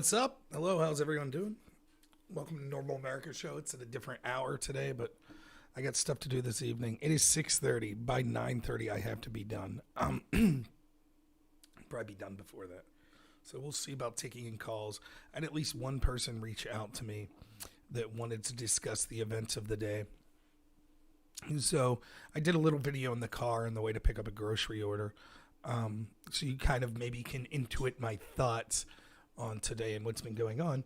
What's up? Hello, how's everyone doing? Welcome to Normal America Show. It's at a different hour today, but I got stuff to do this evening. It is 6:30. By 9:30, I have to be done. Probably be done before that. So we'll see about taking in calls. I had at least one person reach out to me that wanted to discuss the events of the day. So I did a little video in the car on the way to pick up a grocery order. So you kind of maybe can intuit my thoughts on today and what's been going on.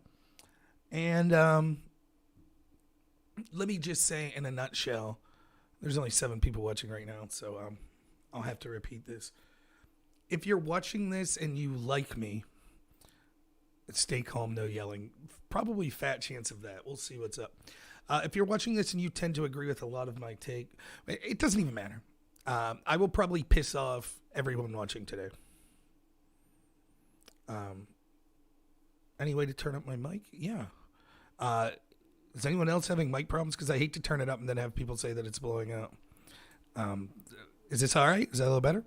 And let me just say in a nutshell, there's only 7 people watching right now, so I'll have to repeat this. If you're watching this and you like me, stay calm, no yelling. Probably fat chance of that. We'll see what's up. If you're watching this and you tend to agree with a lot of my take, it doesn't even matter. I will probably piss off everyone watching today. Any way to turn up my mic? Yeah. Is anyone else having mic problems? Because I hate to turn it up and then have people say that it's blowing out. Is this all right? Is that a little better?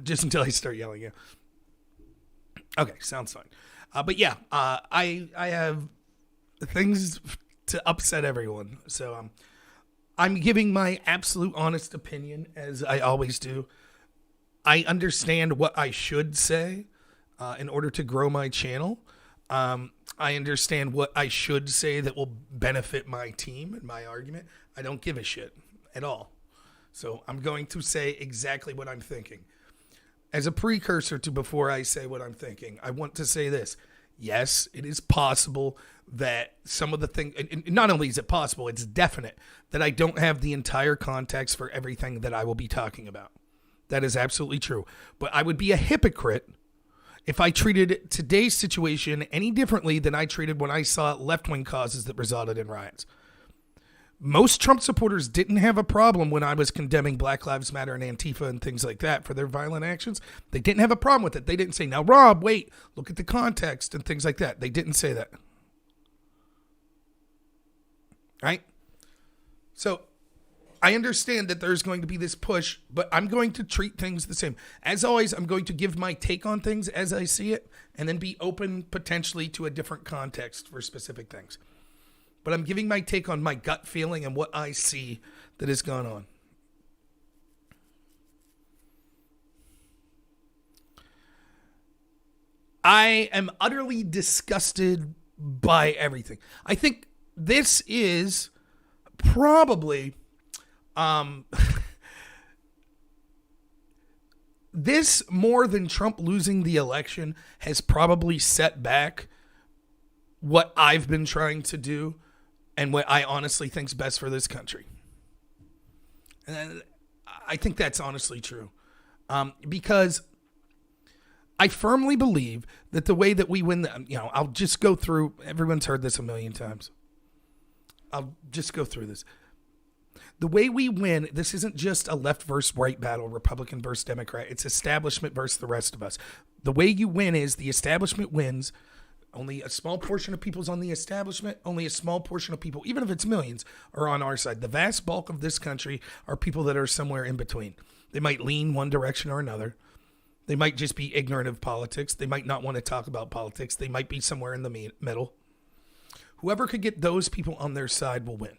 Just until I start yelling, yeah. Okay, sounds fine. But yeah, I have things to upset everyone. So I'm giving my absolute honest opinion, as I always do. I understand what I should say in order to grow my channel. I understand what I should say that will benefit my team and my argument. I don't give a shit at all. So I'm going to say exactly what I'm thinking. As a precursor to before I say what I'm thinking, I want to say this. Yes, it is possible that some of the things, and not only is it possible, it's definite that I don't have the entire context for everything that I will be talking about. That is absolutely true. But I would be a hypocrite if I treated today's situation any differently than I treated when I saw left-wing causes that resulted in riots. Most Trump supporters didn't have a problem when I was condemning Black Lives Matter and Antifa and things like that for their violent actions. They didn't have a problem with it. They didn't say, now, Rob, wait, look at the context and things like that. They didn't say that. Right? So I understand that there's going to be this push, but I'm going to treat things the same. As always, I'm going to give my take on things as I see it and then be open potentially to a different context for specific things. But I'm giving my take on my gut feeling and what I see that has gone on. I am utterly disgusted by everything. I think this is probably this, more than Trump losing the election, has probably set back what I've been trying to do and what I honestly think is best for this country. And I think that's honestly true. Because I firmly believe that the way that we win, I'll just go through, everyone's heard this a million times. I'll just go through this. The way we win, this isn't just a left versus right battle, Republican versus Democrat. It's establishment versus the rest of us. The way you win is the establishment wins. Only a small portion of people's on the establishment. Only a small portion of people, even if it's millions, are on our side. The vast bulk of this country are people that are somewhere in between. They might lean one direction or another. They might just be ignorant of politics. They might not want to talk about politics. They might be somewhere in the middle. Whoever could get those people on their side will win.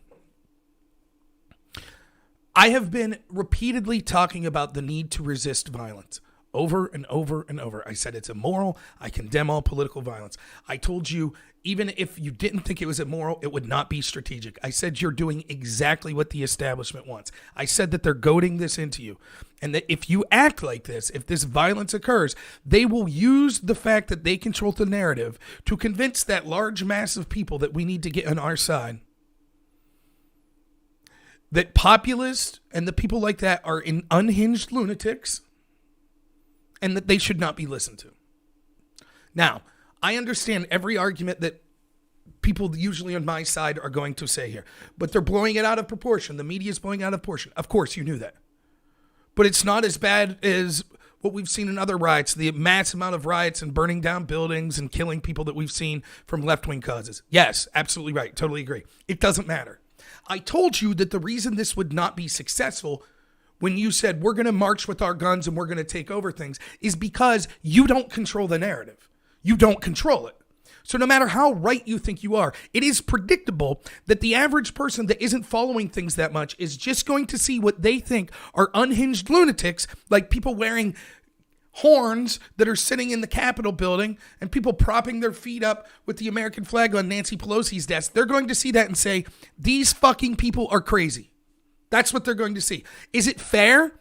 I have been repeatedly talking about the need to resist violence. Over and over and over. I said it's immoral. I condemn all political violence. I told you, even if you didn't think it was immoral, it would not be strategic. I said you're doing exactly what the establishment wants. I said that they're goading this into you. And that if you act like this, if this violence occurs, they will use the fact that they control the narrative to convince that large mass of people that we need to get on our side. That populists and the people like that are unhinged lunatics, and that they should not be listened to. Now, I understand every argument that people usually on my side are going to say here, but they're blowing it out of proportion. The media is blowing it out of proportion. Of course, you knew that. But it's not as bad as what we've seen in other riots, the mass amount of riots and burning down buildings and killing people that we've seen from left-wing causes. Yes, absolutely right. Totally agree. It doesn't matter. I told you that the reason this would not be successful when you said we're going to march with our guns and we're going to take over things is because you don't control the narrative. You don't control it. So no matter how right you think you are, it is predictable that the average person that isn't following things that much is just going to see what they think are unhinged lunatics, like people wearing horns that are sitting in the Capitol building and people propping their feet up with the American flag on Nancy Pelosi's desk. They're going to see that and say, these fucking people are crazy. That's what they're going to see. Is it fair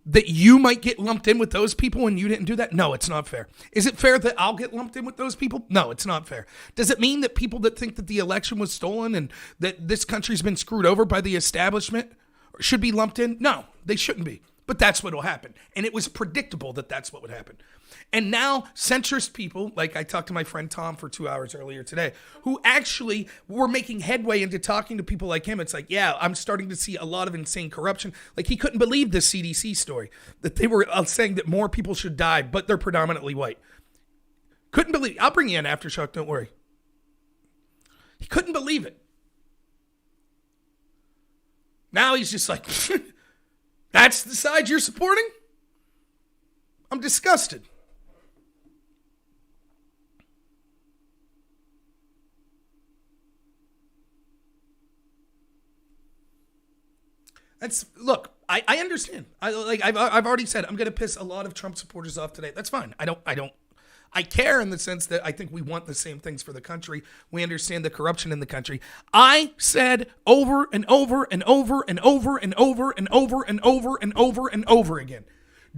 that you might get lumped in with those people and you didn't do that? No, it's not fair. Is it fair that I'll get lumped in with those people? No, it's not fair. Does it mean that people that think that the election was stolen and that this country's been screwed over by the establishment should be lumped in? No, they shouldn't be. But that's what will happen. And it was predictable that that's what would happen. And now centrist people, like I talked to my friend Tom for 2 hours earlier today, who actually were making headway into talking to people like him. It's like, yeah, I'm starting to see a lot of insane corruption. Like he couldn't believe the CDC story, that they were saying that more people should die, but they're predominantly white. Couldn't believe. I'll bring you an aftershock, don't worry. He couldn't believe it. Now he's just like, that's the side you're supporting? I'm disgusted. Look, I understand. I've already said I'm going to piss a lot of Trump supporters off today. That's fine. I care in the sense that I think we want the same things for the country. We understand the corruption in the country. I said over and over and over and over and over and over and over and over and over again,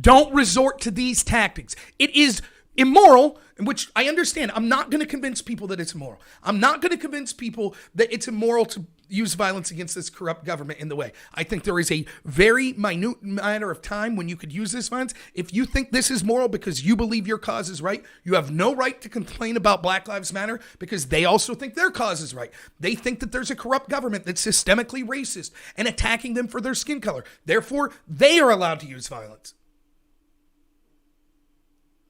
don't resort to these tactics. It is immoral, which I understand. I'm not going to convince people that it's immoral. I'm not going to convince people that it's immoral to use violence against this corrupt government in the way. I think there is a very minute matter of time when you could use this violence. If you think this is moral because you believe your cause is right, you have no right to complain about Black Lives Matter because they also think their cause is right. They think that there's a corrupt government that's systemically racist and attacking them for their skin color. Therefore, they are allowed to use violence.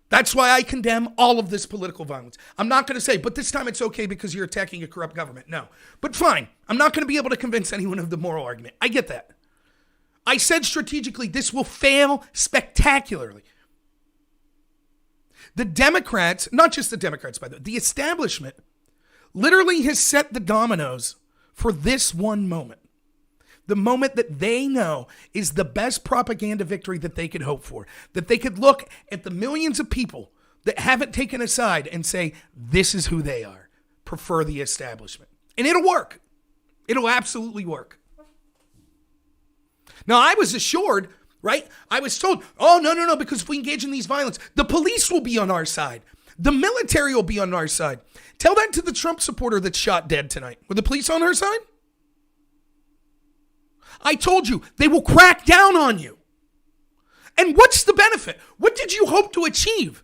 That's why I condemn all of this political violence. I'm not going to say, but this time it's okay because you're attacking a corrupt government. No. But fine. I'm not going to be able to convince anyone of the moral argument. I get that. I said strategically, this will fail spectacularly. The Democrats, not just the Democrats, by the way, the establishment literally has set the dominoes for this one moment. The moment that they know is the best propaganda victory that they could hope for. That they could look at the millions of people that haven't taken a side and say, this is who they are. Prefer the establishment. And it'll work. It'll absolutely work. Now, I was assured, right? I was told, oh, no, because if we engage in these violence, the police will be on our side. The military will be on our side. Tell that to the Trump supporter that's shot dead tonight. Were the police on her side? I told you, they will crack down on you. And what's the benefit? What did you hope to achieve?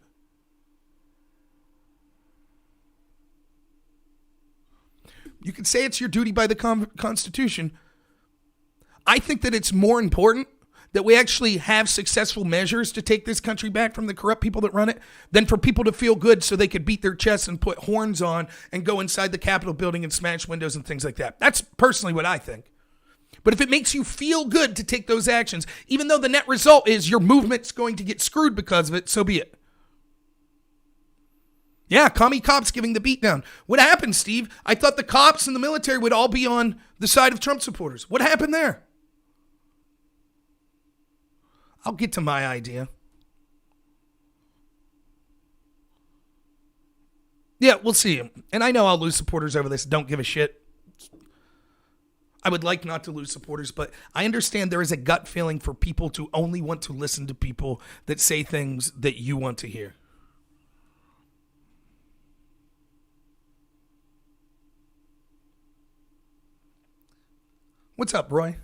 You can say it's your duty by the Constitution. I think that it's more important that we actually have successful measures to take this country back from the corrupt people that run it than for people to feel good so they could beat their chests and put horns on and go inside the Capitol building and smash windows and things like that. That's personally what I think. But if it makes you feel good to take those actions, even though the net result is your movement's going to get screwed because of it, so be it. Yeah, commie cops giving the beatdown. What happened, Steve? I thought the cops and the military would all be on the side of Trump supporters. What happened there? I'll get to my idea. Yeah, we'll see. And I know I'll lose supporters over this. Don't give a shit. I would like not to lose supporters, but I understand there is a gut feeling for people to only want to listen to people that say things that you want to hear. What's up, Roy?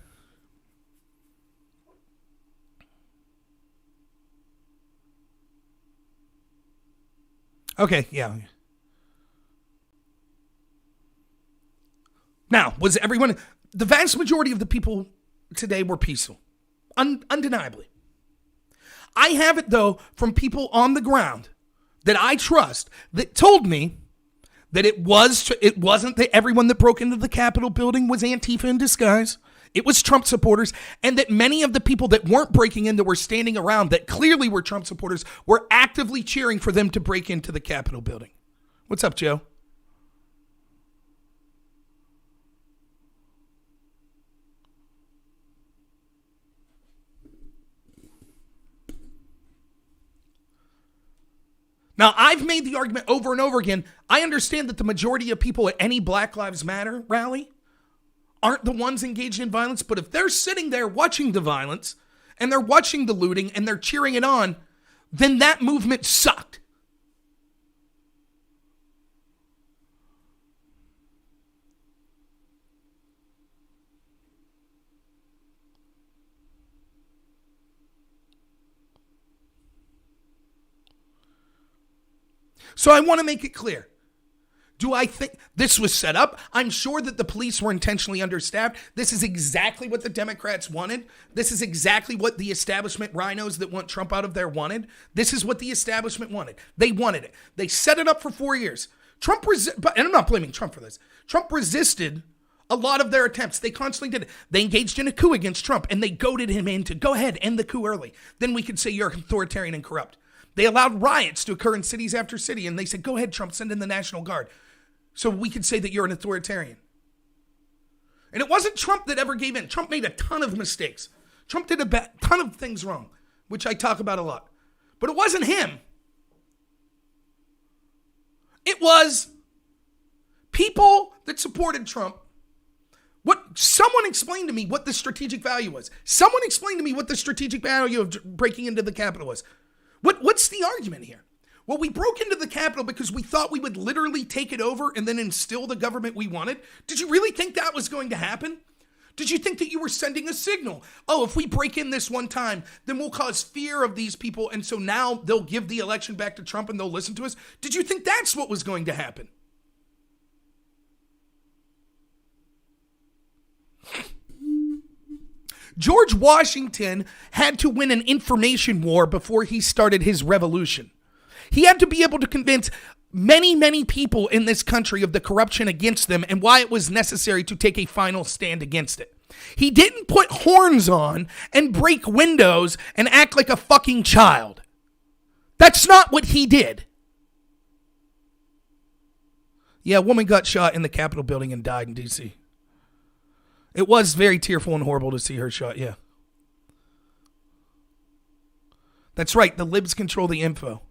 Okay, yeah. Now, was everyone... The vast majority of the people today were peaceful. Undeniably. I have it, though, from people on the ground that I trust that told me that it wasn't that everyone that broke into the Capitol building was Antifa in disguise. It was Trump supporters, and that many of the people that weren't breaking in, that were standing around, that clearly were Trump supporters, were actively cheering for them to break into the Capitol building. What's up, Joe? Now, I've made the argument over and over again. I understand that the majority of people at any Black Lives Matter rally aren't the ones engaged in violence, but if they're sitting there watching the violence and they're watching the looting and they're cheering it on, then that movement sucked. So I want to make it clear. Do I think this was set up? I'm sure that the police were intentionally understaffed. This is exactly what the Democrats wanted. This is exactly what the establishment rhinos that want Trump out of there wanted. This is what the establishment wanted. They wanted it. They set it up for 4 years. And I'm not blaming Trump for this. Trump resisted a lot of their attempts. They constantly did it. They engaged in a coup against Trump, and they goaded him in to go ahead, end the coup early. Then we could say you're authoritarian and corrupt. They allowed riots to occur in cities after city, and they said, go ahead, Trump, send in the National Guard. So we could say that you're an authoritarian. And it wasn't Trump that ever gave in. Trump made a ton of mistakes. Trump did a ton of things wrong, which I talk about a lot. But it wasn't him. It was people that supported Trump. Someone explained to me what the strategic value was. Someone explained to me what the strategic value of breaking into the Capitol was. What's the argument here? Well, we broke into the Capitol because we thought we would literally take it over and then instill the government we wanted. Did you really think that was going to happen? Did you think that you were sending a signal? Oh, if we break in this one time, then we'll cause fear of these people, and so now they'll give the election back to Trump and they'll listen to us? Did you think that's what was going to happen? George Washington had to win an information war before he started his revolution. He had to be able to convince many, many people in this country of the corruption against them and why it was necessary to take a final stand against it. He didn't put horns on and break windows and act like a fucking child. That's not what he did. Yeah, a woman got shot in the Capitol building and died in D.C. It was very tearful and horrible to see her shot, yeah. That's right, the libs control the info.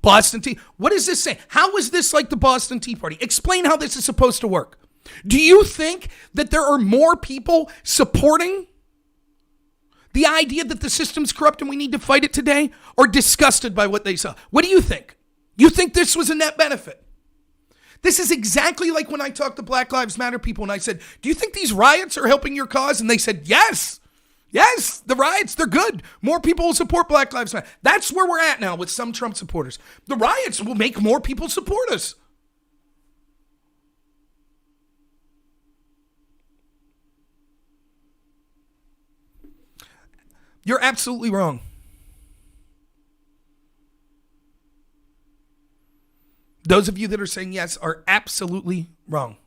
Boston Tea. What does this say? How is this like the Boston Tea Party? Explain how this is supposed to work. Do you think that there are more people supporting the idea that the system's corrupt and we need to fight it today, or disgusted by what they saw? What do you think? You think this was a net benefit? This is exactly like when I talked to Black Lives Matter people and I said, do you think these riots are helping your cause? And they said, yes. Yes, the riots, they're good. More people will support Black Lives Matter. That's where we're at now with some Trump supporters. The riots will make more people support us. You're absolutely wrong. Those of you that are saying yes are absolutely wrong.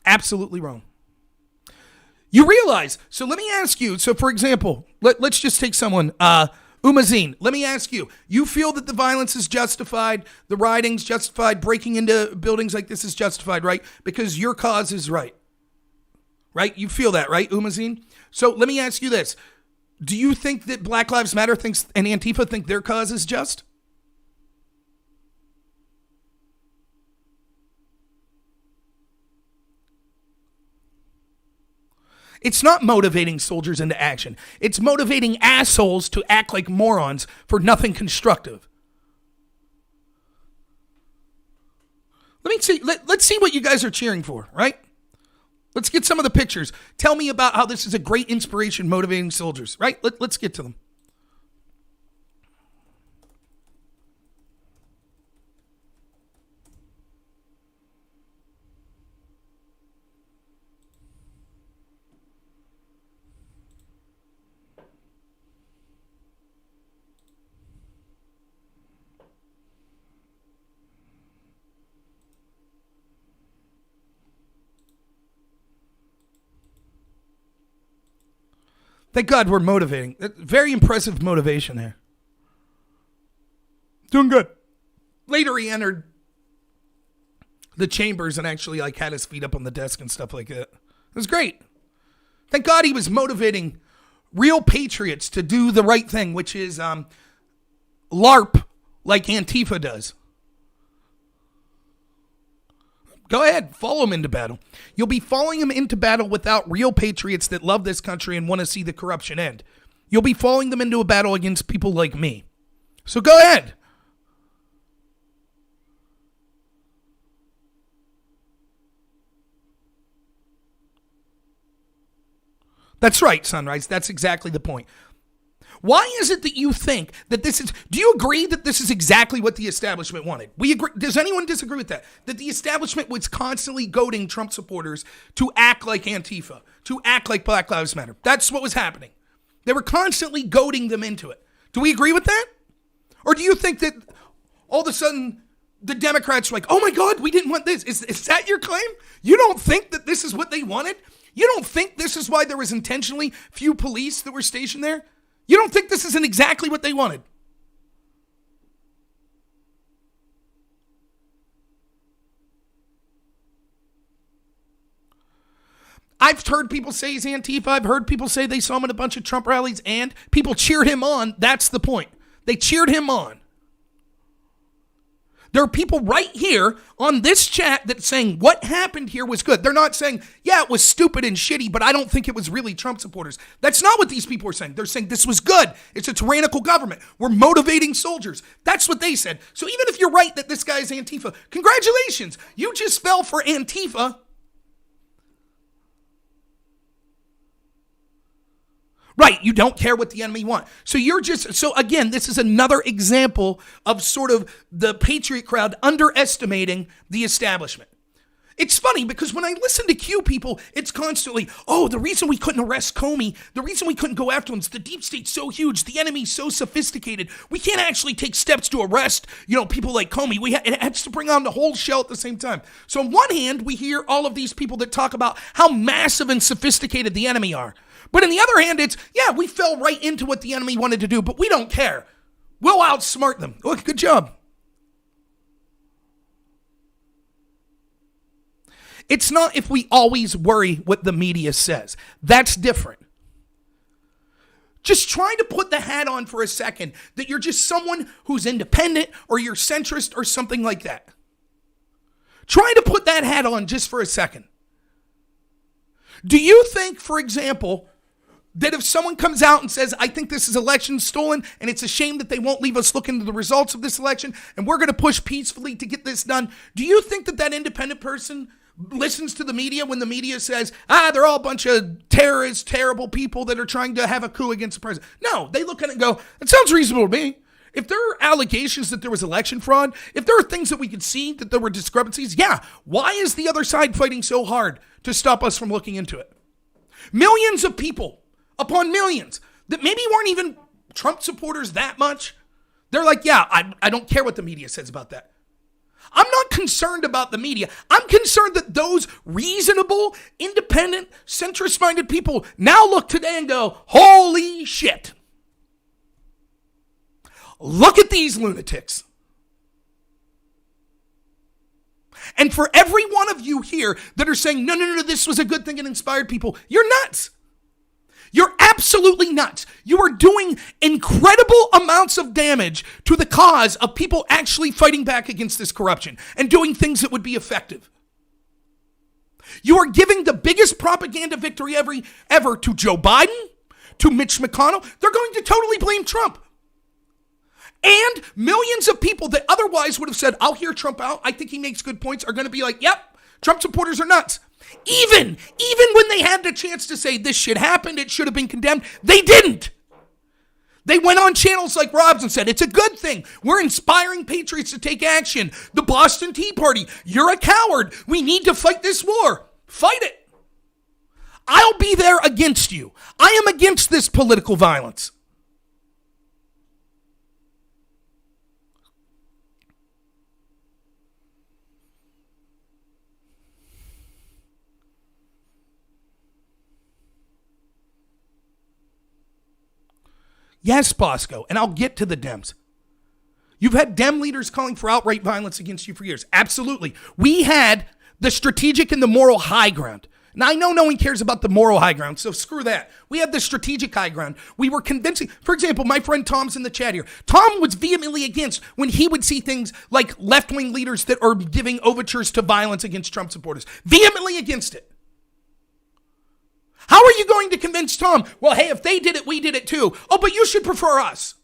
Absolutely wrong. You realize, so let me ask you, so for example, let's just take someone, Umazin, let me ask you, you feel that the violence is justified, the rioting's justified, breaking into buildings like this is justified, right? Because your cause is right. Right? You feel that, right, Umazin? So let me ask you this. Do you think that Black Lives Matter thinks and Antifa think their cause is just? It's not motivating soldiers into action. It's motivating assholes to act like morons for nothing constructive. Let's see what you guys are cheering for, right? Let's get some of the pictures. Tell me about how this is a great inspiration motivating soldiers, right? Let's get to them. Thank God we're motivating. Very impressive motivation there. Doing good. Later he entered the chambers and actually like had his feet up on the desk and stuff like that. It was great. Thank God he was motivating real patriots to do the right thing, which is LARP like Antifa does. Go ahead, follow him into battle. You'll be following him into battle without real patriots that love this country and want to see the corruption end. You'll be following them into a battle against people like me. So go ahead. That's right, Sunrise. That's exactly the point. Why is it that you think that this is, do you agree that this is exactly what the establishment wanted? We agree. Does anyone disagree with that? That the establishment was constantly goading Trump supporters to act like Antifa, to act like Black Lives Matter. That's what was happening. They were constantly goading them into it. Do we agree with that? Or do you think that all of a sudden the Democrats were like, oh my God, we didn't want this. Is that your claim? You don't think that this is what they wanted? You don't think this is why there was intentionally few police that were stationed there? You don't think this isn't exactly what they wanted? I've heard people say he's Antifa. I've heard people say they saw him at a bunch of Trump rallies and people cheered him on. That's the point. They cheered him on. There are people right here on this chat that's saying what happened here was good. They're not saying, yeah, it was stupid and shitty, but I don't think it was really Trump supporters. That's not what these people are saying. They're saying this was good. It's a tyrannical government. We're motivating soldiers. That's what they said. So even if you're right that this guy is Antifa, congratulations. You just fell for Antifa. Right, you don't care what the enemy want. So again, this is another example of sort of the patriot crowd underestimating the establishment. It's funny because when I listen to Q people, it's constantly, oh, the reason we couldn't arrest Comey, the reason we couldn't go after him is the deep state's so huge, the enemy's so sophisticated, we can't actually take steps to arrest, people like Comey. It has to bring on the whole shell at the same time. So on one hand, we hear all of these people that talk about how massive and sophisticated the enemy are. But on the other hand, it's, yeah, we fell right into what the enemy wanted to do, but we don't care. We'll outsmart them. Oh, good job. It's not if we always worry what the media says. That's different. Just try to put the hat on for a second that you're just someone who's independent or you're centrist or something like that. Try to put that hat on just for a second. Do you think, for example, that if someone comes out and says, I think this is election stolen and it's a shame that they won't leave us look into the results of this election and we're going to push peacefully to get this done, do you think that that independent person listens to the media when the media says, they're all a bunch of terrorists, terrible people that are trying to have a coup against the president? No, they look at it and go, that sounds reasonable to me. If there are allegations that there was election fraud, if there are things that we could see that there were discrepancies, why is the other side fighting so hard to stop us from looking into it? Millions of people upon millions that maybe weren't even Trump supporters that much. They're like, I don't care what the media says about that. I'm not concerned about the media. I'm concerned that those reasonable, independent, centrist-minded people now look today and go, holy shit. Look at these lunatics. And for every one of you here that are saying, no, this was a good thing and inspired people, you're nuts. You're absolutely nuts. You are doing incredible amounts of damage to the cause of people actually fighting back against this corruption and doing things that would be effective. You are giving the biggest propaganda victory ever to Joe Biden, to Mitch McConnell. They're going to totally blame Trump. And millions of people that otherwise would have said, I'll hear Trump out, I think he makes good points, are going to be like, yep, Trump supporters are nuts. Even when they had the chance to say this shit happened, it should have been condemned, they didn't. They went on channels like Rob's and said, it's a good thing. We're inspiring patriots to take action. The Boston Tea Party, you're a coward. We need to fight this war. Fight it. I'll be there against you. I am against this political violence. Yes, Bosco, and I'll get to the Dems. You've had Dem leaders calling for outright violence against you for years. Absolutely. We had the strategic and the moral high ground. Now, I know no one cares about the moral high ground, so screw that. We had the strategic high ground. We were convincing. For example, my friend Tom's in the chat here. Tom was vehemently against when he would see things like left-wing leaders that are giving overtures to violence against Trump supporters. Vehemently against it. How are you going to convince Tom, well, hey, if they did it, we did it too. Oh, but you should prefer us.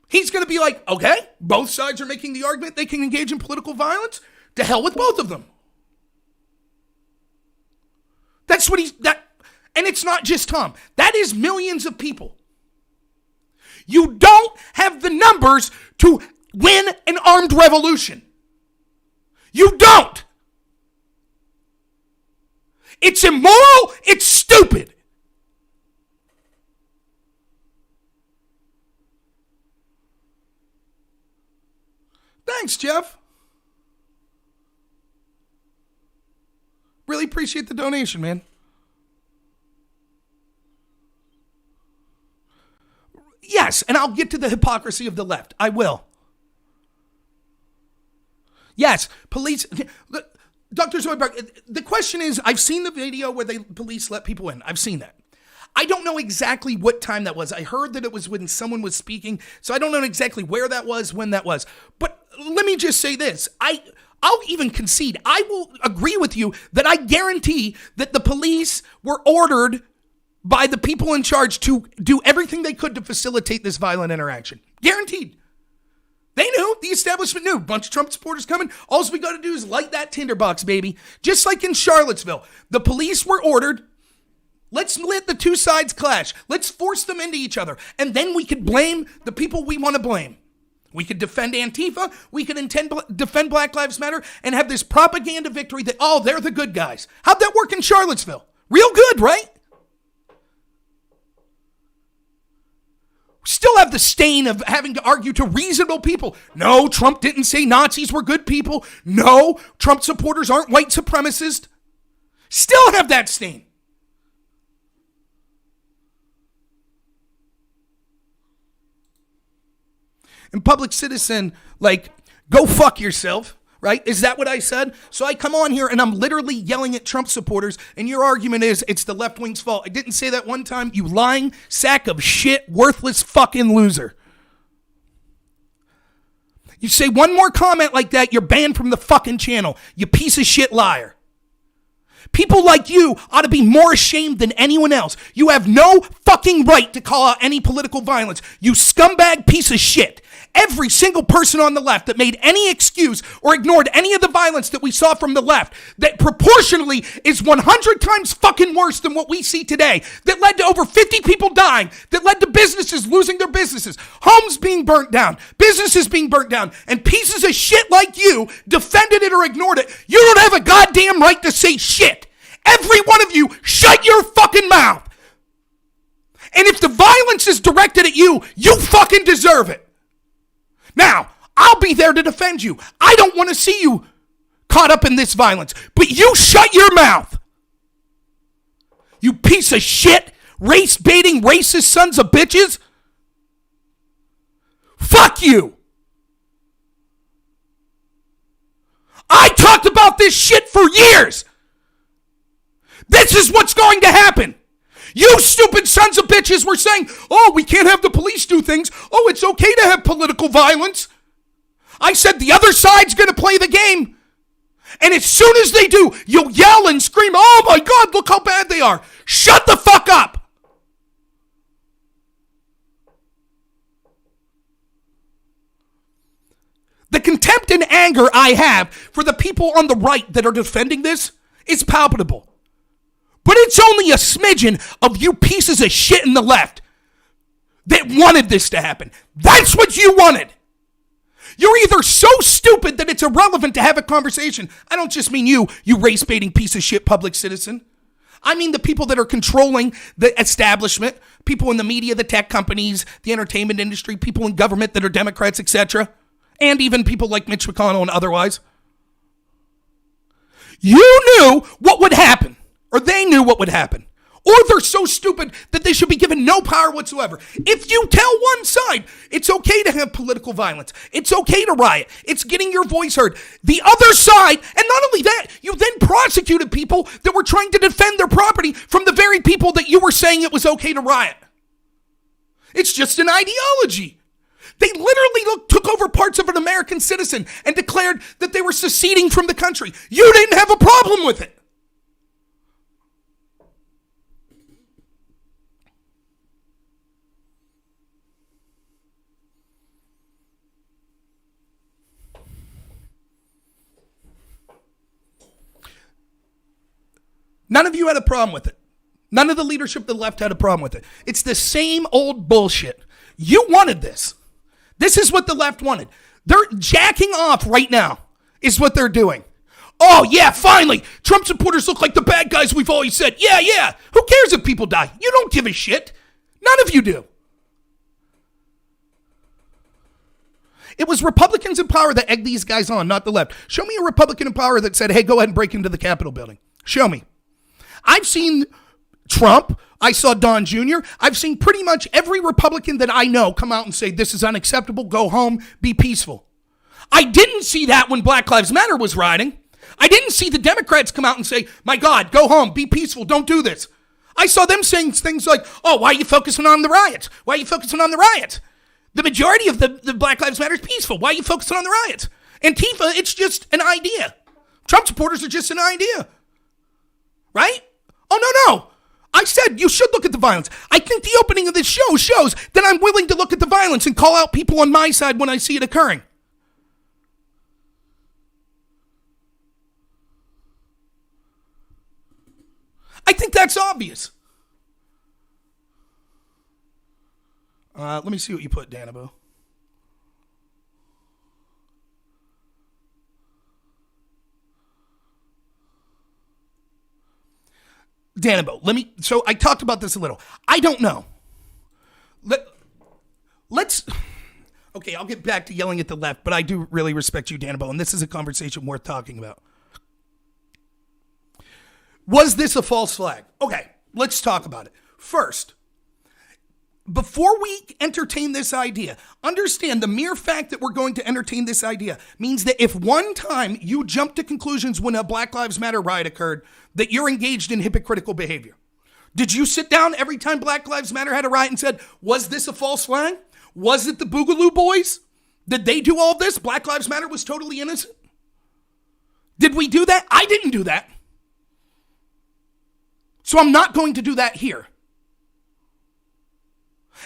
He's going to be like, okay, both sides are making the argument they can engage in political violence. To hell with both of them. That's what and it's not just Tom. That is millions of people. You don't have the numbers to win an armed revolution. You don't. It's immoral. It's stupid. Thanks, Jeff. Really appreciate the donation, man. Yes, and I'll get to the hypocrisy of the left. I will. Yes, police... Dr. Zoidberg, the question is, I've seen the video where police let people in. I've seen that. I don't know exactly what time that was. I heard that it was when someone was speaking, so I don't know exactly where that was, when that was. But let me just say this. I'll even concede. I will agree with you that I guarantee that the police were ordered by the people in charge to do everything they could to facilitate this violent interaction. Guaranteed. They knew. The establishment knew. Bunch of Trump supporters coming. All we got to do is light that tinderbox, baby. Just like in Charlottesville. The police were ordered. Let's let the two sides clash. Let's force them into each other. And then we could blame the people we want to blame. We could defend Antifa. We could defend Black Lives Matter and have this propaganda victory that, oh, they're the good guys. How'd that work in Charlottesville? Real good, right? Still have the stain of having to argue to reasonable people. No, Trump didn't say Nazis were good people. No, Trump supporters aren't white supremacists. Still have that stain. And public citizen, like, go fuck yourself, right? Is that what I said? So I come on here and I'm literally yelling at Trump supporters, and your argument is it's the left wing's fault. I didn't say that one time, you lying sack of shit, worthless fucking loser. You say one more comment like that, you're banned from the fucking channel, you piece of shit liar. People like you ought to be more ashamed than anyone else. You have no fucking right to call out any political violence, you scumbag piece of shit. Every single person on the left that made any excuse or ignored any of the violence that we saw from the left, that proportionally is 100 times fucking worse than what we see today, that led to over 50 people dying, that led to businesses losing their businesses, homes being burnt down, businesses being burnt down, and pieces of shit like you defended it or ignored it. You don't have a goddamn right to say shit. Every one of you, shut your fucking mouth. And if the violence is directed at you, you fucking deserve it. Now, I'll be there to defend you. I don't want to see you caught up in this violence, but you shut your mouth. You piece of shit, race-baiting, racist sons of bitches. Fuck you. I talked about this shit for years. This is what's going to happen. You stupid sons of bitches were saying, oh, we can't have the police do things. Oh, it's okay to have political violence. I said the other side's going to play the game. And as soon as they do, you'll yell and scream, oh my God, look how bad they are. Shut the fuck up. The contempt and anger I have for the people on the right that are defending this is palpable. But it's only a smidgen of you pieces of shit in the left that wanted this to happen. That's what you wanted. You're either so stupid that it's irrelevant to have a conversation. I don't just mean you race-baiting piece of shit public citizen. I mean the people that are controlling the establishment, people in the media, the tech companies, the entertainment industry, people in government that are Democrats, etc., and even people like Mitch McConnell and otherwise. You knew what would happen. Or they knew what would happen. or they're so stupid that they should be given no power whatsoever. If you tell one side it's okay to have political violence, it's okay to riot, it's getting your voice heard, the other side, and not only that, you then prosecuted people that were trying to defend their property from the very people that you were saying it was okay to riot. It's just an ideology. They literally took over parts of an American citizen and declared that they were seceding from the country. You didn't have a problem with it. None of you had a problem with it. None of the leadership of the left had a problem with it. It's the same old bullshit. You wanted this. This is what the left wanted. They're jacking off right now is what they're doing. Oh, yeah, finally. Trump supporters look like the bad guys we've always said. Yeah. Who cares if people die? You don't give a shit. None of you do. It was Republicans in power that egged these guys on, not the left. Show me a Republican in power that said, hey, go ahead and break into the Capitol building. Show me. I've seen Trump. I saw Don Jr. I've seen pretty much every Republican that I know come out and say, this is unacceptable, go home, be peaceful. I didn't see that when Black Lives Matter was rioting. I didn't see the Democrats come out and say, my God, go home, be peaceful, don't do this. I saw them saying things like, oh, why are you focusing on the riots? Why are you focusing on the riots? The majority of the Black Lives Matter is peaceful. Why are you focusing on the riots? Antifa, it's just an idea. Trump supporters are just an idea. Right? Oh, no. I said you should look at the violence. I think the opening of this show shows that I'm willing to look at the violence and call out people on my side when I see it occurring. I think that's obvious. Let me see what you put, Danabo. Danabo, so I talked about this a little. I don't know. Okay, I'll get back to yelling at the left, but I do really respect you, Danabo, and this is a conversation worth talking about. Was this a false flag? Okay, let's talk about it. First, before we entertain this idea, understand the mere fact that we're going to entertain this idea means that if one time you jump to conclusions when a Black Lives Matter riot occurred, that you're engaged in hypocritical behavior. Did you sit down every time Black Lives Matter had a riot and said, was this a false flag? Was it the Boogaloo Boys? Did they do all this? Black Lives Matter was totally innocent? Did we do that? I didn't do that. So I'm not going to do that here.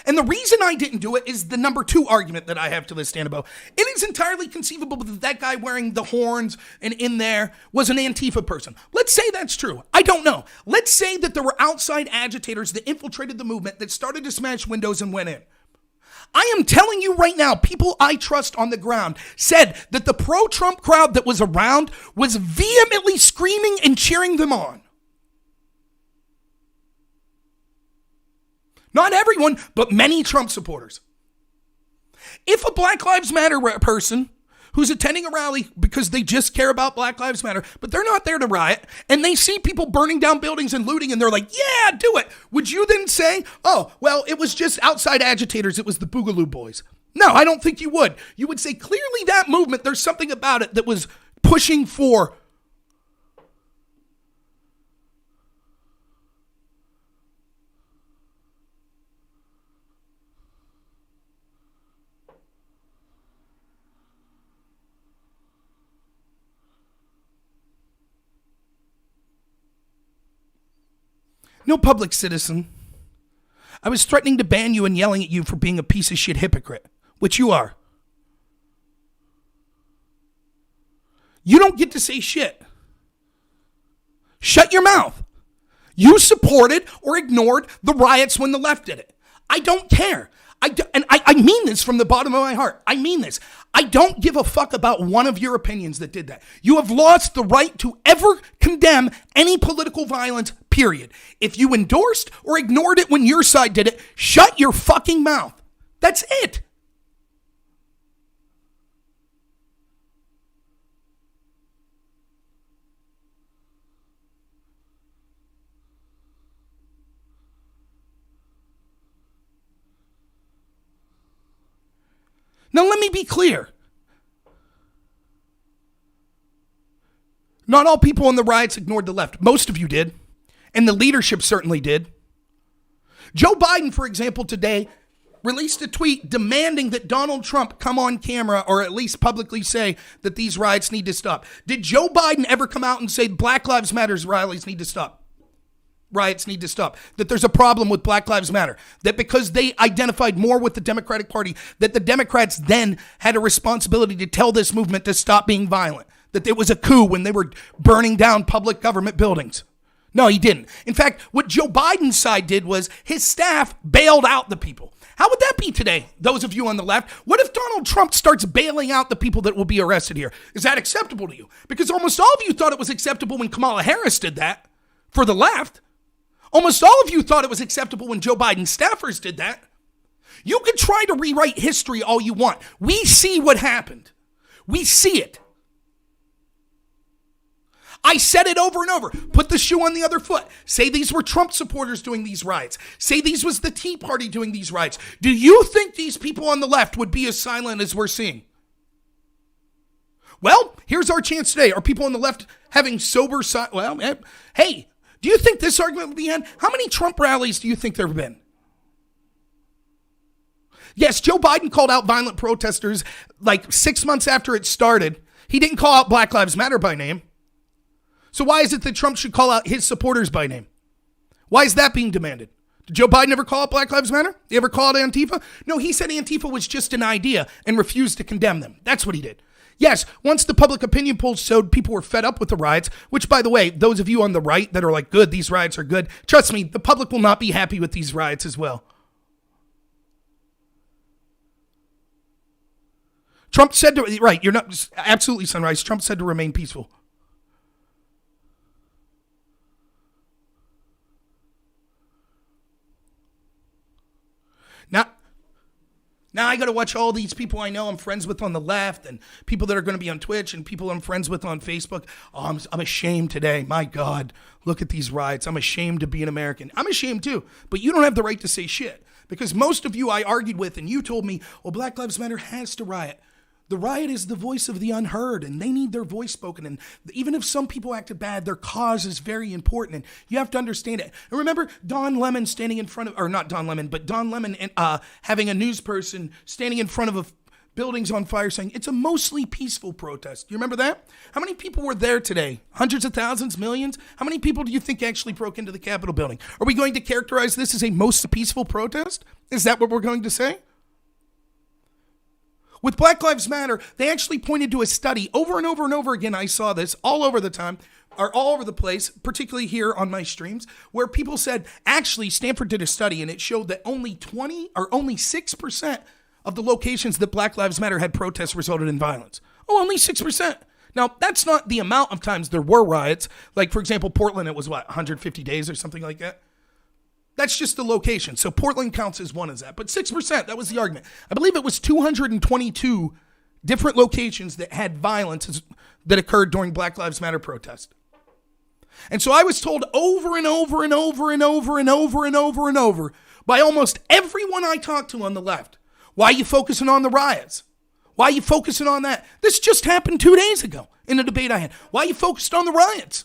And the reason I didn't do it is the number 2 argument that I have to this, Danabo. It is entirely conceivable that that guy wearing the horns and in there was an Antifa person. Let's say that's true. I don't know. Let's say that there were outside agitators that infiltrated the movement that started to smash windows and went in. I am telling you right now, people I trust on the ground said that the pro-Trump crowd that was around was vehemently screaming and cheering them on. Not everyone, but many Trump supporters. If a Black Lives Matter person who's attending a rally because they just care about Black Lives Matter, but they're not there to riot, and they see people burning down buildings and looting, and they're like, yeah, do it. Would you then say, oh, well, it was just outside agitators, it was the Boogaloo Boys? No, I don't think you would. You would say, clearly that movement, there's something about it that was pushing for no public citizen. I was threatening to ban you and yelling at you for being a piece of shit hypocrite, which you are. You don't get to say shit. Shut your mouth. You supported or ignored the riots when the left did it. I don't care. I mean this from the bottom of my heart. I mean this. I don't give a fuck about one of your opinions that did that. You have lost the right to ever condemn any political violence, period. If you endorsed or ignored it when your side did it, shut your fucking mouth. That's it. Now, let me be clear. Not all people in the riots ignored the left. Most of you did. And the leadership certainly did. Joe Biden, for example, today released a tweet demanding that Donald Trump come on camera or at least publicly say that these riots need to stop. Did Joe Biden ever come out and say Black Lives Matter rallies need to stop? Riots need to stop. That there's a problem with Black Lives Matter. That because they identified more with the Democratic Party, that the Democrats then had a responsibility to tell this movement to stop being violent. That it was a coup when they were burning down public government buildings. No, he didn't. In fact, what Joe Biden's side did was his staff bailed out the people. How would that be today, those of you on the left? What if Donald Trump starts bailing out the people that will be arrested here? Is that acceptable to you? Because almost all of you thought it was acceptable when Kamala Harris did that for the left. Almost all of you thought it was acceptable when Joe Biden's staffers did that. You can try to rewrite history all you want. We see what happened. We see it. I said it over and over. Put the shoe on the other foot. Say these were Trump supporters doing these riots. Say these was the Tea Party doing these riots. Do you think these people on the left would be as silent as we're seeing? Well, here's our chance today. Are people on the left having sober silence? Well, hey, do you think this argument would be end? How many Trump rallies do you think there have been? Yes, Joe Biden called out violent protesters like 6 months after it started. He didn't call out Black Lives Matter by name. So why is it that Trump should call out his supporters by name? Why is that being demanded? Did Joe Biden ever call out Black Lives Matter? Did he ever call out Antifa? No, he said Antifa was just an idea and refused to condemn them. That's what he did. Yes, once the public opinion polls showed people were fed up with the riots, which, by the way, those of you on the right that are like, good, these riots are good, trust me, the public will not be happy with these riots as well. Trump said to, right, you're not, absolutely, Sunrise, Trump said to remain peaceful. Now I got to watch all these people I know I'm friends with on the left and people that are going to be on Twitch and people I'm friends with on Facebook. Oh, I'm ashamed today. My God, look at these riots. I'm ashamed to be an American. I'm ashamed too, but you don't have the right to say shit because most of you I argued with and you told me, well, Black Lives Matter has to riot. The riot is the voice of the unheard, and they need their voice spoken. And even if some people acted bad, their cause is very important, and you have to understand it. And remember Don Lemon standing in front of, or not Don Lemon, but Don Lemon having a news person standing in front of buildings on fire saying, it's a mostly peaceful protest. Do you remember that? How many people were there today? Hundreds of thousands, millions? How many people do you think actually broke into the Capitol building? Are we going to characterize this as a most peaceful protest? Is that what we're going to say? With Black Lives Matter, they actually pointed to a study over and over and over again. I saw this all over the time, or all over the place, particularly here on my streams, where people said, actually, Stanford did a study and it showed that only 6% of the locations that Black Lives Matter had protests resulted in violence. Oh, only 6%. Now, that's not the amount of times there were riots. Like, for example, Portland, it was 150 days or something like that. That's just the location. So Portland counts as one as that. But 6%, that was the argument. I believe it was 222 different locations that had violence that occurred during Black Lives Matter protest. And so I was told over and over and over and over and over and over and over by almost everyone I talked to on the left, why are you focusing on the riots? Why are you focusing on that? This just happened 2 days ago in a debate I had. Why are you focused on the riots?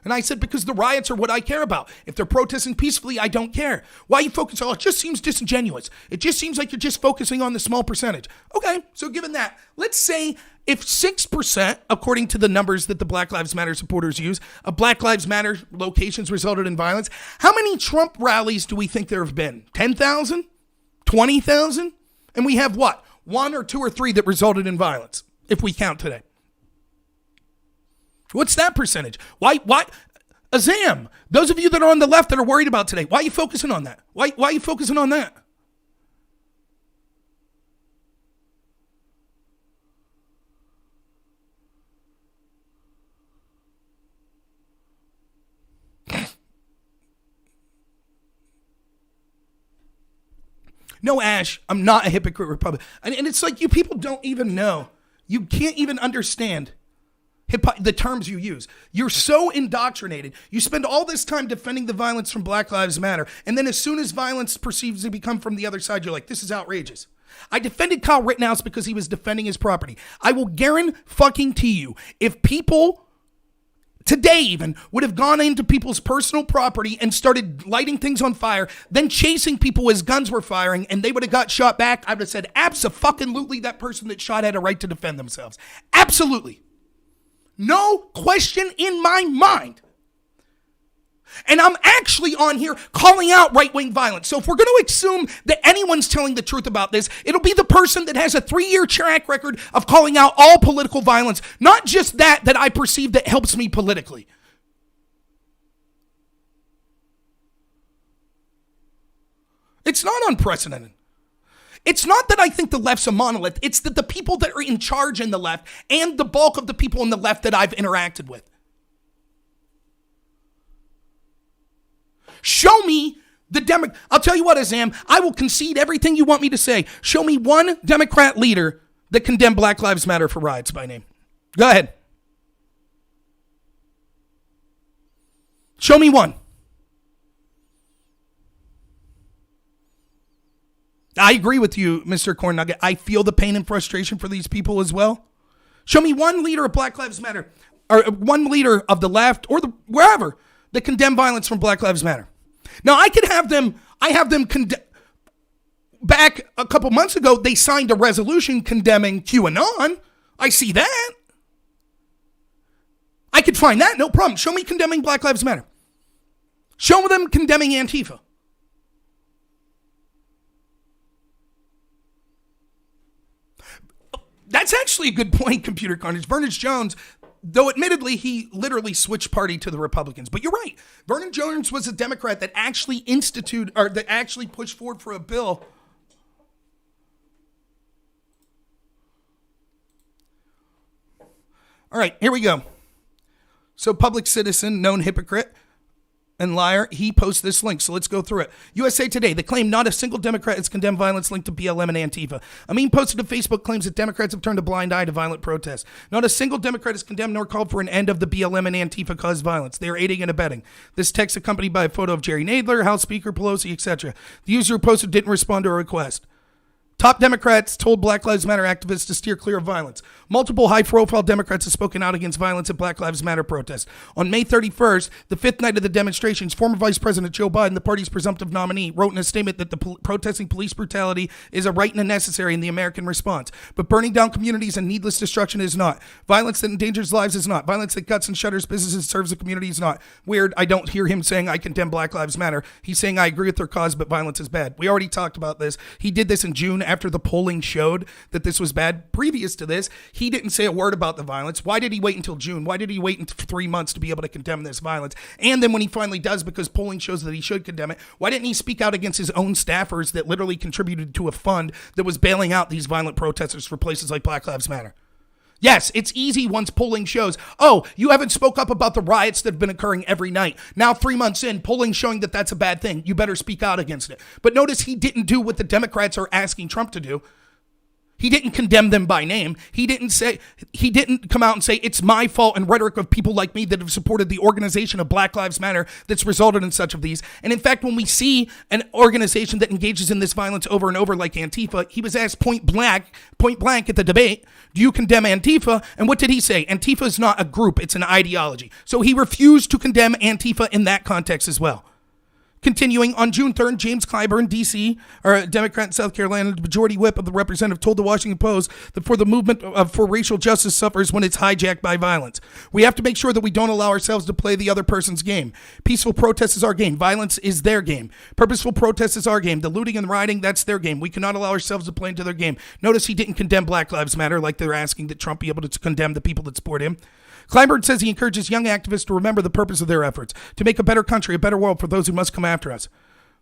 And I said, because the riots are what I care about. If they're protesting peacefully, I don't care. Why you focus on it? Just seems disingenuous. It just seems like you're just focusing on the small percentage. Okay, so given that, let's say if 6%, according to the numbers that the Black Lives Matter supporters use, of Black Lives Matter locations resulted in violence, how many Trump rallies do we think there have been? 10,000? 20,000? And we have what? 1 or 2 or 3 that resulted in violence, if we count today. What's that percentage? Why, Azam, those of you that are on the left that are worried about today, why are you focusing on that? Why are you focusing on that? No, Ash, I'm not a hypocrite Republican. And it's like you people don't even know. You can't even understand the terms you use. You're so indoctrinated. You spend all this time defending the violence from Black Lives Matter, and then as soon as violence perceives to become from the other side, you're like, this is outrageous. I defended Kyle Rittenhouse because he was defending his property. I will guarantee you, if people today even would have gone into people's personal property and started lighting things on fire, then chasing people as guns were firing, and they would have got shot back, I would have said, abso-fucking-lutely, that person that shot had a right to defend themselves. Absolutely. No question in my mind. And I'm actually on here calling out right-wing violence. So if we're going to assume that anyone's telling the truth about this, it'll be the person that has a 3-year track record of calling out all political violence, not just that I perceive that helps me politically. It's not unprecedented. It's not that I think the left's a monolith. It's that the people that are in charge in the left and the bulk of the people in the left that I've interacted with. Show me the I'll tell you what, Azam, I will concede everything you want me to say. Show me one Democrat leader that condemned Black Lives Matter for riots by name. Go ahead. Show me one. I agree with you, Mr. Corn Nugget. I feel the pain and frustration for these people as well. Show me one leader of Black Lives Matter, or one leader of the left, or wherever, that condemn violence from Black Lives Matter. Now, I have them condemn. Back a couple months ago, they signed a resolution condemning QAnon. I see that. I could find that, no problem. Show me condemning Black Lives Matter. Show them condemning Antifa. That's actually a good point, Computer Carnage. Vernon Jones, though admittedly he literally switched party to the Republicans. But you're right. Vernon Jones was a Democrat that actually pushed forward for a bill. All right, here we go. So public citizen, known hypocrite and liar, he posts this link. So let's go through it. USA Today, they claim not a single Democrat has condemned violence linked to BLM and Antifa. A meme posted to Facebook claims that Democrats have turned a blind eye to violent protests. Not a single Democrat has condemned nor called for an end of the BLM and Antifa caused violence. They are aiding and abetting. This text accompanied by a photo of Jerry Nadler, House Speaker Pelosi, etc. The user who posted didn't respond to a request. Top Democrats told Black Lives Matter activists to steer clear of violence. Multiple high-profile Democrats have spoken out against violence at Black Lives Matter protests. On May 31st, the fifth night of the demonstrations, former Vice President Joe Biden, the party's presumptive nominee, wrote in a statement that protesting police brutality is a right and a necessary in the American response. But burning down communities and needless destruction is not. Violence that endangers lives is not. Violence that cuts and shutters businesses and serves the community is not. Weird, I don't hear him saying I condemn Black Lives Matter. He's saying I agree with their cause, but violence is bad. We already talked about this. He did this in June after the polling showed that this was bad. Previous to this, he didn't say a word about the violence. Why did he wait until June? Why did he wait until 3 months to be able to condemn this violence? And then when he finally does, because polling shows that he should condemn it, why didn't he speak out against his own staffers that literally contributed to a fund that was bailing out these violent protesters for places like Black Lives Matter? Yes, it's easy once polling shows, oh, you haven't spoke up about the riots that have been occurring every night. Now, 3 months in, polling showing that that's a bad thing. You better speak out against it. But notice he didn't do what the Democrats are asking Trump to do. He didn't condemn them by name. He didn't come out and say it's my fault and rhetoric of people like me that have supported the organization of Black Lives Matter that's resulted in such of these. And in fact, when we see an organization that engages in this violence over and over like Antifa, he was asked point blank at the debate, do you condemn Antifa? And what did he say? Antifa is not a group, it's an ideology. So he refused to condemn Antifa in that context as well. Continuing, on June 3rd, James Clyburn, D.C., or a Democrat in South Carolina, the majority whip of the representative, told the Washington Post that for the movement for racial justice suffers when it's hijacked by violence. We have to make sure that we don't allow ourselves to play the other person's game. Peaceful protest is our game. Violence is their game. Purposeful protest is our game. The looting and rioting, that's their game. We cannot allow ourselves to play into their game. Notice he didn't condemn Black Lives Matter like they're asking that Trump be able to condemn the people that support him. Clyburn says he encourages young activists to remember the purpose of their efforts, to make a better country, a better world for those who must come after us.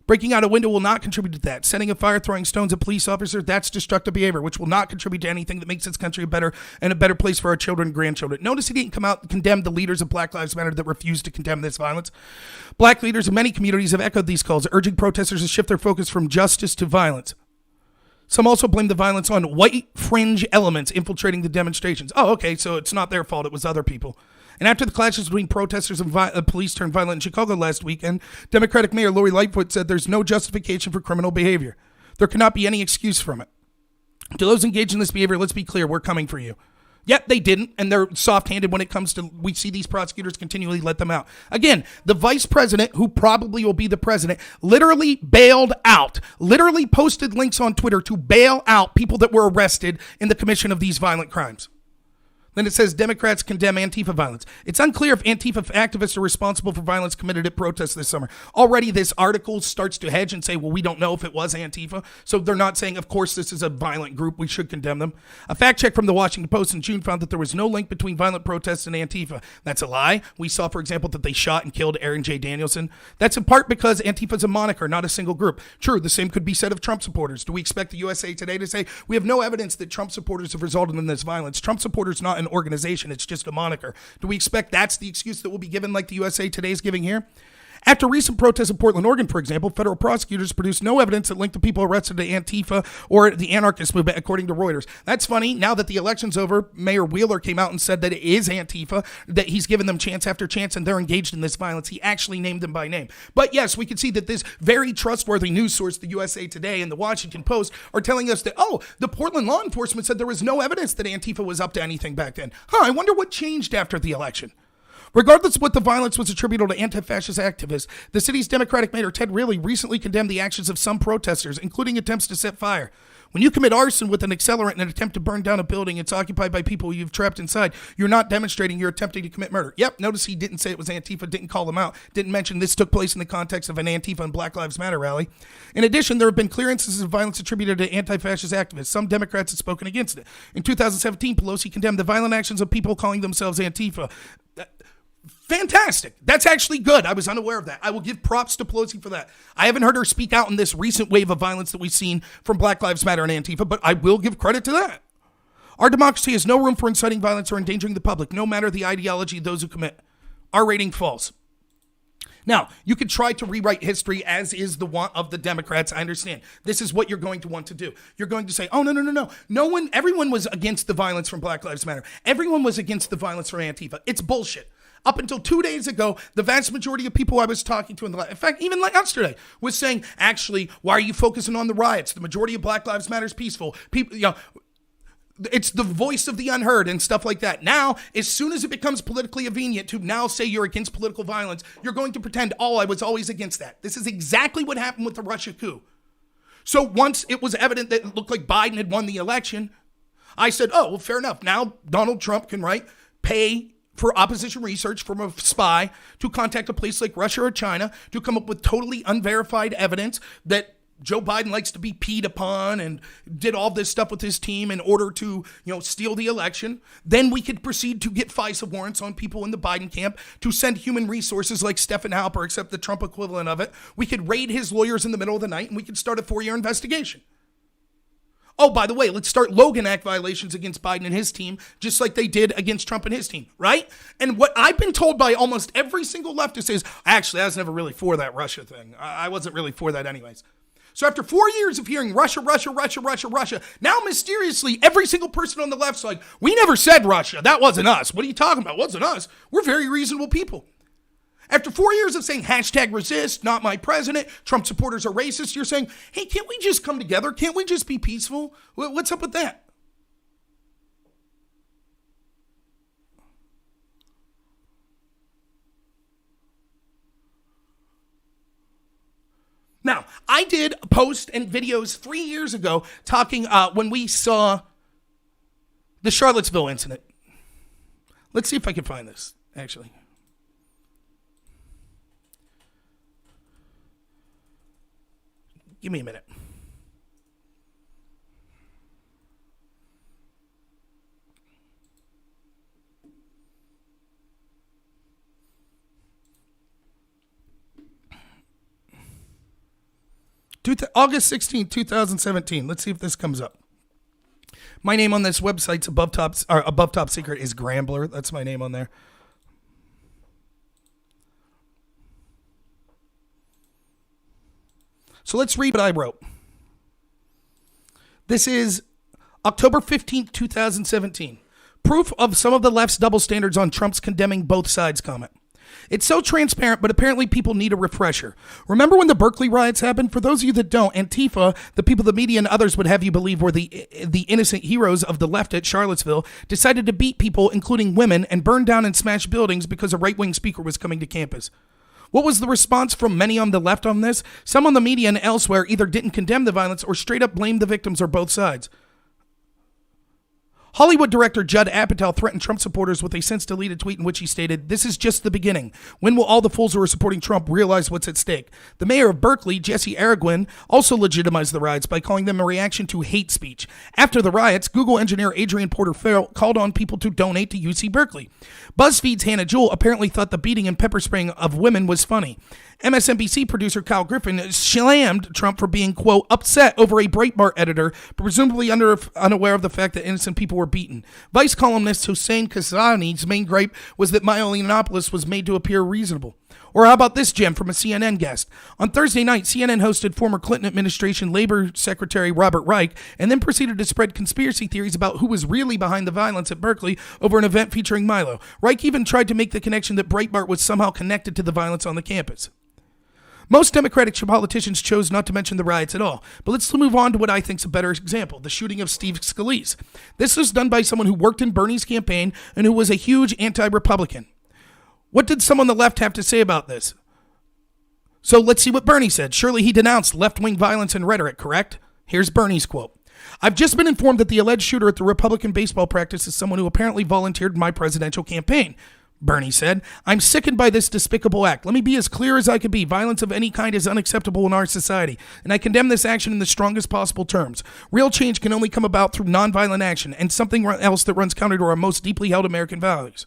Breaking out a window will not contribute to that. Setting a fire, throwing stones at police officers, that's destructive behavior, which will not contribute to anything that makes this country a better place for our children and grandchildren. Notice he didn't come out and condemn the leaders of Black Lives Matter that refused to condemn this violence. Black leaders in many communities have echoed these calls, urging protesters to shift their focus from justice to violence. Some also blame the violence on white fringe elements infiltrating the demonstrations. Oh, okay, so it's not their fault, it was other people. And after the clashes between protesters and police turned violent in Chicago last weekend, Democratic Mayor Lori Lightfoot said there's no justification for criminal behavior. There cannot be any excuse from it. To those engaged in this behavior, let's be clear, we're coming for you. Yep, they didn't, and they're soft-handed when it comes to, we see these prosecutors continually let them out. Again, the vice president, who probably will be the president, literally bailed out, literally posted links on Twitter to bail out people that were arrested in the commission of these violent crimes. Then it says Democrats condemn Antifa violence. It's unclear if Antifa activists are responsible for violence committed at protests this summer. Already this article starts to hedge and say, well, we don't know if it was Antifa. So they're not saying, of course, this is a violent group. We should condemn them. A fact check from the Washington Post in June found that there was no link between violent protests and Antifa. That's a lie. We saw, for example, that they shot and killed Aaron J. Danielson. That's in part because Antifa is a moniker, not a single group. True, the same could be said of Trump supporters. Do we expect the USA Today to say, we have no evidence that Trump supporters have resulted in this violence? Trump supporters not an organization. It's just a moniker. Do we expect that's the excuse that will be given like the USA Today is giving here? After recent protests in Portland, Oregon, for example, federal prosecutors produced no evidence that linked the people arrested to Antifa or the anarchist movement, according to Reuters. That's funny. Now that the election's over, Mayor Mueller came out and said that it is Antifa, that he's given them chance after chance, and they're engaged in this violence. He actually named them by name. But yes, we can see that this very trustworthy news source, the USA Today and the Washington Post, are telling us that, oh, the Portland law enforcement said there was no evidence that Antifa was up to anything back then. I wonder what changed after the election. Regardless of what the violence was attributable to anti-fascist activists, the city's Democratic Mayor Ted Reilly recently condemned the actions of some protesters, including attempts to set fire. When you commit arson with an accelerant in an attempt to burn down a building it's occupied by people you've trapped inside, you're not demonstrating you're attempting to commit murder. Yep, notice he didn't say it was Antifa, didn't call them out, didn't mention this took place in the context of an Antifa and Black Lives Matter rally. In addition, there have been clear instances of violence attributed to anti-fascist activists. Some Democrats have spoken against it. In 2017, Pelosi condemned the violent actions of people calling themselves Antifa. Fantastic. That's actually good. I was unaware of that. I will give props to Pelosi for that. I haven't heard her speak out in this recent wave of violence that we've seen from Black Lives Matter and Antifa, but I will give credit to that. Our democracy has no room for inciting violence or endangering the public, no matter the ideology of those who commit. Our rating falls. Now, you could try to rewrite history as is the want of the Democrats. I understand. This is what you're going to want to do. You're going to say, oh, no. Everyone was against the violence from Black Lives Matter. Everyone was against the violence from Antifa. It's bullshit. Up until 2 days ago, the vast majority of people I was talking to, in fact, even like yesterday, was saying, actually, why are you focusing on the riots? The majority of Black Lives Matter is peaceful. People, it's the voice of the unheard and stuff like that. Now, as soon as it becomes politically convenient to now say you're against political violence, you're going to pretend, oh, I was always against that. This is exactly what happened with the Russia coup. So once it was evident that it looked like Biden had won the election, I said, oh, well, fair enough. Now Donald Trump can, pay for opposition research from a spy to contact a place like Russia or China to come up with totally unverified evidence that Joe Biden likes to be peed upon and did all this stuff with his team in order to, steal the election. Then we could proceed to get FISA warrants on people in the Biden camp to send human resources like Stephen Halper, except the Trump equivalent of it. We could raid his lawyers in the middle of the night and we could start a 4-year investigation. Oh, by the way, let's start Logan Act violations against Biden and his team, just like they did against Trump and his team, right? And what I've been told by almost every single leftist is, actually, I was never really for that Russia thing. I wasn't really for that anyways. So after 4 years of hearing Russia, now mysteriously every single person on the left's like, we never said Russia. That wasn't us. What are you talking about? It wasn't us. We're very reasonable people. After 4 years of saying #resist, not my president, Trump supporters are racist, you're saying, hey, can't we just come together? Can't we just be peaceful? What's up with that? Now, I did a post and videos 3 years ago talking when we saw the Charlottesville incident. Let's see if I can find this, actually. Give me a minute. August 16, 2017. Let's see if this comes up. My name on this website's above top secret is Grambler. That's my name on there. So let's read what I wrote. This is October 15th, 2017. Proof of some of the left's double standards on Trump's condemning both sides comment. It's so transparent, but apparently people need a refresher. Remember when the Berkeley riots happened? For those of you that don't, Antifa, the people the media and others would have you believe were the innocent heroes of the left at Charlottesville, decided to beat people, including women, and burn down and smash buildings because a right-wing speaker was coming to campus. What was the response from many on the left on this? Some on the media and elsewhere either didn't condemn the violence or straight up blamed the victims or both sides. Hollywood director Judd Apatow threatened Trump supporters with a since-deleted tweet in which he stated, "This is just the beginning. When will all the fools who are supporting Trump realize what's at stake?" The mayor of Berkeley, Jesse Araguin, also legitimized the riots by calling them a reaction to hate speech. After the riots, Google engineer Adrian Porter Farrell called on people to donate to UC Berkeley. BuzzFeed's Hannah Jewell apparently thought the beating and pepper spraying of women was funny. MSNBC producer Kyle Griffin slammed Trump for being, quote, upset over a Breitbart editor, presumably unaware of the fact that innocent people were beaten. Vice columnist Hossein Kasani's main gripe was that Milo Yiannopoulos was made to appear reasonable. Or how about this gem from a CNN guest? On Thursday night, CNN hosted former Clinton administration Labor Secretary Robert Reich and then proceeded to spread conspiracy theories about who was really behind the violence at Berkeley over an event featuring Milo. Reich even tried to make the connection that Breitbart was somehow connected to the violence on the campus. Most Democratic politicians chose not to mention the riots at all. But let's move on to what I think is a better example, the shooting of Steve Scalise. This was done by someone who worked in Bernie's campaign and who was a huge anti-Republican. What did some on the left have to say about this? So let's see what Bernie said. Surely he denounced left-wing violence and rhetoric, correct? Here's Bernie's quote. "I've just been informed that the alleged shooter at the Republican baseball practice is someone who apparently volunteered in my presidential campaign." Bernie said, "I'm sickened by this despicable act. Let me be as clear as I can be. Violence of any kind is unacceptable in our society, and I condemn this action in the strongest possible terms. Real change can only come about through nonviolent action and something else that runs counter to our most deeply held American values."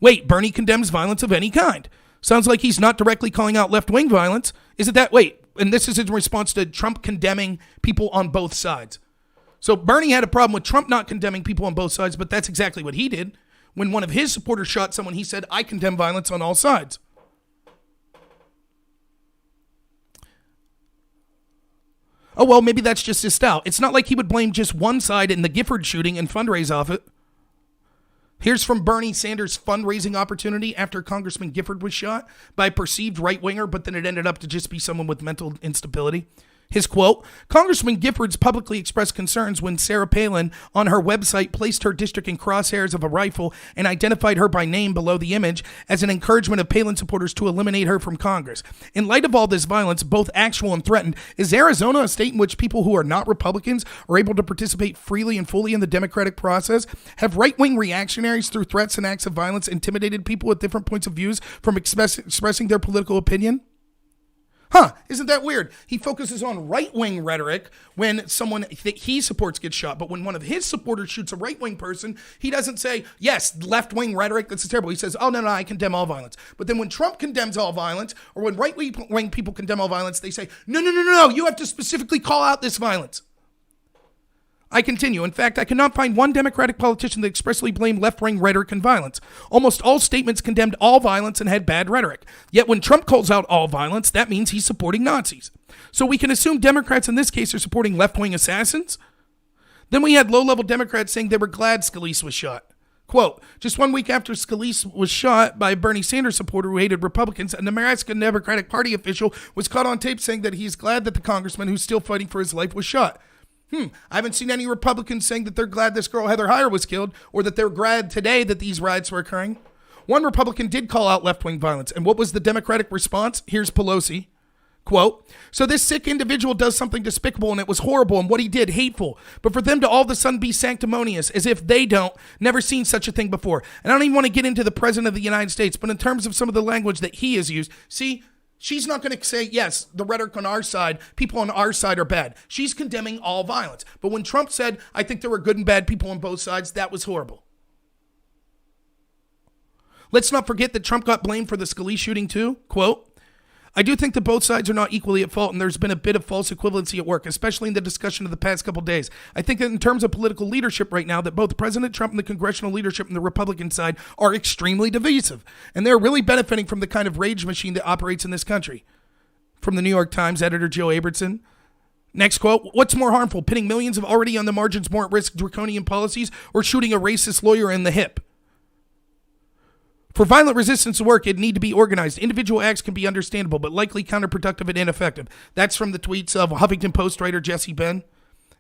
Wait, Bernie condemns violence of any kind. Sounds like he's not directly calling out left-wing violence. Is it that? Wait, and this is in response to Trump condemning people on both sides. So Bernie had a problem with Trump not condemning people on both sides, but that's exactly what he did. When one of his supporters shot someone, he said, "I condemn violence on all sides." Oh, well, maybe that's just his style. It's not like he would blame just one side in the Gifford shooting and fundraise off it. Here's from Bernie Sanders' fundraising opportunity after Congressman Gifford was shot by a perceived right-winger, but then it ended up to just be someone with mental instability. His quote, "Congressman Giffords publicly expressed concerns when Sarah Palin on her website placed her district in crosshairs of a rifle and identified her by name below the image as an encouragement of Palin supporters to eliminate her from Congress. In light of all this violence, both actual and threatened, is Arizona a state in which people who are not Republicans are able to participate freely and fully in the democratic process? Have right-wing reactionaries through threats and acts of violence intimidated people with different points of views from expressing their political opinion?" Isn't that weird? He focuses on right-wing rhetoric when someone that he supports gets shot. But when one of his supporters shoots a right-wing person, he doesn't say, yes, left-wing rhetoric, that's terrible. He says, oh, no, I condemn all violence. But then when Trump condemns all violence, or when right-wing people condemn all violence, they say, no, you have to specifically call out this violence. I continue. In fact, I cannot find one Democratic politician that expressly blamed left-wing rhetoric and violence. Almost all statements condemned all violence and had bad rhetoric. Yet when Trump calls out all violence, that means he's supporting Nazis. So we can assume Democrats in this case are supporting left-wing assassins? Then we had low-level Democrats saying they were glad Scalise was shot. Quote, "Just 1 week after Scalise was shot by a Bernie Sanders supporter who hated Republicans, a Nebraska Democratic Party official was caught on tape saying that he's glad that the congressman who's still fighting for his life was shot. I haven't seen any Republicans saying that they're glad this girl Heather Heyer was killed or that they're glad today that these riots were occurring." One Republican did call out left-wing violence. And what was the Democratic response? Here's Pelosi. Quote, "So this sick individual does something despicable and it was horrible and what he did hateful. But for them to all of a sudden be sanctimonious as if they never seen such a thing before. And I don't even want to get into the President of the United States, but in terms of some of the language that he has used, see, she's not going to say, yes, the rhetoric on our side, people on our side are bad. She's condemning all violence. But when Trump said, I think there were good and bad people on both sides, that was horrible. Let's not forget that Trump got blamed for the Scalise shooting too. Quote, "I do think that both sides are not equally at fault and there's been a bit of false equivalency at work, especially in the discussion of the past couple days. I think that in terms of political leadership right now, that both President Trump and the congressional leadership and the Republican side are extremely divisive. And they're really benefiting from the kind of rage machine that operates in this country." From the New York Times, editor Joe Abramson. Next quote, "What's more harmful, pitting millions of already on the margins more at risk draconian policies or shooting a racist lawyer in the hip?" For violent resistance to work, it need to be organized. Individual acts can be understandable, but likely counterproductive and ineffective. That's from the tweets of Huffington Post writer Jesse Ben.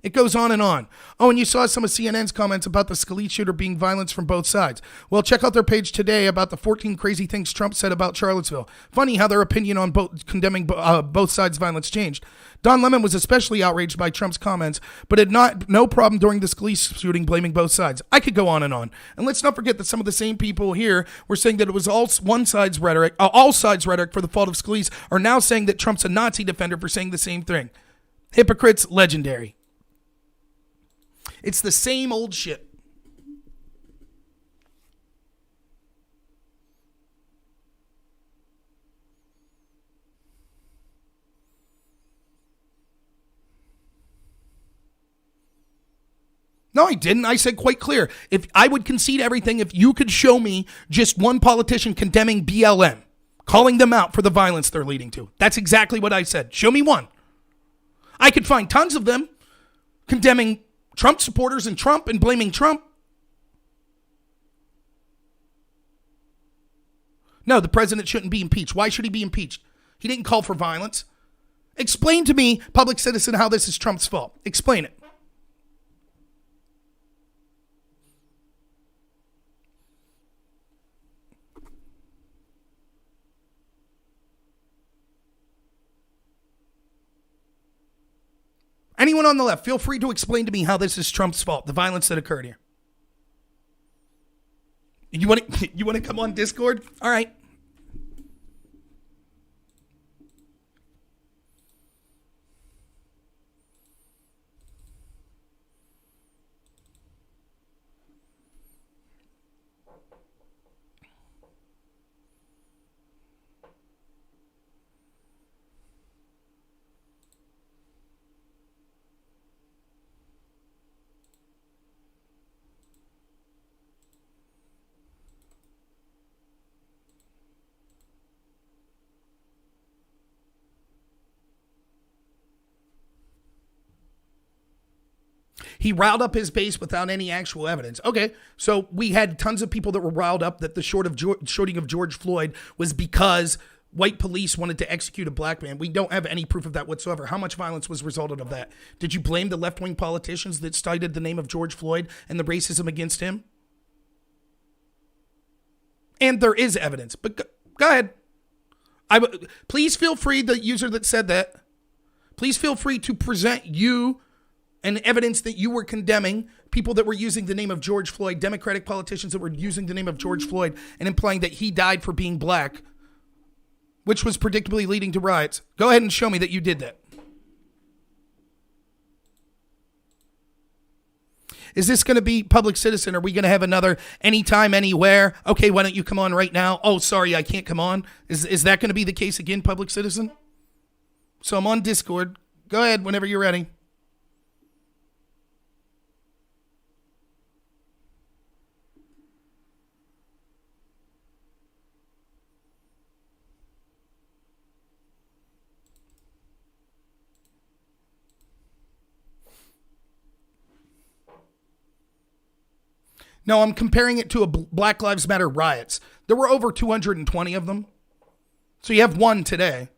It goes on and on. Oh, and you saw some of CNN's comments about the Scalise shooter being violence from both sides. Well, check out their page today about the 14 crazy things Trump said about Charlottesville. Funny how their opinion on condemning both sides' violence changed. Don Lemon was especially outraged by Trump's comments, but had no problem during the Scalise shooting blaming both sides. I could go on. And let's not forget that some of the same people here were saying that it was all sides rhetoric for the fault of Scalise are now saying that Trump's a Nazi defender for saying the same thing. Hypocrites, legendary. It's the same old shit. No, I didn't. I said quite clear. If I would concede everything if you could show me just one politician condemning BLM, calling them out for the violence they're leading to. That's exactly what I said. Show me one. I could find tons of them condemning Trump supporters and Trump and blaming Trump. No, the president shouldn't be impeached. Why should he be impeached? He didn't call for violence. Explain to me, public citizen, how this is Trump's fault. Explain it. Anyone on the left, feel free to explain to me how this is Trump's fault, the violence that occurred here. You want to come on Discord? All right. He riled up his base without any actual evidence. Okay, so we had tons of people that were riled up that the shooting of George Floyd was because white police wanted to execute a black man. We don't have any proof of that whatsoever. How much violence was resulted of that? Did you blame the left-wing politicians that cited the name of George Floyd and the racism against him? And there is evidence, but go ahead. Please feel free, the user that said that, please feel free to present you and evidence that you were condemning people that were using the name of George Floyd, Democratic politicians that were using the name of George Floyd and implying that he died for being black, which was predictably leading to riots. Go ahead and show me that you did that. Is this going to be public citizen? Are we going to have another anytime, anywhere? Okay, why don't you come on right now? Oh, sorry, I can't come on. Is that going to be the case again, public citizen? So I'm on Discord. Go ahead whenever you're ready. No, I'm comparing it to a Black Lives Matter riots. There were over 220 of them. So you have one today.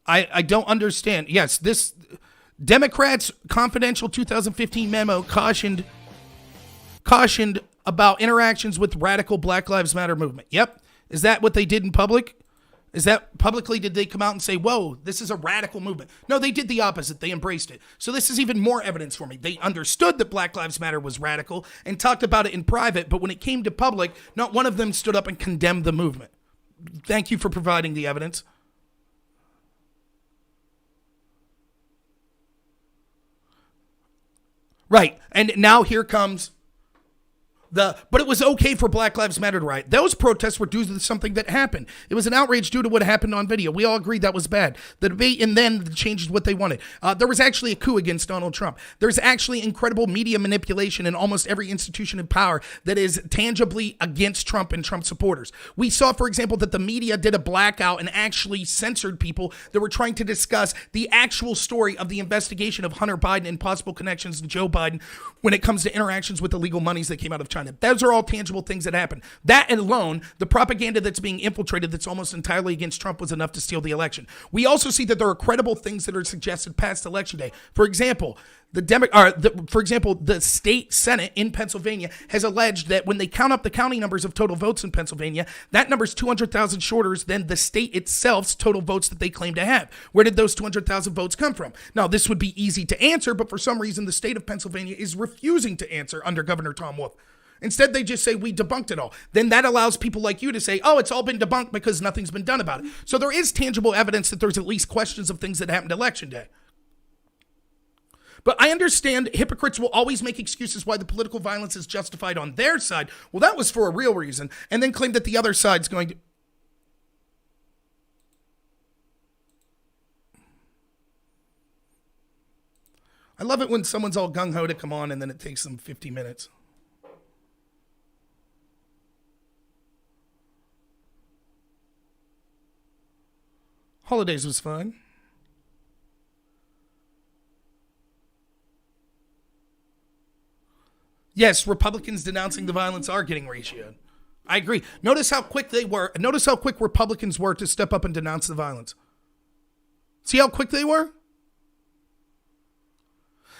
I don't understand. Yes, this Democrats' confidential 2015 memo cautioned about interactions with radical Black Lives Matter movement. Yep. Is that what they did in public? Is that publicly did they come out and say, whoa, this is a radical movement? No, they did the opposite. They embraced it. So this is even more evidence for me. They understood that Black Lives Matter was radical and talked about it in private, but when it came to public, not one of them stood up and condemned the movement. Thank you for providing the evidence. Right. And now here comes But it was okay for Black Lives Matter to riot. Those protests were due to something that happened. It was an outrage due to what happened on video. We all agreed that was bad. The debate and then changed what they wanted. There was actually a coup against Donald Trump. There's actually incredible media manipulation in almost every institution in power that is tangibly against Trump and Trump supporters. We saw, for example, that the media did a blackout and actually censored people that were trying to discuss the actual story of the investigation of Hunter Biden and possible connections to Joe Biden when it comes to interactions with illegal monies that came out of China. Those are all tangible things that happen. That alone, the propaganda that's being infiltrated that's almost entirely against Trump was enough to steal the election. We also see that there are credible things that are suggested past election day. For example, the state Senate in Pennsylvania has alleged that when they count up the county numbers of total votes in Pennsylvania, that number is 200,000 shorter than the state itself's total votes that they claim to have. Where did those 200,000 votes come from? Now, this would be easy to answer, but for some reason, the state of Pennsylvania is refusing to answer under Governor Tom Wolf. Instead, they just say, we debunked it all. Then that allows people like you to say, oh, it's all been debunked because nothing's been done about it. So there is tangible evidence that there's at least questions of things that happened election day. But I understand hypocrites will always make excuses why the political violence is justified on their side. Well, that was for a real reason. And then claim that the other side's going to... I love it when someone's all gung-ho to come on and then it takes them 50 minutes. Holidays was fun. Yes, Republicans denouncing the violence are getting ratioed. I agree. Notice how quick they were. Notice how quick Republicans were to step up and denounce the violence. See how quick they were?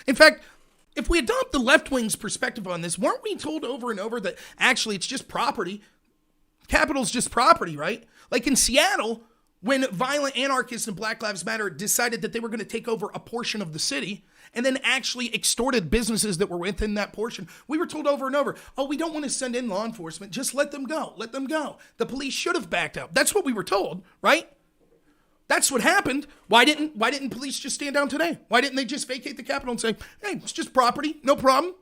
In fact, if we adopt the left wing's perspective on this, weren't we told over and over that actually it's just property? Capital's just property, right? Like in Seattle, when violent anarchists and Black Lives Matter decided that they were going to take over a portion of the city and then actually extorted businesses that were within that portion, we were told over and over, oh, we don't want to send in law enforcement. Just let them go. Let them go. The police should have backed out. That's what we were told, right? That's what happened. Why didn't police just stand down today? Why didn't they just vacate the Capitol and say, hey, it's just property, no problem.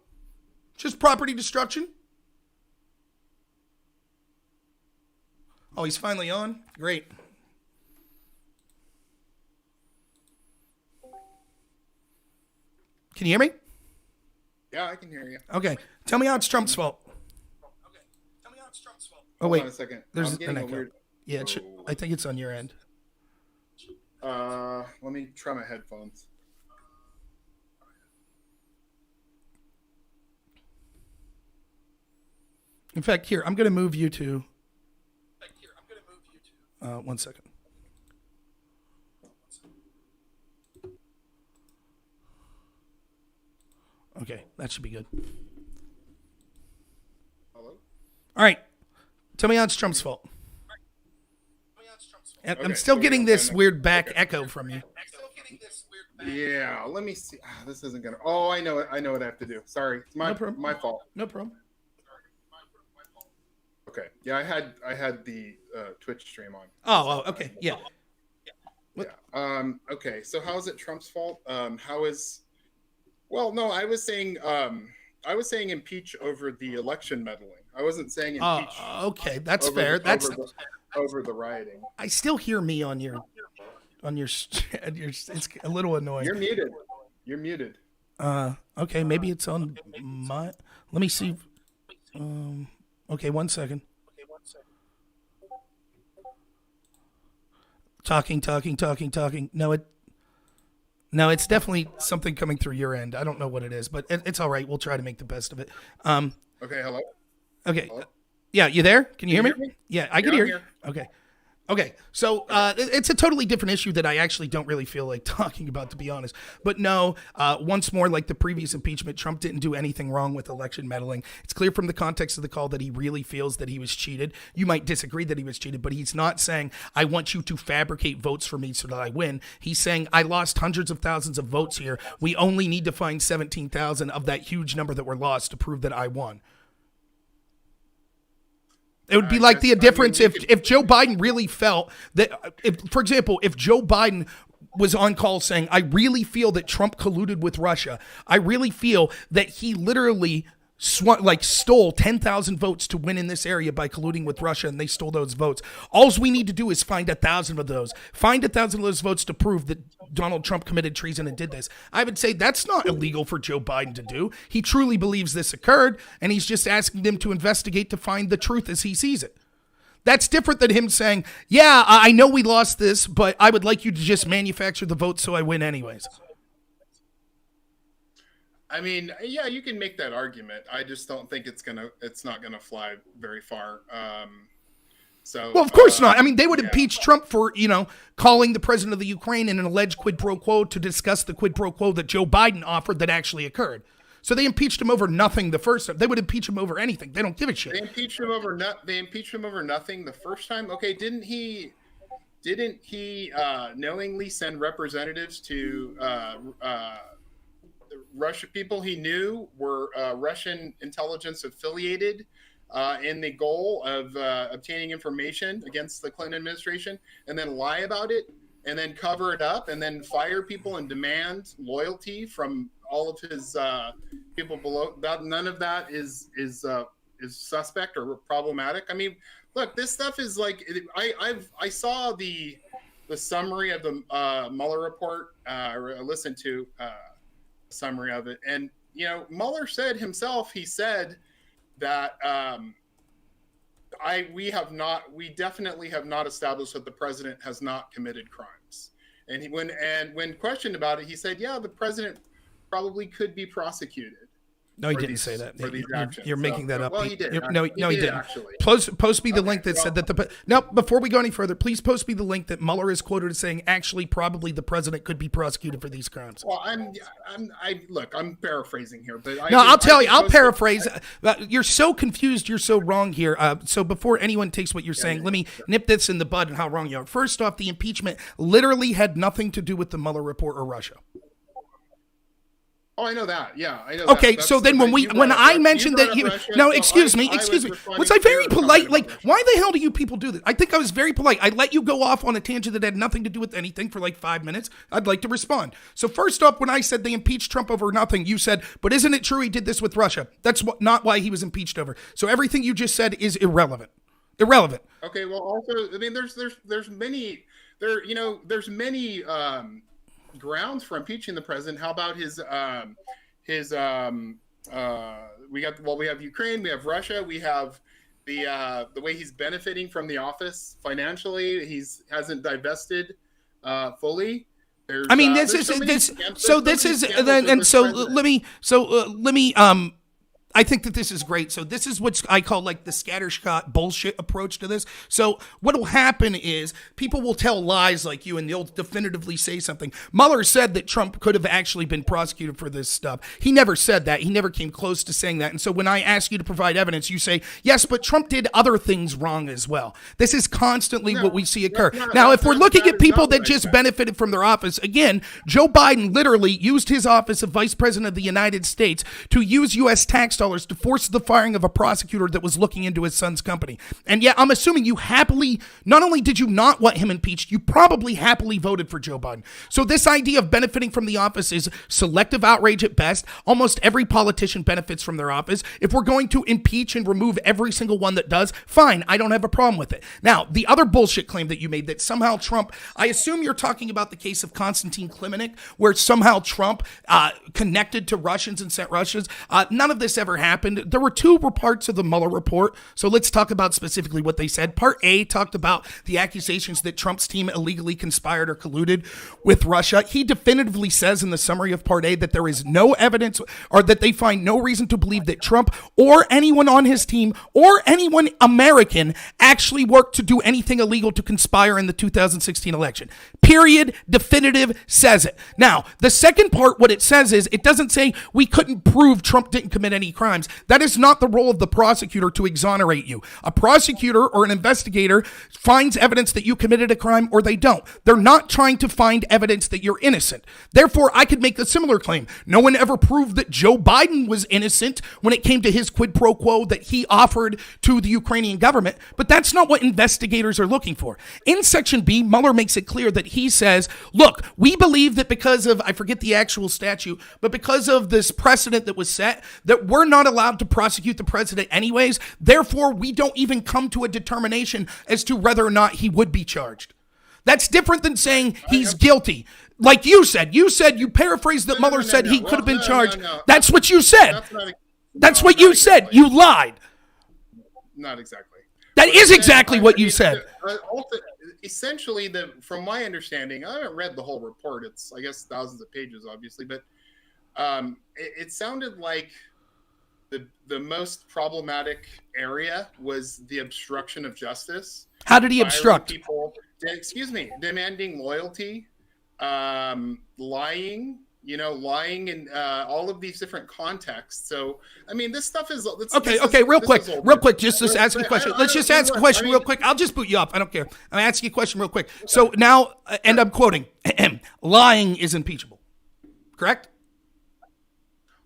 Just property destruction. Oh, he's finally on? Great. Can you hear me? Yeah, I can hear you. Okay. Tell me how it's Trump's fault. Oh, wait. Hold on a second. There's an echo. Weird... Yeah, I think it's on your end. Let me try my headphones. In fact, here, I'm going to move you to... one second. Okay, that should be good. Hello? All right. Tell me how it's Trump's fault. Okay, I'm still getting this weird back echo from you. Yeah, let me see. This isn't gonna. Oh, I know it. I know what I have to do. Sorry, it's my fault. No problem. Okay. Yeah, I had the Twitch stream on. Oh, okay. Yeah. Yeah. Okay. So how is it Trump's fault? How is? Well, no, I was saying impeach over the election meddling. I wasn't saying impeach. Okay, that's fair. That's over the rioting. I still hear me on your it's a little annoying. You're muted. Okay, maybe it's on my. Let me see. Okay, 1 second. Talking. No, it's definitely something coming through your end. I don't know what it is, but it's all right. We'll try to make the best of it. Okay, hello? Okay. Hello? Yeah, you there? Can you hear me? Yeah, I can hear here. you. Okay. So it's a totally different issue that I actually don't really feel like talking about, to be honest. But no, once more, like the previous impeachment, Trump didn't do anything wrong with election meddling. It's clear from the context of the call that he really feels that he was cheated. You might disagree that he was cheated, but he's not saying, I want you to fabricate votes for me so that I win. He's saying, I lost hundreds of thousands of votes here. We only need to find 17,000 of that huge number that were lost to prove that I won. It would be like the difference if Joe Biden really felt that, for example, if Joe Biden was on call saying, I really feel that Trump colluded with Russia. I really feel that he literally stole 10,000 votes to win in this area by colluding with Russia, and they stole those votes. All we need to do is find 1,000 of those. Find 1,000 of those votes to prove that Donald Trump committed treason and did this. I would say that's not illegal for Joe Biden to do. He truly believes this occurred, and he's just asking them to investigate to find the truth as he sees it. That's different than him saying, yeah, I know we lost this, but I would like you to just manufacture the votes so I win anyways. I mean, yeah, you can make that argument. I just don't think it's not gonna fly very far. Well, of course not. I mean, they would impeach Trump for, calling the president of the Ukraine in an alleged quid pro quo to discuss the quid pro quo that Joe Biden offered that actually occurred. So they impeached him over nothing the first time. They would impeach him over anything. They don't give a shit. They impeached him over nothing the first time. Okay, didn't he knowingly send representatives to Russia, people he knew were Russian intelligence affiliated, in the goal of obtaining information against the Clinton administration, and then lie about it, and then cover it up, and then fire people and demand loyalty from all of his people below? None of that is suspect or problematic. I mean, look, this stuff is like, I saw the summary of the Mueller report, or listened to summary of it, and Mueller said himself, he said that we definitely have not established that the president has not committed crimes. And when questioned about it, he said, yeah, the president probably could be prosecuted. No, he didn't say that. You're making that up. Well, he did. No, he didn't. Actually. Post me the link that said that Now, before we go any further, please post me the link that Mueller is quoted as saying, actually, probably the president could be prosecuted for these crimes. Well, I'm paraphrasing here, but I'll paraphrase. You're so confused. You're so wrong here. So before anyone takes what you're saying, let me nip this in the bud and how wrong you are. First off, the impeachment literally had nothing to do with the Mueller report or Russia. Oh, I know that. Yeah, I know. Okay, so then when I mentioned that excuse me. Was I very polite? Like, why the hell do you people do this? I think I was very polite. I let you go off on a tangent that had nothing to do with anything for like 5 minutes. I'd like to respond. So first up, when I said they impeached Trump over nothing, you said, but isn't it true he did this with Russia? That's not why he was impeached over. So everything you just said is irrelevant. Irrelevant. Okay, well, also, I mean, there's many grounds for impeaching the president. How about we have Ukraine, we have Russia, we have the way he's benefiting from the office financially. Hasn't divested fully. Let me I think that this is great. So this is what I call like the scattershot bullshit approach to this. So what will happen is people will tell lies like you and they'll definitively say something. Mueller said that Trump could have actually been prosecuted for this stuff. He never said that. He never came close to saying that. And so when I ask you to provide evidence, you say, yes, but Trump did other things wrong as well. This is constantly what we see occur. Now, if we're looking at people that just benefited from their office, again, Joe Biden literally used his office of Vice President of the United States to use U.S. tax dollars to force the firing of a prosecutor that was looking into his son's company. And yet, I'm assuming you happily, not only did you not want him impeached, you probably happily voted for Joe Biden. So this idea of benefiting from the office is selective outrage at best. Almost every politician benefits from their office. If we're going to impeach and remove every single one that does, fine, I don't have a problem with it. Now, the other bullshit claim that you made that somehow Trump, I assume you're talking about the case of Konstantin Klimanik, where somehow Trump connected to Russians and sent Russians. None of this ever happened. There were two parts of the Mueller report, so let's talk about specifically what they said. Part A talked about the accusations that Trump's team illegally conspired or colluded with Russia. He definitively says in the summary of Part A that there is no evidence or that they find no reason to believe that Trump or anyone on his team or anyone American actually worked to do anything illegal to conspire in the 2016 election. Period. Definitive. Says it. Now, the second part, what it says is it doesn't say we couldn't prove Trump didn't commit any crimes. That is not the role of the prosecutor to exonerate you. A prosecutor or an investigator finds evidence that you committed a crime or they don't. They're not trying to find evidence that you're innocent. Therefore, I could make a similar claim. No one ever proved that Joe Biden was innocent when it came to his quid pro quo that he offered to the Ukrainian government, but that's not what investigators are looking for. In Section B, Mueller makes it clear that he says, look, we believe that because of, I forget the actual statute, but because of this precedent that was set, that we're not allowed to prosecute the president anyways. Therefore, we don't even come to a determination as to whether or not he would be charged. That's different than saying he's guilty. Like you said, you paraphrased that Mueller said he could have been charged. That's what you said. That's what you said. You lied. Not exactly. That is exactly what you said. Essentially, from my understanding, I haven't read the whole report. It's, I guess, thousands of pages, obviously, but it sounded like the most problematic area was the obstruction of justice. How did he obstruct? People, demanding loyalty, lying, lying in all of these different contexts. So, I mean, this stuff is... Real quick, just let's ask you a question. Let's just ask a question real quick. I'll just boot you up. I don't care. I'm asking you a question real quick. So now, and I'm quoting, lying is impeachable, correct?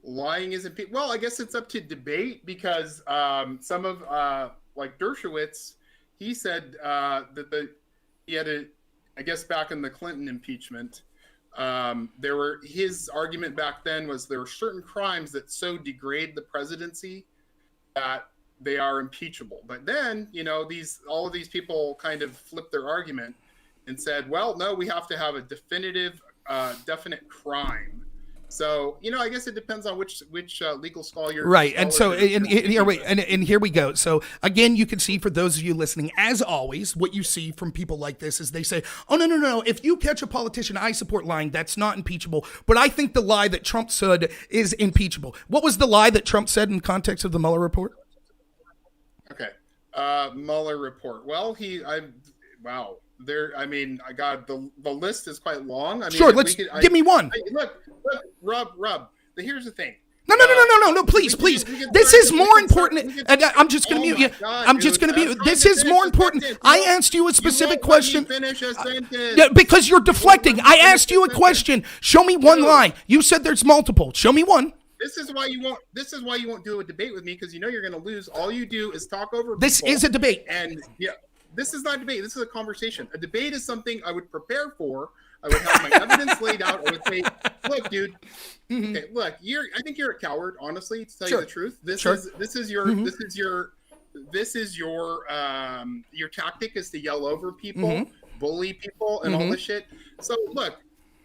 Lying is impeachable. Well, I guess it's up to debate because some of, like Dershowitz, he said that he had I guess back in the Clinton impeachment, his argument back then was there were certain crimes that so degrade the presidency that they are impeachable. But then, all of these people kind of flipped their argument and said, well, no, we have to have a definite crime. So, I guess it depends on which legal scholar. Right. And so, and here we go. So again, you can see for those of you listening, as always, what you see from people like this is they say, oh, no. If you catch a politician, I support lying. That's not impeachable. But I think the lie that Trump said is impeachable. What was the lie that Trump said in context of the Mueller report? Okay. Mueller report. Well, wow. I got the list is quite long. I mean, sure, give me one. Look, Rob. Here's the thing. No, please. This is more important. I'm just going to mute you. I'm just going to mute. This is more important. I asked you a specific question. Finish a sentence. Yeah, because you're deflecting. I asked you a question. Show me one lie. You said there's multiple. Show me one. This is why you won't do a debate with me, because you're going to lose. All you do is talk over people. This is a debate. And yeah. This is not a debate. This is a conversation. A debate is something I would prepare for. I would have my evidence laid out. I would say, "Look, dude. Okay, look. I think you're a coward. Honestly, to tell you the truth, this is your tactic is to yell over people, bully people, and all this shit. So look,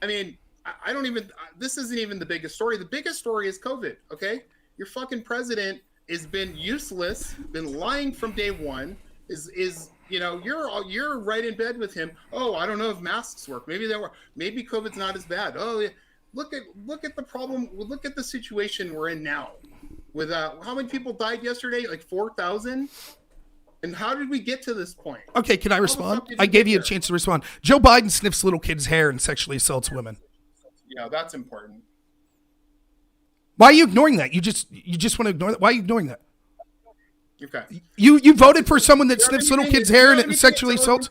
I mean, I don't even. This isn't even the biggest story. The biggest story is COVID. Okay, your fucking president has been useless, been lying from day one. You're right in bed with him. Oh, I don't know if masks work. Maybe they work. Maybe COVID's not as bad. Oh, yeah. Look at the problem. Look at the situation we're in now. With how many people died yesterday? Like 4,000. And how did we get to this point? Okay, can I respond? I gave you a chance to respond. Joe Biden sniffs little kids' hair and sexually assaults women. Yeah, that's important. Why are you ignoring that? You just want to ignore that. Why are you ignoring that? Okay. You voted for someone that sniffs little kids' hair and sexually assaults?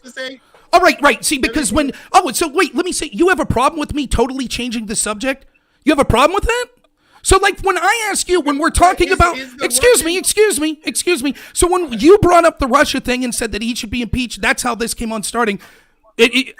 Oh, right. See, because so wait, let me say, you have a problem with me totally changing the subject? You have a problem with that? So like when I ask you, when we're talking about, excuse me. So when you brought up the Russia thing and said that he should be impeached, that's how this came on starting.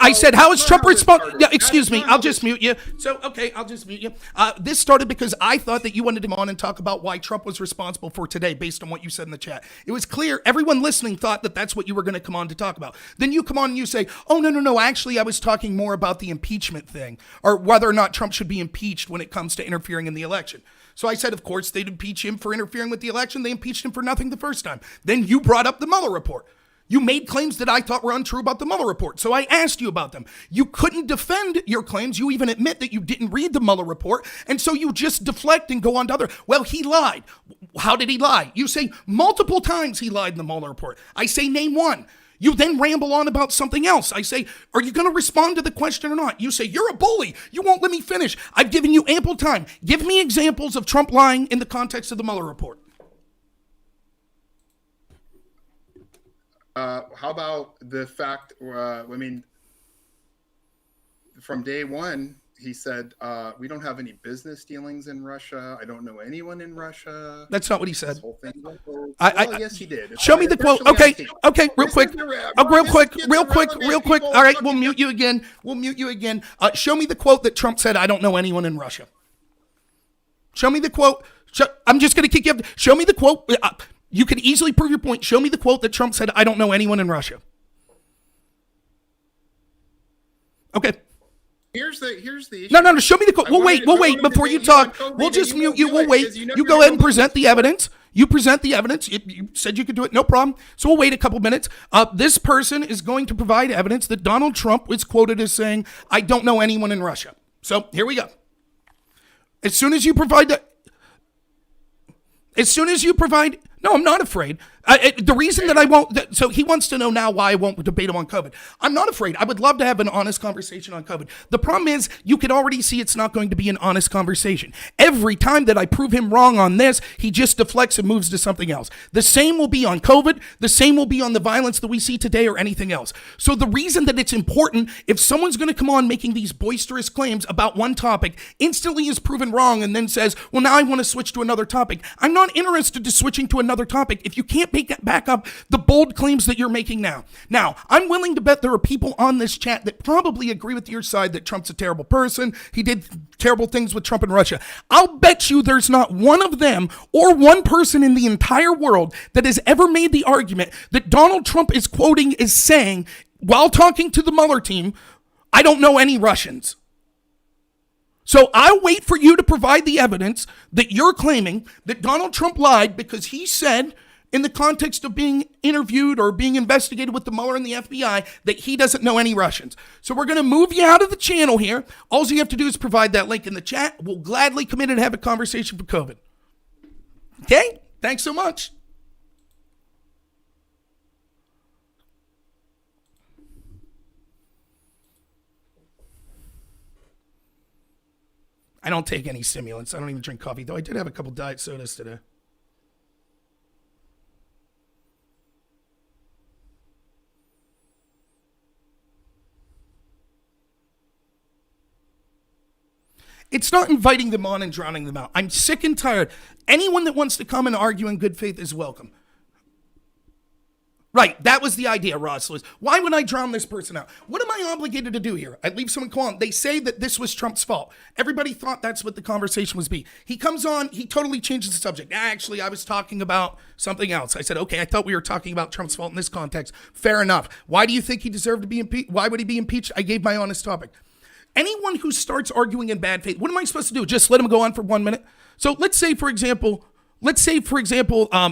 I said, how is Trump respond? Yeah, excuse me. I'll just mute you. So, okay, I'll just mute you. This started because I thought that you wanted him on and talk about why Trump was responsible for today based on what you said in the chat. It was clear. Everyone listening thought that that's what you were going to come on to talk about. Then you come on and you say, oh, no. Actually, I was talking more about the impeachment thing or whether or not Trump should be impeached when it comes to interfering in the election. So I said, of course, they'd impeach him for interfering with the election. They impeached him for nothing the first time. Then you brought up the Mueller report. You made claims that I thought were untrue about the Mueller report, so I asked you about them. You couldn't defend your claims. You even admit that you didn't read the Mueller report, and so you just deflect and go on to other. Well, he lied. How did he lie? You say multiple times he lied in the Mueller report. I say name one. You then ramble on about something else. I say, are you going to respond to the question or not? You say, you're a bully. You won't let me finish. I've given you ample time. Give me examples of Trump lying in the context of the Mueller report. How about the fact, from day one, he said, we don't have any business dealings in Russia. I don't know anyone in Russia. That's not what he said. Yes, he did. Show me the quote. Okay, real quick. Real quick. All right, we'll mute you again. Show me the quote that Trump said, I don't know anyone in Russia. Show me the quote. I'm just going to kick you up. Show me the quote. You can easily prove your point. Show me the quote that Trump said, I don't know anyone in Russia. Okay. Here's the issue. No. Show me the quote. We'll wait before you talk. We'll just mute you. We'll wait. You go ahead and present the evidence. You present the evidence. You said you could do it. No problem. So we'll wait a couple minutes. This person is going to provide evidence that Donald Trump was quoted as saying, I don't know anyone in Russia. So here we go. As soon as you provide that. No, I'm not afraid. The reason that I won't, so he wants to know now why I won't debate him on COVID. I'm not afraid. I would love to have an honest conversation on COVID. The problem is you could already see it's not going to be an honest conversation. Every time that I prove him wrong on this, he just deflects and moves to something else. The same will be on COVID. The same will be on the violence that we see today or anything else. So the reason that it's important, if someone's going to come on making these boisterous claims about one topic, instantly is proven wrong and then says, well, now I want to switch to another topic. I'm not interested in switching to another topic if you can't back up the bold claims that you're making now. Now, I'm willing to bet there are people on this chat that probably agree with your side that Trump's a terrible person. He did terrible things with Trump and Russia. I'll bet you there's not one of them or one person in the entire world that has ever made the argument that Donald Trump is quoting is saying, while talking to the Mueller team, I don't know any Russians. So I'll wait for you to provide the evidence that you're claiming that Donald Trump lied because he said in the context of being interviewed or being investigated with the Mueller and the FBI that he doesn't know any Russians. So we're going to move you out of the channel here. All you have to do is provide that link in the chat. We'll gladly come in and have a conversation for COVID. Okay? Thanks so much. I don't take any stimulants. I don't even drink coffee, though I did have a couple diet sodas today. It's not inviting them on and drowning them out. I'm sick and tired. Anyone that wants to come and argue in good faith is welcome. Right, that was the idea, Ross Lewis. Why would I drown this person out? What am I obligated to do here? I leave someone call on. They say that this was Trump's fault. Everybody thought that's what the conversation was be. He comes on, he totally changes the subject. Actually, I was talking about something else. I said, okay, I thought we were talking about Trump's fault in this context. Fair enough. Why do you think he deserved to be impeached? Why would he be impeached? I gave my honest topic. Anyone who starts arguing in bad faith, what am I supposed to do? Just let him go on for 1 minute? So let's say, for example,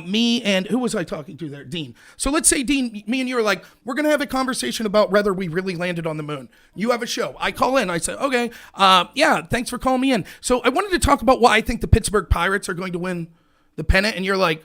me and, who was I talking to there? Dean. So let's say, Dean, me and you are like, we're going to have a conversation about whether we really landed on the moon. You have a show. I call in. I say, okay, yeah, thanks for calling me in. So I wanted to talk about why I think the Pittsburgh Pirates are going to win the pennant. And you're like,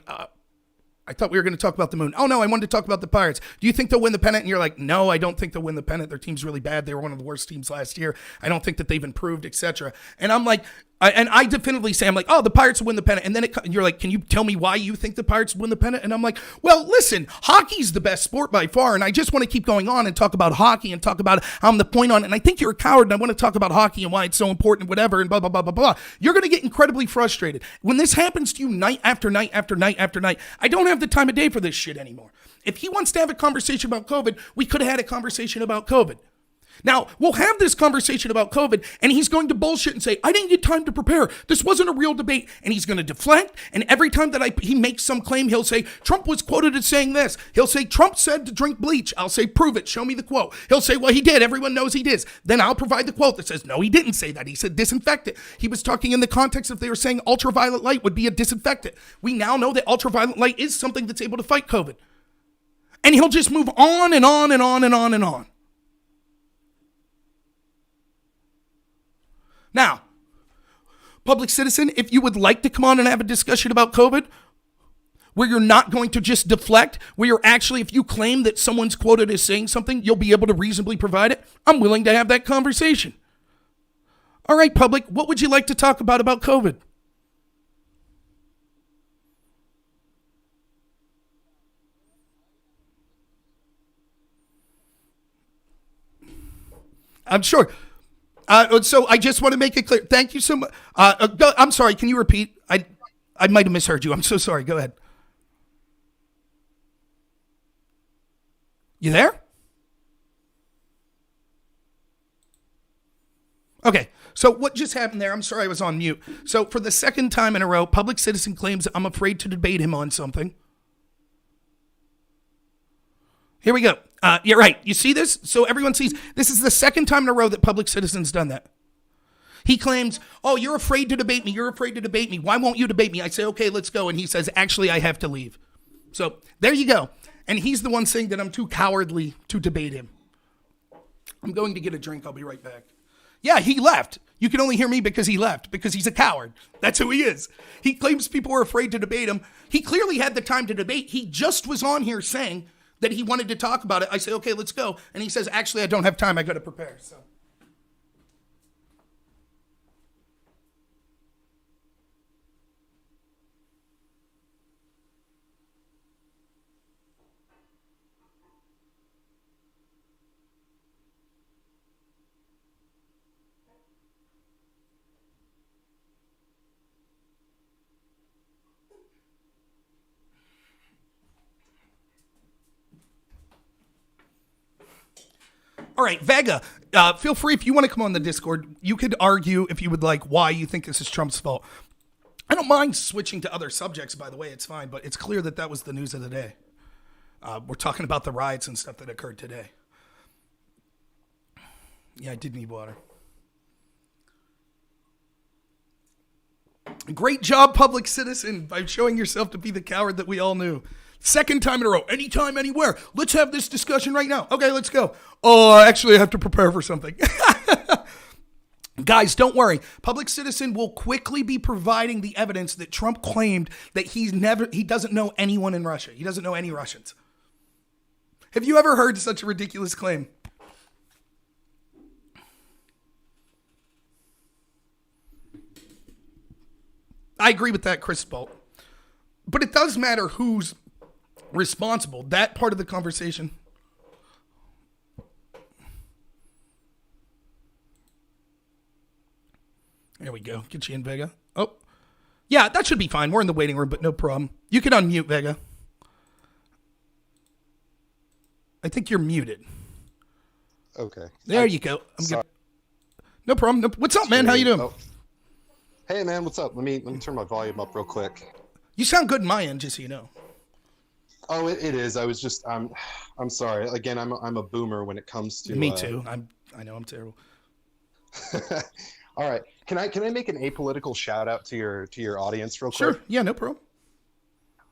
I thought we were going to talk about the moon. Oh, no, I wanted to talk about the Pirates. Do you think they'll win the pennant? And you're like, no, I don't think they'll win the pennant. Their team's really bad. They were one of the worst teams last year. I don't think that they've improved, etc. And I'm like, I definitively say, I'm like, oh, the Pirates will win the pennant. And then you're like, can you tell me why you think the Pirates will win the pennant? And I'm like, well, listen, hockey's the best sport by far. And I just want to keep going on and talk about hockey and talk about how I'm the point on it. And I think you're a coward and I want to talk about hockey and why it's so important and whatever and blah, blah, blah, blah, blah. You're going to get incredibly frustrated. When this happens to you night after night after night after night, I don't have the time of day for this shit anymore. If he wants to have a conversation about COVID, we could have had a conversation about COVID. Now, we'll have this conversation about COVID, and he's going to bullshit and say, I didn't get time to prepare. This wasn't a real debate. And he's going to deflect, and every time that he makes some claim, he'll say, Trump was quoted as saying this. He'll say, Trump said to drink bleach. I'll say, prove it. Show me the quote. He'll say, well, he did. Everyone knows he did. Then I'll provide the quote that says, no, he didn't say that. He said disinfectant. He was talking in the context of they were saying ultraviolet light would be a disinfectant. We now know that ultraviolet light is something that's able to fight COVID. And he'll just move on and on and on and on and on. Now, public citizen, if you would like to come on and have a discussion about COVID, where you're not going to just deflect, where you're actually, if you claim that someone's quoted as saying something, you'll be able to reasonably provide it, I'm willing to have that conversation. All right, public, what would you like to talk about COVID? I'm sure. So I just want to make it clear. Thank you so much. I'm sorry. Can you repeat? I might have misheard you. I'm so sorry. Go ahead. You there? Okay, so what just happened there? I'm sorry I was on mute. So for the second time in a row, public citizen claims I'm afraid to debate him on something. Here we go. Yeah, right. You see this? So everyone sees. This is the second time in a row that public citizen's done that. He claims, oh, you're afraid to debate me. You're afraid to debate me. Why won't you debate me? I say, okay, let's go. And he says, actually, I have to leave. So there you go. And he's the one saying that I'm too cowardly to debate him. I'm going to get a drink. I'll be right back. Yeah, he left. You can only hear me because he left, because he's a coward. That's who he is. He claims people are afraid to debate him. He clearly had the time to debate. He just was on here saying that he wanted to talk about it. I say, okay, let's go. And he says, actually, I don't have time. I got to prepare. So. All right, Vega, feel free if you want to come on the Discord. You could argue, if you would like, why you think this is Trump's fault. I don't mind switching to other subjects, by the way. It's fine, but it's clear that that was the news of the day. We're talking about the riots and stuff that occurred today. Yeah, I did need water. Great job, public citizen, by showing yourself to be the coward that we all knew. Second time in a row. Anytime, anywhere. Let's have this discussion right now. Okay, let's go. Oh, actually, I have to prepare for something. Guys, don't worry. Public citizen will quickly be providing the evidence that Trump claimed that he doesn't know anyone in Russia. He doesn't know any Russians. Have you ever heard such a ridiculous claim? I agree with that, Chris Bolt. But it does matter who's responsible. That part of the conversation. There we go. Get you in, Vega. Oh, yeah, that should be fine. We're in the waiting room, but no problem. You can unmute, Vega. I think you're muted. Okay. There you go. I'm good. No problem. No, what's up, man? How you doing? Oh. Hey, man. What's up? Let me turn my volume up real quick. You sound good in my end, just so you know. Oh, it is. I was just I'm sorry. Again, I'm a boomer when it comes to me too. I know I'm terrible. All right. Can I make an apolitical shout out to your audience real quick? Sure. Yeah, no problem.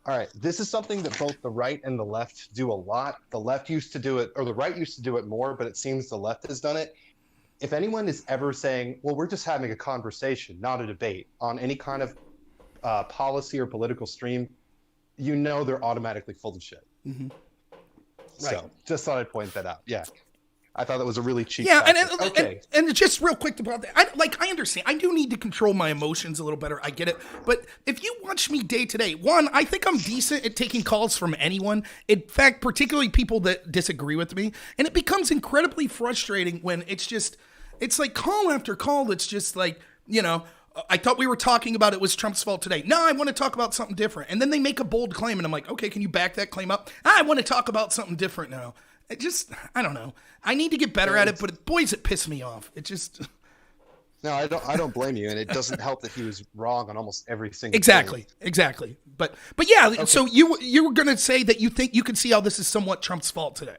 All right. This is something that both the right and the left do a lot. The left used to do it, or the right used to do it more, but it seems the left has done it. If anyone is ever saying, well, we're just having a conversation, not a debate, on any kind of policy or political stream, you know they're automatically full of shit. Mm-hmm. Right. So just thought I'd point that out. Yeah. I thought that was a really cheap. Yeah, and just real quick about that, I understand. I do need to control my emotions a little better. I get it, but if you watch me day to day, one, I think I'm decent at taking calls from anyone. In fact, particularly people that disagree with me, and it becomes incredibly frustrating when it's like call after call. It's just like, you know, I thought we were talking about it was Trump's fault today. No, I want to talk about something different. And then they make a bold claim, and I'm like, okay, can you back that claim up? I want to talk about something different now. I don't know. I need to get better at it, but boys, it pissed me off. It just. No, I don't blame you, and it doesn't help that he was wrong on almost every single Exactly. But yeah, okay. So you were going to say that you think you can see how this is somewhat Trump's fault today.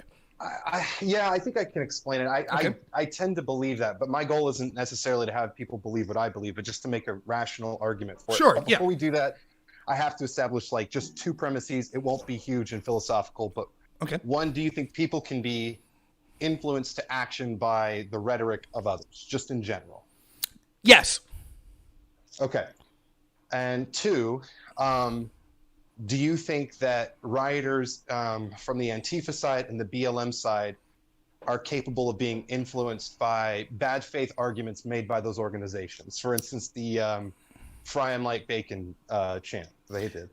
Yeah, I think I can explain it. I tend to believe that, but my goal isn't necessarily to have people believe what I believe, but just to make a rational argument for it. Sure, but before we do that, I have to establish like just two premises. It won't be huge and philosophical, but okay. One, do you think people can be influenced to action by the rhetoric of others, just in general? Yes. Okay. And two, do you think that rioters from the Antifa side and the BLM side are capable of being influenced by bad faith arguments made by those organizations? For instance, the fry 'em like bacon chant they did.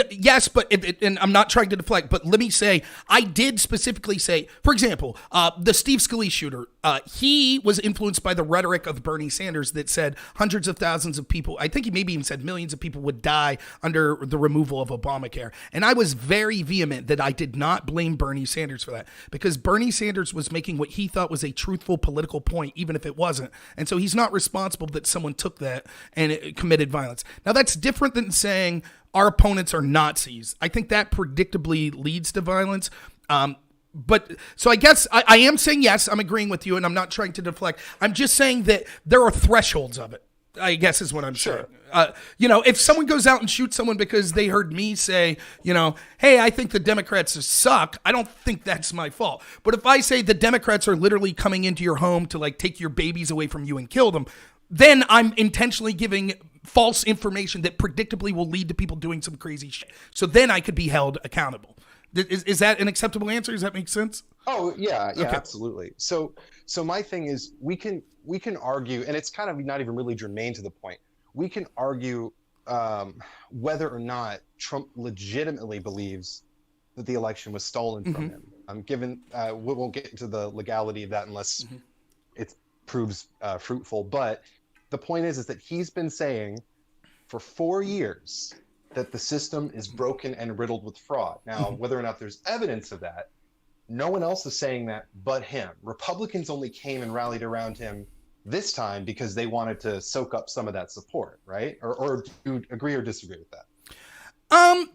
Yes, but and I'm not trying to deflect, but let me say, I did specifically say, for example, the Steve Scalise shooter, he was influenced by the rhetoric of Bernie Sanders that said hundreds of thousands of people, I think he maybe even said millions of people would die under the removal of Obamacare. And I was very vehement that I did not blame Bernie Sanders for that, because Bernie Sanders was making what he thought was a truthful political point, even if it wasn't. And so he's not responsible that someone took that and it committed violence. Now, that's different than saying our opponents are Nazis. I think that predictably leads to violence. But so I guess I am saying yes, I'm agreeing with you, and I'm not trying to deflect. I'm just saying that there are thresholds of it, I guess is what I'm saying. If someone goes out and shoots someone because they heard me say, hey, I think the Democrats suck, I don't think that's my fault. But if I say the Democrats are literally coming into your home to like take your babies away from you and kill them, then I'm intentionally giving false information that predictably will lead to people doing some crazy shit. So then I could be held accountable. Is that an acceptable answer? Does that make sense? Oh yeah, Okay. Absolutely. So my thing is, we can argue, and it's kind of not even really germane to the point. We can argue whether or not Trump legitimately believes that the election was stolen from him. Given we won't get into the legality of that unless it proves fruitful, but the point is that he's been saying for 4 years that the system is broken and riddled with fraud. Now, whether or not there's evidence of that, no one else is saying that but him. Republicans only came and rallied around him this time because they wanted to soak up some of that support, right? Or do you agree or disagree with that?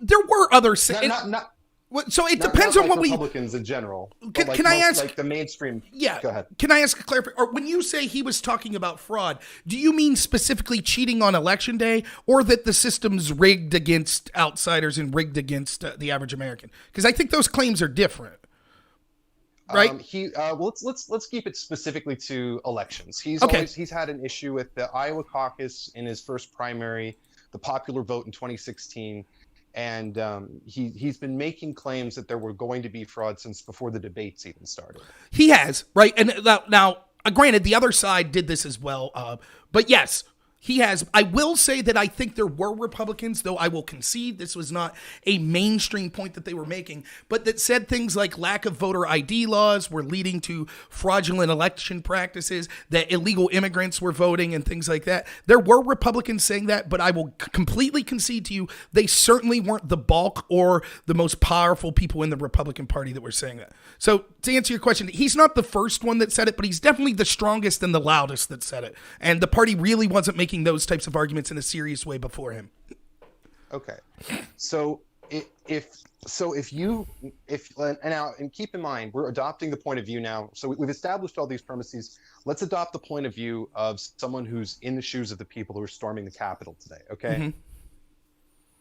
There were other... So it depends on what Republicans in general. Can I ask, like the mainstream? Yeah. Go ahead. Can I ask a clarification? Or when you say he was talking about fraud, do you mean specifically cheating on election day, or that the system's rigged against outsiders and rigged against the average American? Because I think those claims are different. Right. Let's keep it specifically to elections. He's had an issue with the Iowa caucus in his first primary, the popular vote in 2016. And he's been making claims that there were going to be fraud since before the debates even started. He has, right? And now, granted, the other side did this as well. But yes, he has. I will say that I think there were Republicans, though I will concede this was not a mainstream point that they were making, but that said things like lack of voter ID laws were leading to fraudulent election practices, that illegal immigrants were voting and things like that. There were Republicans saying that, but I will completely concede to you, they certainly weren't the bulk or the most powerful people in the Republican Party that were saying that. So to answer your question, he's not the first one that said it, but he's definitely the strongest and the loudest that said it. And the party really wasn't making those types of arguments in a serious way before him. Okay. So if keep in mind, we're adopting the point of view now. So we've established all these premises. Let's adopt the point of view of someone who's in the shoes of the people who are storming the Capitol today. Okay.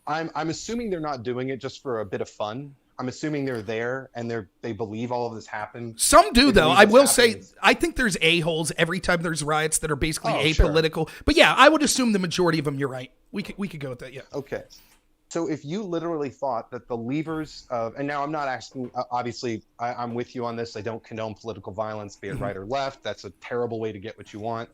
I'm assuming they're not doing it just for a bit of fun. I'm assuming they're there and they believe all of this happened. Some do, though. I will say, I think there's a-holes every time there's riots that are basically apolitical. Sure. But yeah, I would assume the majority of them, you're right. We could go with that, yeah. Okay. So if you literally thought that the levers of, and now I'm not asking, obviously, I'm with you on this. I don't condone political violence, be it right or left. That's a terrible way to get what you want.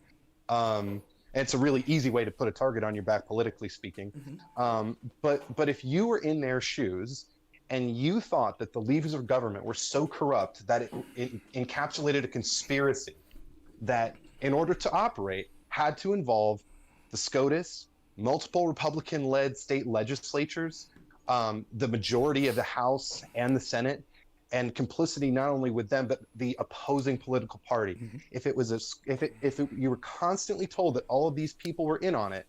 And it's a really easy way to put a target on your back, politically speaking. But if you were in their shoes, and you thought that the levers of government were so corrupt that it encapsulated a conspiracy that, in order to operate, had to involve the SCOTUS, multiple Republican-led state legislatures, the majority of the House and the Senate, and complicity not only with them but the opposing political party. If you were constantly told that all of these people were in on it,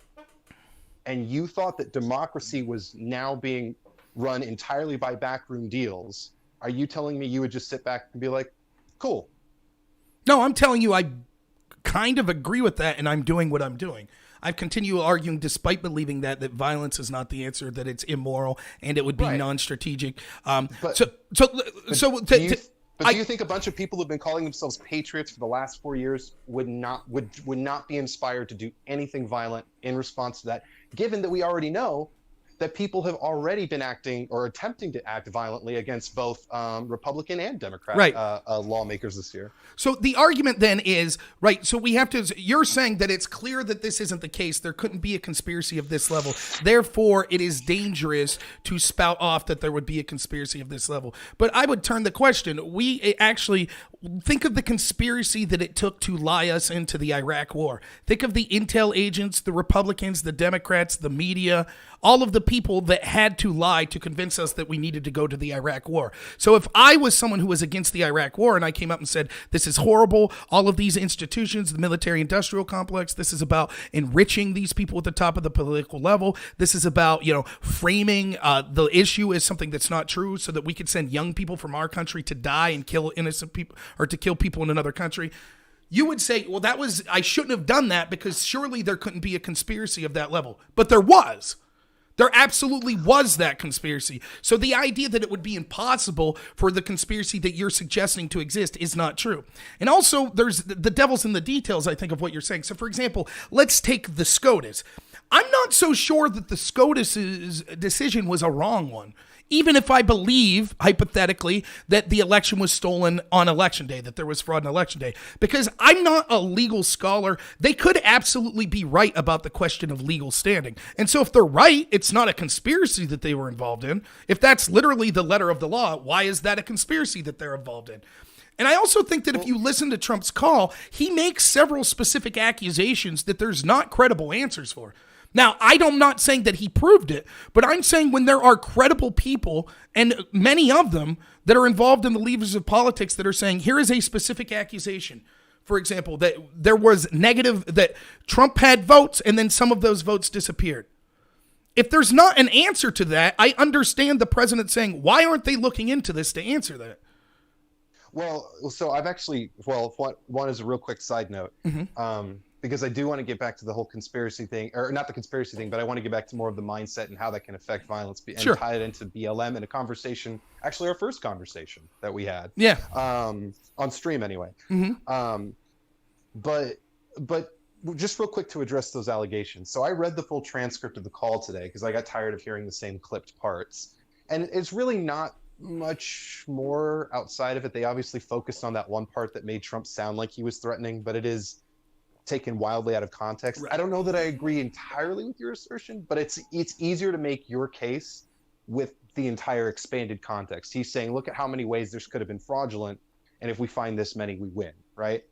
and you thought that democracy was now being run entirely by backroom deals, are you telling me you would just sit back and be like, cool? No, I'm telling you I kind of agree with that, and I'm doing what I'm doing. I've continued arguing, despite believing that violence is not the answer, that it's immoral, and it would be non-strategic. Do you think a bunch of people who've been calling themselves patriots for the last 4 years would not be inspired to do anything violent in response to that, given that we already know that people have already been acting or attempting to act violently against both Republican and Democrat Right. lawmakers this year. So the argument then is, right, so we have to, you're saying that it's clear that this isn't the case. There couldn't be a conspiracy of this level. Therefore, it is dangerous to spout off that there would be a conspiracy of this level. But I would turn the question. We actually think of the conspiracy that it took to lie us into the Iraq war. Think of the intel agents, the Republicans, the Democrats, the media, all of the people that had to lie to convince us that we needed to go to the Iraq war. So if I was someone who was against the Iraq war and I came up and said, this is horrible, all of these institutions, the military industrial complex, this is about enriching these people at the top of the political level. This is about, framing the issue as something that's not true so that we could send young people from our country to die and kill innocent people or to kill people in another country. You would say, well, I shouldn't have done that because surely there couldn't be a conspiracy of that level. But there was. There absolutely was that conspiracy. So the idea that it would be impossible for the conspiracy that you're suggesting to exist is not true. And also, there's the devil's in the details, I think, of what you're saying. So, for example, let's take the SCOTUS. I'm not so sure that the SCOTUS's decision was a wrong one. Even if I believe, hypothetically, that the election was stolen on election day, that there was fraud on election day, because I'm not a legal scholar, they could absolutely be right about the question of legal standing. And so if they're right, it's not a conspiracy that they were involved in. If that's literally the letter of the law, why is that a conspiracy that they're involved in? And I also think that if you listen to Trump's call, he makes several specific accusations that there's not credible answers for. Now, I'm not saying that he proved it, but I'm saying when there are credible people, and many of them that are involved in the levers of politics that are saying, here is a specific accusation. For example, that there was negative, that Trump had votes and then some of those votes disappeared. If there's not an answer to that, I understand the president saying, why aren't they looking into this to answer that? Well, so I've actually, one is a real quick side note. Mm-hmm. Because I do want to get back to the whole conspiracy thing, or not the conspiracy thing, but I want to get back to more of the mindset and how that can affect violence and tie it into BLM in a conversation, actually our first conversation that we had. Yeah. On stream anyway. Mm-hmm. But just real quick to address those allegations. So I read the full transcript of the call today because I got tired of hearing the same clipped parts. And it's really not much more outside of it. They obviously focused on that one part that made Trump sound like he was threatening, but it is taken wildly out of context. Right. I don't know that I agree entirely with your assertion, but it's easier to make your case with the entire expanded context. He's saying, look at how many ways this could have been fraudulent, and if we find this many, we win, right?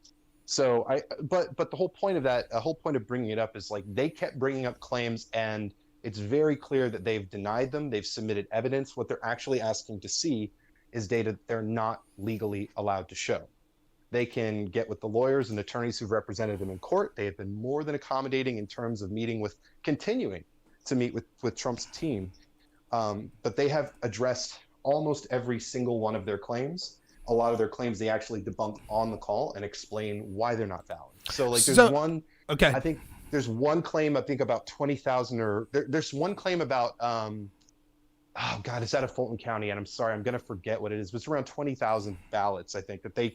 So but the whole point of that, a whole point of bringing it up is like they kept bringing up claims, and it's very clear that they've denied them. They've submitted evidence. What they're actually asking to see is data that they're not legally allowed to show. They can get with the lawyers and attorneys who've represented them in court. They have been more than accommodating in terms of continuing to meet with Trump's team. But they have addressed almost every single one of their claims. A lot of their claims they actually debunk on the call and explain why they're not valid. So I think there's one claim, I think about 20,000 or there's one claim about, it's out of Fulton County. And I'm sorry, I'm going to forget what it is. But it's around 20,000 ballots, I think, that they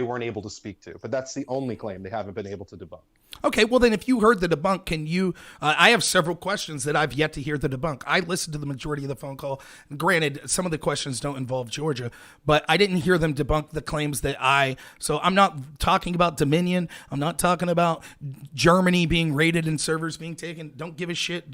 weren't able to speak to, but that's the only claim they haven't been able to debunk. Okay, well then if you heard the debunk, can you, I have several questions that I've yet to hear the debunk. I listened to the majority of the phone call. Granted, some of the questions don't involve Georgia, but I didn't hear them debunk the claims so I'm not talking about Dominion. I'm not talking about Germany being raided and servers being taken. Don't give a shit.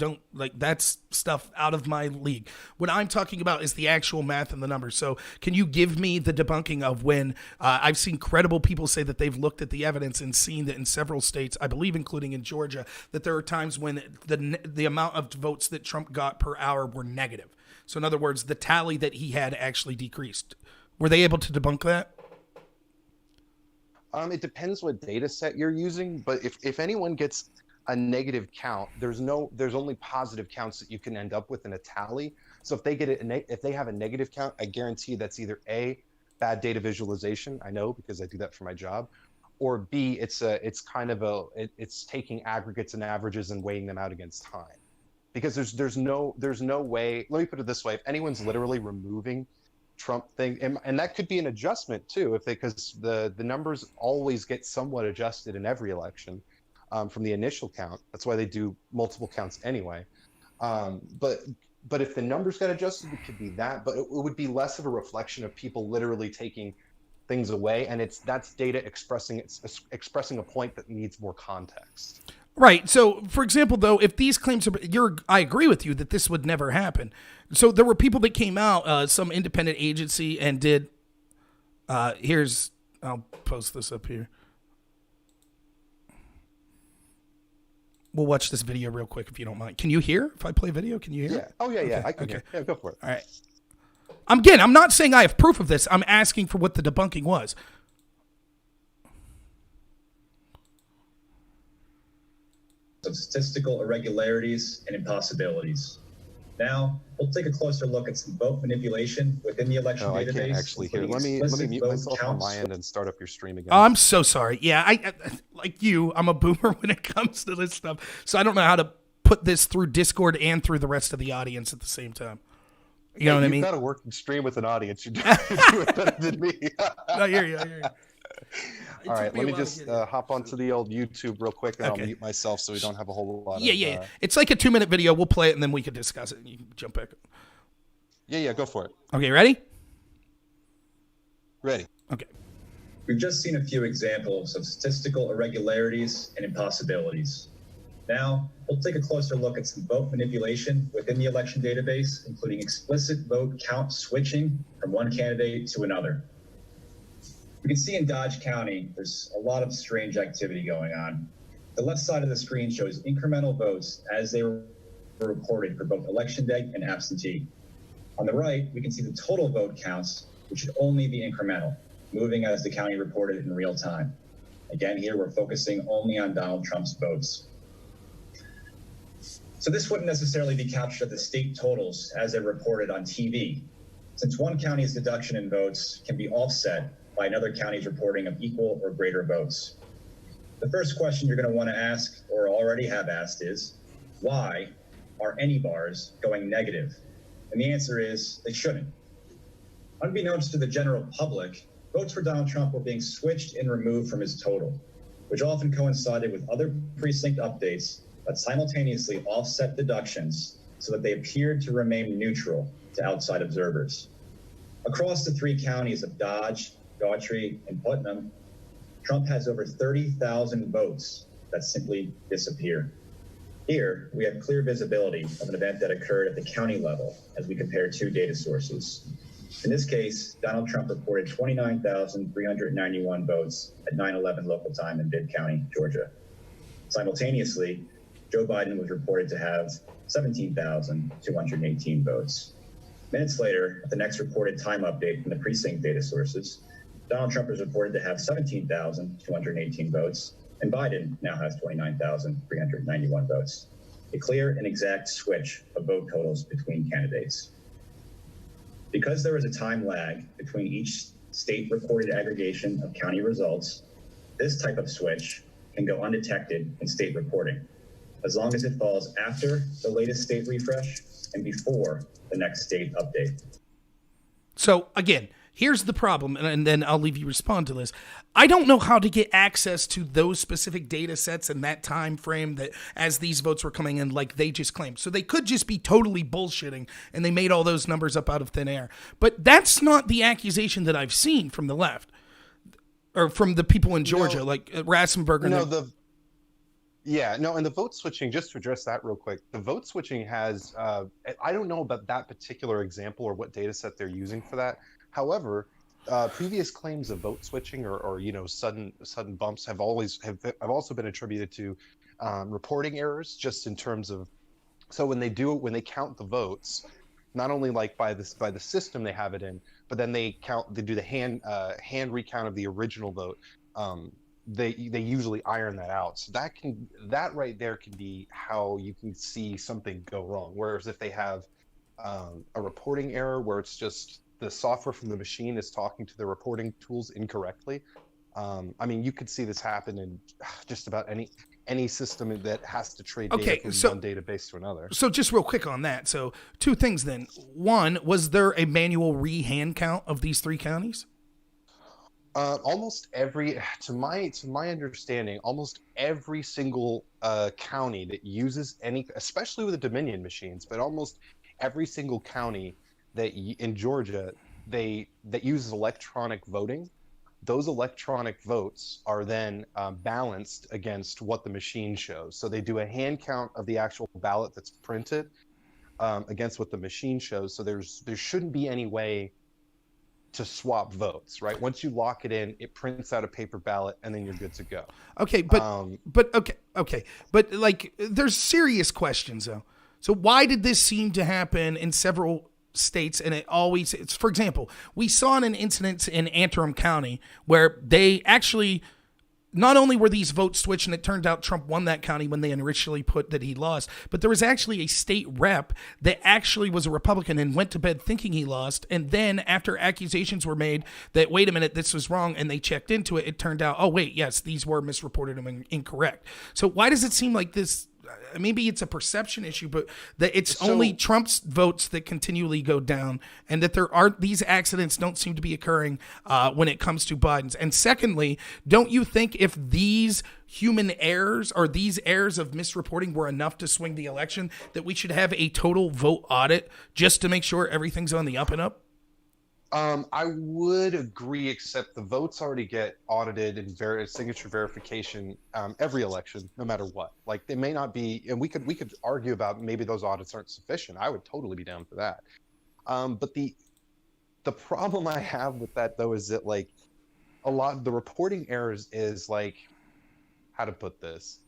That's stuff out of my league. What I'm talking about is the actual math and the numbers. So can you give me the debunking of when I've seen credible people say that they've looked at the evidence and seen that in several states, I believe including in Georgia, that there are times when the amount of votes that Trump got per hour were negative. So in other words, the tally that he had actually decreased. Were they able to debunk that? It depends what data set you're using, but if anyone gets a negative count, there's only positive counts that you can end up with in a tally. So if they have a negative count, I guarantee that's either A, bad data visualization, I know because I do that for my job, or B, it's taking aggregates and averages and weighing them out against time. Because there's no way, let me put it this way, if anyone's literally removing Trump thing, and that could be an adjustment too, because the numbers always get somewhat adjusted in every election from the initial count. That's why they do multiple counts anyway. But if the numbers got adjusted, it could be that. But it would be less of a reflection of people literally taking things away, and that's data expressing a point that needs more context. Right. So, for example, though, if these claims I agree with you that this would never happen. So there were people that came out, some independent agency, and did. I'll post this up here. We'll watch this video real quick if you don't mind. Can you hear? If I play video, can you hear? Yeah. Oh yeah, yeah. Okay. I can hear. Yeah, go for it. All right. I'm not saying I have proof of this. I'm asking for what the debunking was. Of statistical irregularities and impossibilities. Now, we'll take a closer look at some vote manipulation within the election database. I can't actually hear. Let me mute myself on my end and start up your stream again. Oh, I'm so sorry. Yeah, I like you, I'm a boomer when it comes to this stuff. So I don't know how to put this through Discord and through the rest of the audience at the same time. You know what I mean? You've got a working stream with an audience. You're doing it better than me. I hear you. All right, let me just hop onto the old YouTube real quick, and I'll mute myself so we don't have a whole lot. Yeah. It's like a 2-minute video. We'll play it, and then we can discuss it. And you can jump back. Yeah, go for it. Okay, ready? Ready. Okay. We've just seen a few examples of statistical irregularities and impossibilities. Now, we'll take a closer look at some vote manipulation within the election database, including explicit vote count switching from one candidate to another. We can see in Dodge County, there's a lot of strange activity going on. The left side of the screen shows incremental votes as they were reported for both election day and absentee. On the right, we can see the total vote counts, which should only be incremental, moving as the county reported in real time. Again, here we're focusing only on Donald Trump's votes. So this wouldn't necessarily be captured at the state totals as they're reported on TV, since one county's deduction in votes can be offset by another county's reporting of equal or greater votes. The first question you're going to want to ask, or already have asked, is why are any bars going negative? And the answer is they shouldn't. Unbeknownst to the general public, votes for Donald Trump were being switched and removed from his total, which often coincided with other precinct updates that simultaneously offset deductions so that they appeared to remain neutral to outside observers. Across the three counties of Dodge, Daughtry, and Putnam, Trump has over 30,000 votes that simply disappear. Here, we have clear visibility of an event that occurred at the county level as we compare two data sources. In this case, Donald Trump reported 29,391 votes at 9/11 local time in Bibb County, Georgia. Simultaneously, Joe Biden was reported to have 17,218 votes. Minutes later, at the next reported time update from the precinct data sources, Donald Trump is reported to have 17,218 votes, and Biden now has 29,391 votes. A clear and exact switch of vote totals between candidates. Because there is a time lag between each state-reported aggregation of county results, this type of switch can go undetected in state reporting, as long as it falls after the latest state refresh and before the next state update. So, again, here's the problem, and then I'll leave you respond to this. I don't know how to get access to those specific data sets and that time frame that as these votes were coming in, like they just claimed. So they could just be totally bullshitting, and they made all those numbers up out of thin air. But that's not the accusation that I've seen from the left or from the people in Georgia, like Raffensperger. And the vote switching, just to address that real quick, the vote switching has, I don't know about that particular example or what data set they're using for that. However, previous claims of vote switching or sudden bumps have also been attributed to reporting errors, just in terms of, so when they count the votes, not only like by the system they have it in, but then they do the hand recount of the original vote. They usually iron that out. So that right there can be how you can see something go wrong. Whereas if they have a reporting error where it's just the software from the machine is talking to the reporting tools incorrectly. You could see this happen in just about any system that has to trade data from one database to another. So just real quick on that. So two things then. One, was there a manual hand count of these three counties? Almost every, to my understanding, almost every single county that uses any, especially with the Dominion machines, but almost every single county in Georgia that uses electronic voting, those electronic votes are then balanced against what the machine shows. So they do a hand count of the actual ballot that's printed against what the machine shows. So there shouldn't be any way to swap votes, right? Once you lock it in, it prints out a paper ballot, and then you're good to go. Okay, but like, there's serious questions though. So why did this seem to happen in several states? And it's, for example, we saw an incident in Antrim County where they actually, not only were these votes switched and it turned out Trump won that county when they initially put that he lost, but there was actually a state rep that actually was a Republican and went to bed thinking he lost. And then after accusations were made that, wait a minute, this was wrong, and they checked into it, it turned out, oh, wait, yes, these were misreported and incorrect. So why does it seem like this? Maybe it's a perception issue, but that it's only Trump's votes that continually go down, and that these accidents don't seem to be occurring when it comes to Biden's. And secondly, don't you think if these human errors or these errors of misreporting were enough to swing the election, that we should have a total vote audit just to make sure everything's on the up and up? I would agree, except the votes already get audited and signature verification every election, no matter what. Like, they may not be, and we could argue about maybe those audits aren't sufficient. I would totally be down for that. But the problem I have with that, though, is that, like, a lot of the reporting errors is, like, how to put this?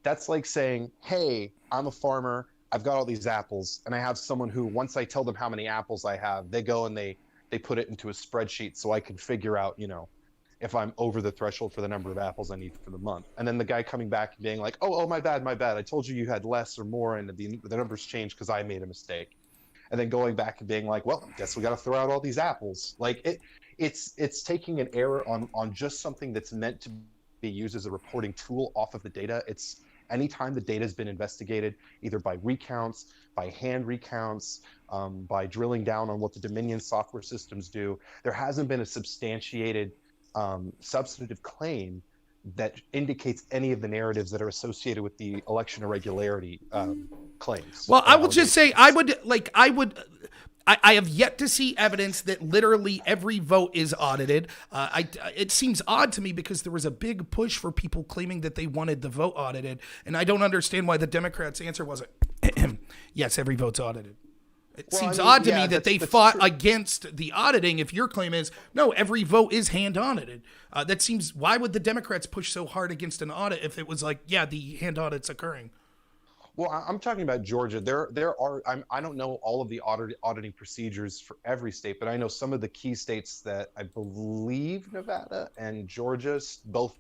That's like saying, hey, I'm a farmer, I've got all these apples, and I have someone who, once I tell them how many apples I have, they go and they put it into a spreadsheet so I can figure out, if I'm over the threshold for the number of apples I need for the month. And then the guy coming back and being like, oh, my bad. I told you had less or more, and the numbers changed because I made a mistake. And then going back and being like, well, I guess we got to throw out all these apples. Like, it's taking an error on just something that's meant to be used as a reporting tool off of the data. It's anytime the data has been investigated, either by recounts, by hand recounts, by drilling down on what the Dominion software systems do, there hasn't been a substantiated substantive claim that indicates any of the narratives that are associated with the election irregularity claims. Well, I will just say, I have yet to see evidence that literally every vote is audited. It seems odd to me because there was a big push for people claiming that they wanted the vote audited, and I don't understand why the Democrats' answer wasn't, yes, every vote's audited. It seems odd to me that they fought against the auditing if your claim is, no, every vote is hand audited. That seems, why would the Democrats push so hard against an audit if it was like, yeah, the hand audit's occurring? Well, I'm talking about Georgia. I don't know all of the auditing procedures for every state, but I know some of the key states that I believe Nevada and Georgia both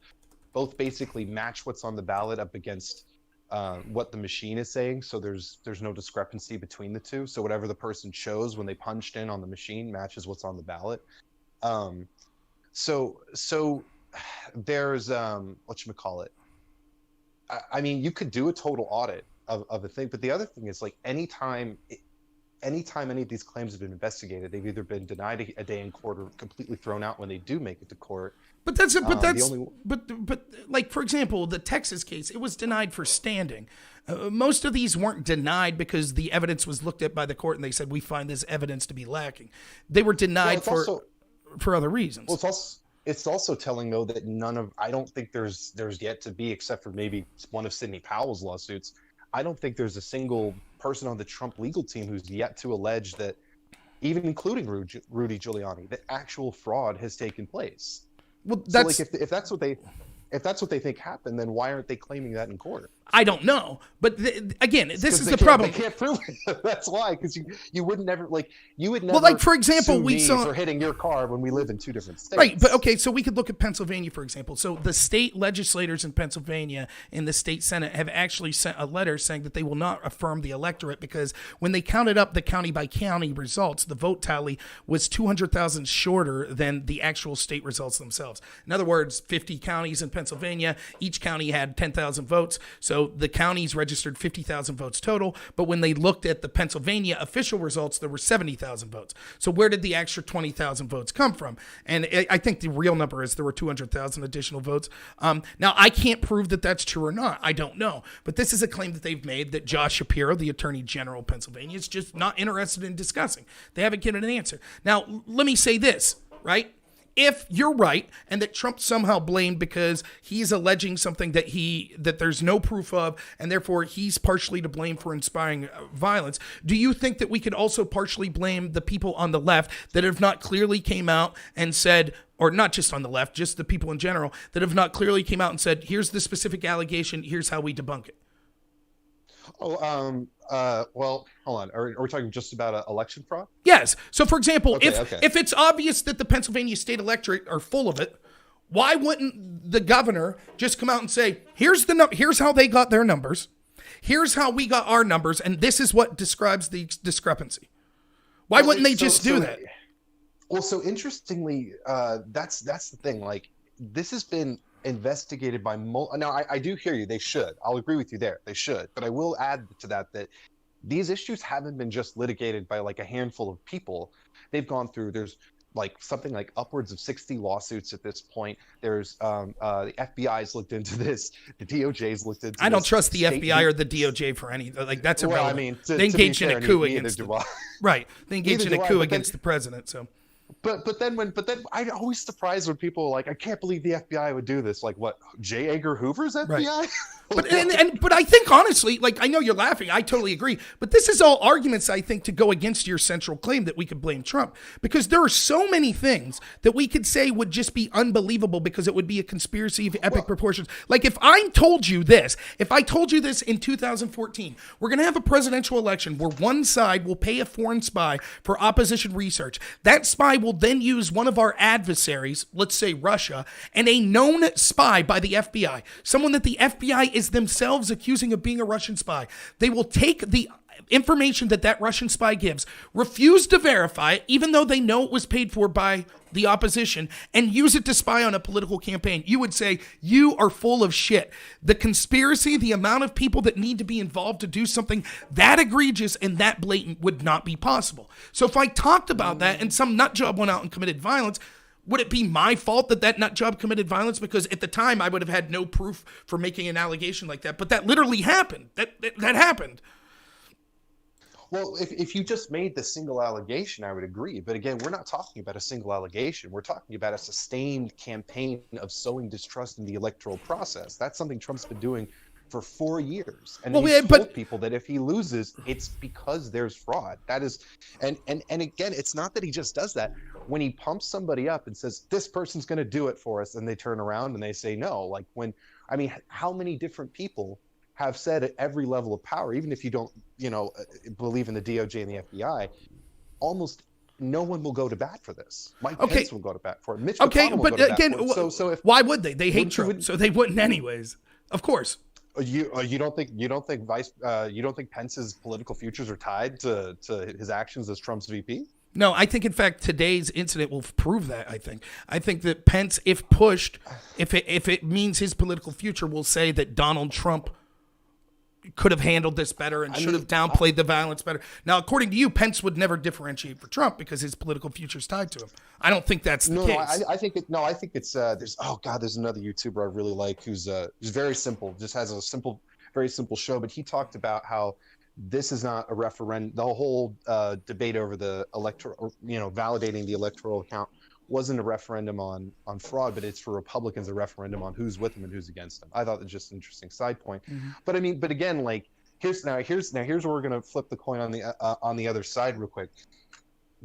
basically match what's on the ballot up against what the machine is saying. So there's no discrepancy between the two. So whatever the person chose when they punched in on the machine matches what's on the ballot. So there's whatchamacallit. I mean, you could do a total audit of a thing, but the other thing is, like, anytime any of these claims have been investigated, they've either been denied a day in court or completely thrown out when they do make it to court. But like, for example, the Texas case, it was denied for standing. Most of these weren't denied because the evidence was looked at by the court and they said, we find this evidence to be lacking. They were denied for other reasons. Well, it's also telling, though, that I don't think there's yet to be, except for maybe one of Sidney Powell's lawsuits, I don't think there's a single person on the Trump legal team who's yet to allege that, even including Rudy Giuliani, that actual fraud has taken place. Well, that's, so, like, if that's what they think happened, then why aren't they claiming that in court? I don't know, but again, this is the problem. They can't prove it. That's why, because you would never, Well, like, for example, we saw for hitting your car when we live in two different states. Right, but okay, so we could look at Pennsylvania, for example. So the state legislators in Pennsylvania in the state Senate have actually sent a letter saying that they will not affirm the electorate because when they counted up the county by county results, the vote tally was 200,000 shorter than the actual state results themselves. In other words, 50 counties in Pennsylvania, each county had 10,000 votes. So So the counties registered 50,000 votes total, but when they looked at the Pennsylvania official results, there were 70,000 votes. So where did the extra 20,000 votes come from? And I think the real number is there were 200,000 additional votes. Now, I can't prove that that's true or not. I don't know. But this is a claim that they've made that Josh Shapiro, the Attorney General of Pennsylvania, is just not interested in discussing. They haven't given an answer. Now, let me say this, right? If you're right and that Trump somehow blamed because he's alleging something that there's no proof of, and therefore he's partially to blame for inspiring violence, do you think that we could also partially blame the people on the left that have not clearly came out and said, or not just on the left, just the people in general that have not clearly came out and said, here's the specific allegation, here's how we debunk it? Well, hold on. Are we talking just about election fraud? Yes. So, for example, Okay, if it's obvious that the Pennsylvania state electorate are full of it, why wouldn't the governor just come out and say, here's how they got their numbers, here's how we got our numbers, and this is what describes the discrepancy? Why wouldn't they just do that? Well, so interestingly, that's the thing. Like, this has been investigated by now I do hear you. They should. I'll agree with you there. They should. But I will add to that these issues haven't been just litigated by like a handful of people. They've gone through, there's like something like upwards of 60 lawsuits at this point. There's the FBI's looked into this. The DOJ's looked into this. I don't trust the FBI or the DOJ for any, like, that's irrelevant. Well, I mean, they engaged in a coup against right. They engaged in a coup against against the president. So But then I'm always surprised when people are like, I can't believe the FBI would do this. Like, what, J. Edgar Hoover's FBI? Right. But I think honestly, like, I know you're laughing, I totally agree, but this is all arguments, I think, to go against your central claim that we could blame Trump, because there are so many things that we could say would just be unbelievable because it would be a conspiracy of epic proportions. Like, if I told you this in 2014, we're going to have a presidential election where one side will pay a foreign spy for opposition research. That spy will then use one of our adversaries, let's say Russia, and a known spy by the FBI, someone that the FBI is themselves accusing of being a Russian spy. They will take the information that Russian spy gives, refuse to verify it, even though they know it was paid for by the opposition, and use it to spy on a political campaign. You would say, you are full of shit. The conspiracy, the amount of people that need to be involved to do something that egregious and that blatant would not be possible. So if I talked about that and some nut job went out and committed violence, would it be my fault that nut job committed violence? Because at the time I would have had no proof for making an allegation like that. But that literally happened. That happened. Well, if you just made the single allegation, I would agree. But again, we're not talking about a single allegation. We're talking about a sustained campaign of sowing distrust in the electoral process. That's something Trump's been doing for 4 years. And he's told people that if he loses, it's because there's fraud. That is, and again, it's not that he just does that. When he pumps somebody up and says, this person's going to do it for us, and they turn around and they say no. Like, how many different people have said at every level of power, even if you don't, believe in the DOJ and the FBI, almost no one will go to bat for this. Mike Pence will go to bat for it. Mitch McConnell will go to bat for it. So why would they? They hate Trump, so they wouldn't anyways. Of course. You don't think Pence's political futures are tied to his actions as Trump's VP? No, I think in fact today's incident will prove that. I think that Pence, if pushed, if it means his political future, will say that Donald Trump could have handled this better and should have downplayed the violence better. Now, according to you, Pence would never differentiate for Trump because his political future is tied to him. I don't think that's the case. I think it's there's another YouTuber I really like who's very simple, just has a very simple show, but he talked about how this is not a referendum. The whole debate over the electoral, validating the electoral account wasn't a referendum on fraud, but it's for Republicans a referendum on who's with them and who's against them. I thought that was just an interesting side point. Mm-hmm. But again, like here's where we're gonna flip the coin on the other side real quick,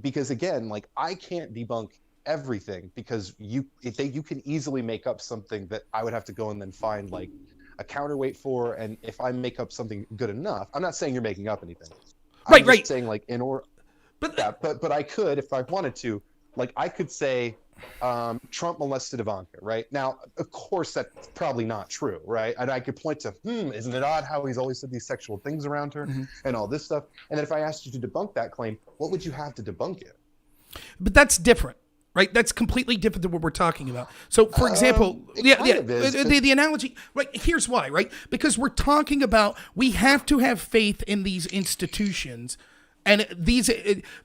because again, like I can't debunk everything because you can easily make up something that I would have to go and then find like a counterweight for, and if I make up something good enough, I'm not saying you're making up anything. I'm just saying like but I could, if I wanted to, like I could say Trump molested Ivanka, right? Now, of course, that's probably not true, right? And I could point to, isn't it odd how he's always said these sexual things around her and all this stuff? And then if I asked you to debunk that claim, what would you have to debunk it? But that's different, right? That's completely different than what we're talking about. So, for example, the analogy, right? Here's why, right? Because we're talking about we have to have faith in these institutions. And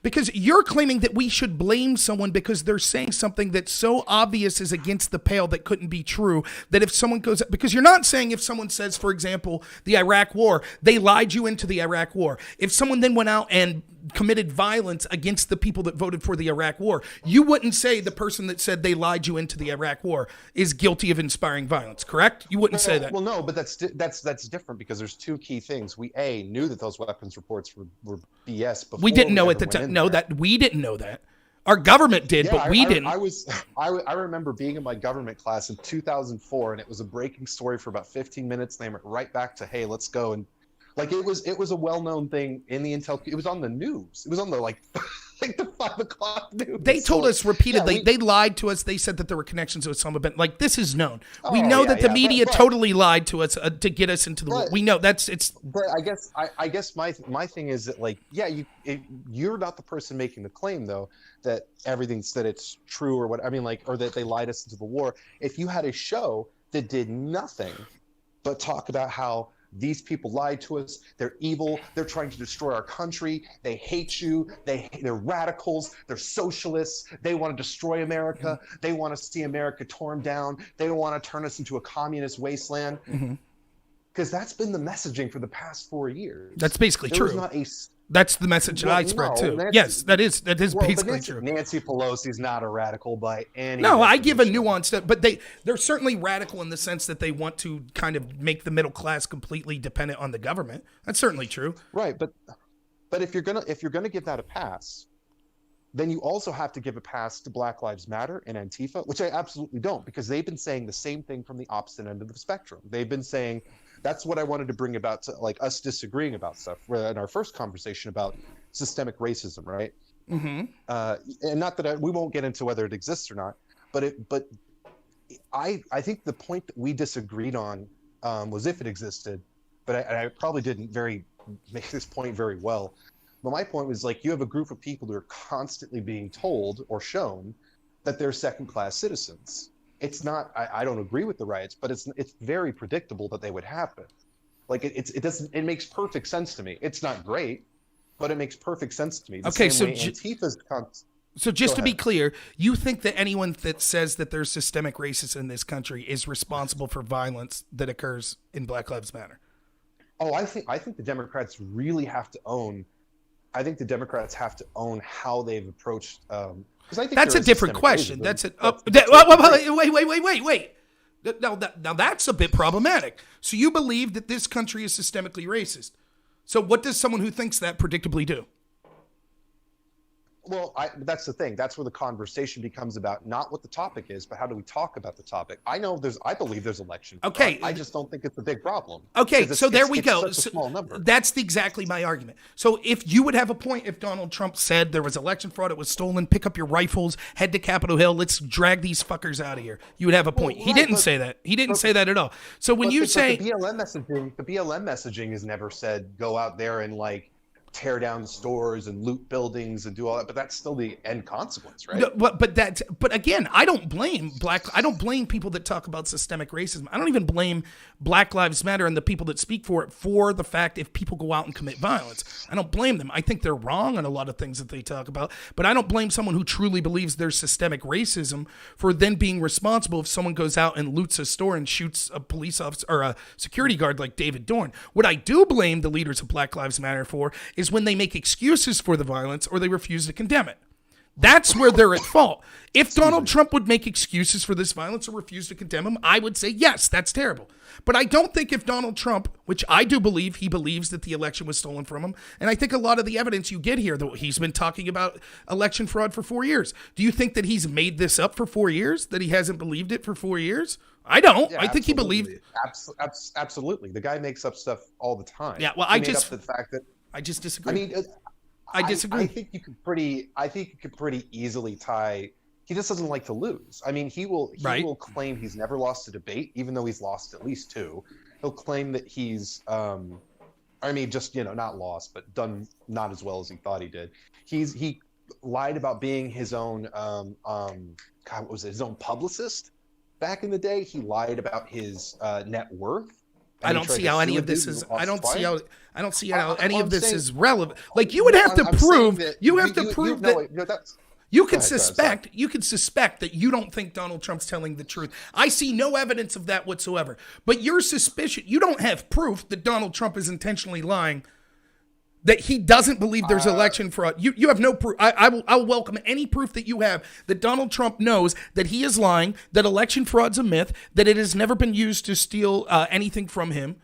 because you're claiming that we should blame someone because they're saying something that's so obvious is against the pale that couldn't be true, that if someone goes, because you're not saying if someone says, for example, the Iraq war, they lied you into the Iraq war. If someone then went out and committed violence against the people that voted for the Iraq war, you wouldn't say the person that said they lied you into the Iraq war is guilty of inspiring violence, correct? You wouldn't say that. Well, no, but that's different because there's two key things. We knew that those weapons reports were BS before we didn't know at the time. No, that we didn't know that. Our government did, but we didn't. I remember being in my government class in 2004, and it was a breaking story for about 15 minutes. And they went right back to, hey, let's go. And like it was a well-known thing in the intel. It was on the news. It was on the like the 5 o'clock news. They told us repeatedly. They lied to us. They said that there were connections with Osama bin. Like this is known. We know that the media totally lied to us to get us into the war. We know it's. But I guess my thing is that like you're not the person making the claim though that it's true or what I mean like or that they lied us into the war. If you had a show that did nothing but talk about how these people lied to us. They're evil. They're trying to destroy our country. They hate you. They're radicals. They're socialists. They want to destroy America. Mm-hmm. They want to see America torn down. They want to turn us into a communist wasteland. Because that's been the messaging for the past 4 years. That's basically true. That's the message that I spread too. Yes, that is basically true. Nancy Pelosi's not a radical by any. No, I give a nuanced, but they're certainly radical in the sense that they want to kind of make the middle class completely dependent on the government. That's certainly true. Right, but if you're gonna give that a pass, then you also have to give a pass to Black Lives Matter and Antifa, which I absolutely don't, because they've been saying the same thing from the opposite end of the spectrum. They've been saying. That's what I wanted to bring about to like us disagreeing about stuff in our first conversation about systemic racism, right? Mm-hmm. And not that we won't get into whether it exists or not, but I think the point that we disagreed on was if it existed, but I probably didn't make this point very well. But my point was like you have a group of people who are constantly being told or shown that they're second-class citizens. It's not. I don't agree with the riots, but it's very predictable that they would happen. Like it makes perfect sense to me. It's not great, but it makes perfect sense to me. So just to be clear, you think that anyone that says that there's systemic racism in this country is responsible for violence that occurs in Black Lives Matter? Oh, I think the Democrats really have to own. I think the Democrats have to own how they've approached. That's a different question. Wait. Now that's a bit problematic. So you believe that this country is systemically racist. So what does someone who thinks that predictably do? Well, that's the thing. That's where the conversation becomes about not what the topic is, but how do we talk about the topic? I believe there's election. Okay. I just don't think it's a big problem. Okay, so there we go. Such a small number. That's exactly my argument. So if you would have a point if Donald Trump said there was election fraud, it was stolen, pick up your rifles, head to Capitol Hill, let's drag these fuckers out of here. You would have a point. He didn't say that. He didn't say that at all. So when you say the BLM messaging is never said go out there and like tear down stores and loot buildings and do all that, but that's still the end consequence, right? No, but again, I don't blame people that talk about systemic racism. I don't even blame Black Lives Matter and the people that speak for it for the fact if people go out and commit violence. I don't blame them. I think they're wrong on a lot of things that they talk about, but I don't blame someone who truly believes there's systemic racism for then being responsible if someone goes out and loots a store and shoots a police officer or a security guard like David Dorn. What I do blame the leaders of Black Lives Matter for is when they make excuses for the violence or they refuse to condemn it. That's where they're at fault. If Donald Trump would make excuses for this violence or refuse to condemn him, I would say, yes, that's terrible. But I don't think if Donald Trump, which I do believe, he believes that the election was stolen from him, and I think a lot of the evidence you get here, though, he's been talking about election fraud for 4 years. Do you think that he's made this up for 4 years, that he hasn't believed it for 4 years? I don't. Yeah, I think he believed it. Absolutely. The guy makes up stuff all the time. Yeah, well, I just disagree. I mean, I disagree. I think you could pretty easily tie. He just doesn't like to lose. I mean, he will claim he's never lost a debate, even though he's lost at least 2. He'll claim that he's, not lost, but done not as well as he thought he did. lied about being his own God, what was it? His own publicist back in the day. He lied about his net worth. I And he don't tried see to how sue any a of this dude is. and lost I his don't see client. how. I don't see how any I'm of this saying- is relevant. Like you would have to I'm prove. saying that You have to prove that. no, that's, You could ahead, go ahead, suspect. You could suspect that you don't think Donald Trump's telling the truth. I see no evidence of that whatsoever. But your suspicion. You don't have proof that Donald Trump is intentionally lying. That he doesn't believe there's election fraud. You have no proof. I will welcome any proof that you have that Donald Trump knows that he is lying, that election fraud's a myth, that it has never been used to steal anything from him,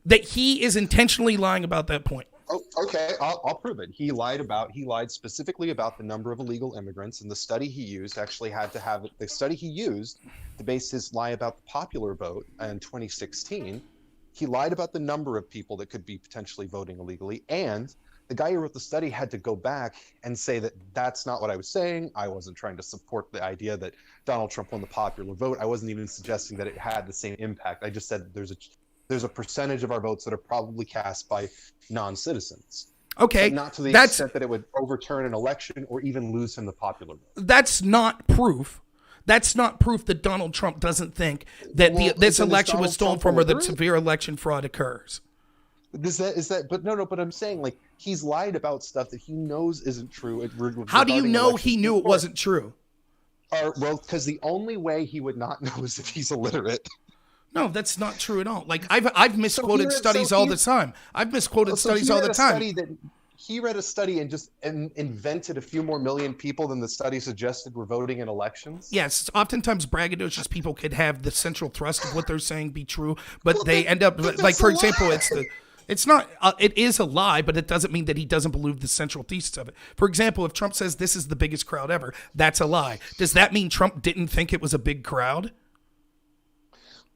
that he is intentionally lying about that point. Oh, okay, I'll prove it. He lied specifically about the number of illegal immigrants, and the study he used actually had to have the study he used to base his lie about the popular vote in 2016. He lied about the number of people that could be potentially voting illegally, and the guy who wrote the study had to go back and say that that's not what I was saying. I wasn't trying to support the idea that Donald Trump won the popular vote. I wasn't even suggesting that it had the same impact. I just said there's a percentage of our votes that are probably cast by non-citizens. Okay, But not to the extent that it would overturn an election or even lose him the popular vote. That's not proof. That's not proof that Donald Trump doesn't think that this election was stolen from or that severe election fraud occurs. But I'm saying, like, he's lied about stuff that he knows isn't true. How do you know he knew it wasn't true? Well, because the only way he would not know is if he's illiterate. No, that's not true at all. Like I've misquoted studies all the time. I've misquoted studies all the time. He read a study and just invented a few more million people than the study suggested were voting in elections. Yes, oftentimes braggadocious people could have the central thrust of what they're saying be true, but they end up like, for example, it is a lie, but it doesn't mean that he doesn't believe the central thesis of it. For example, if Trump says this is the biggest crowd ever, that's a lie. Does that mean Trump didn't think it was a big crowd?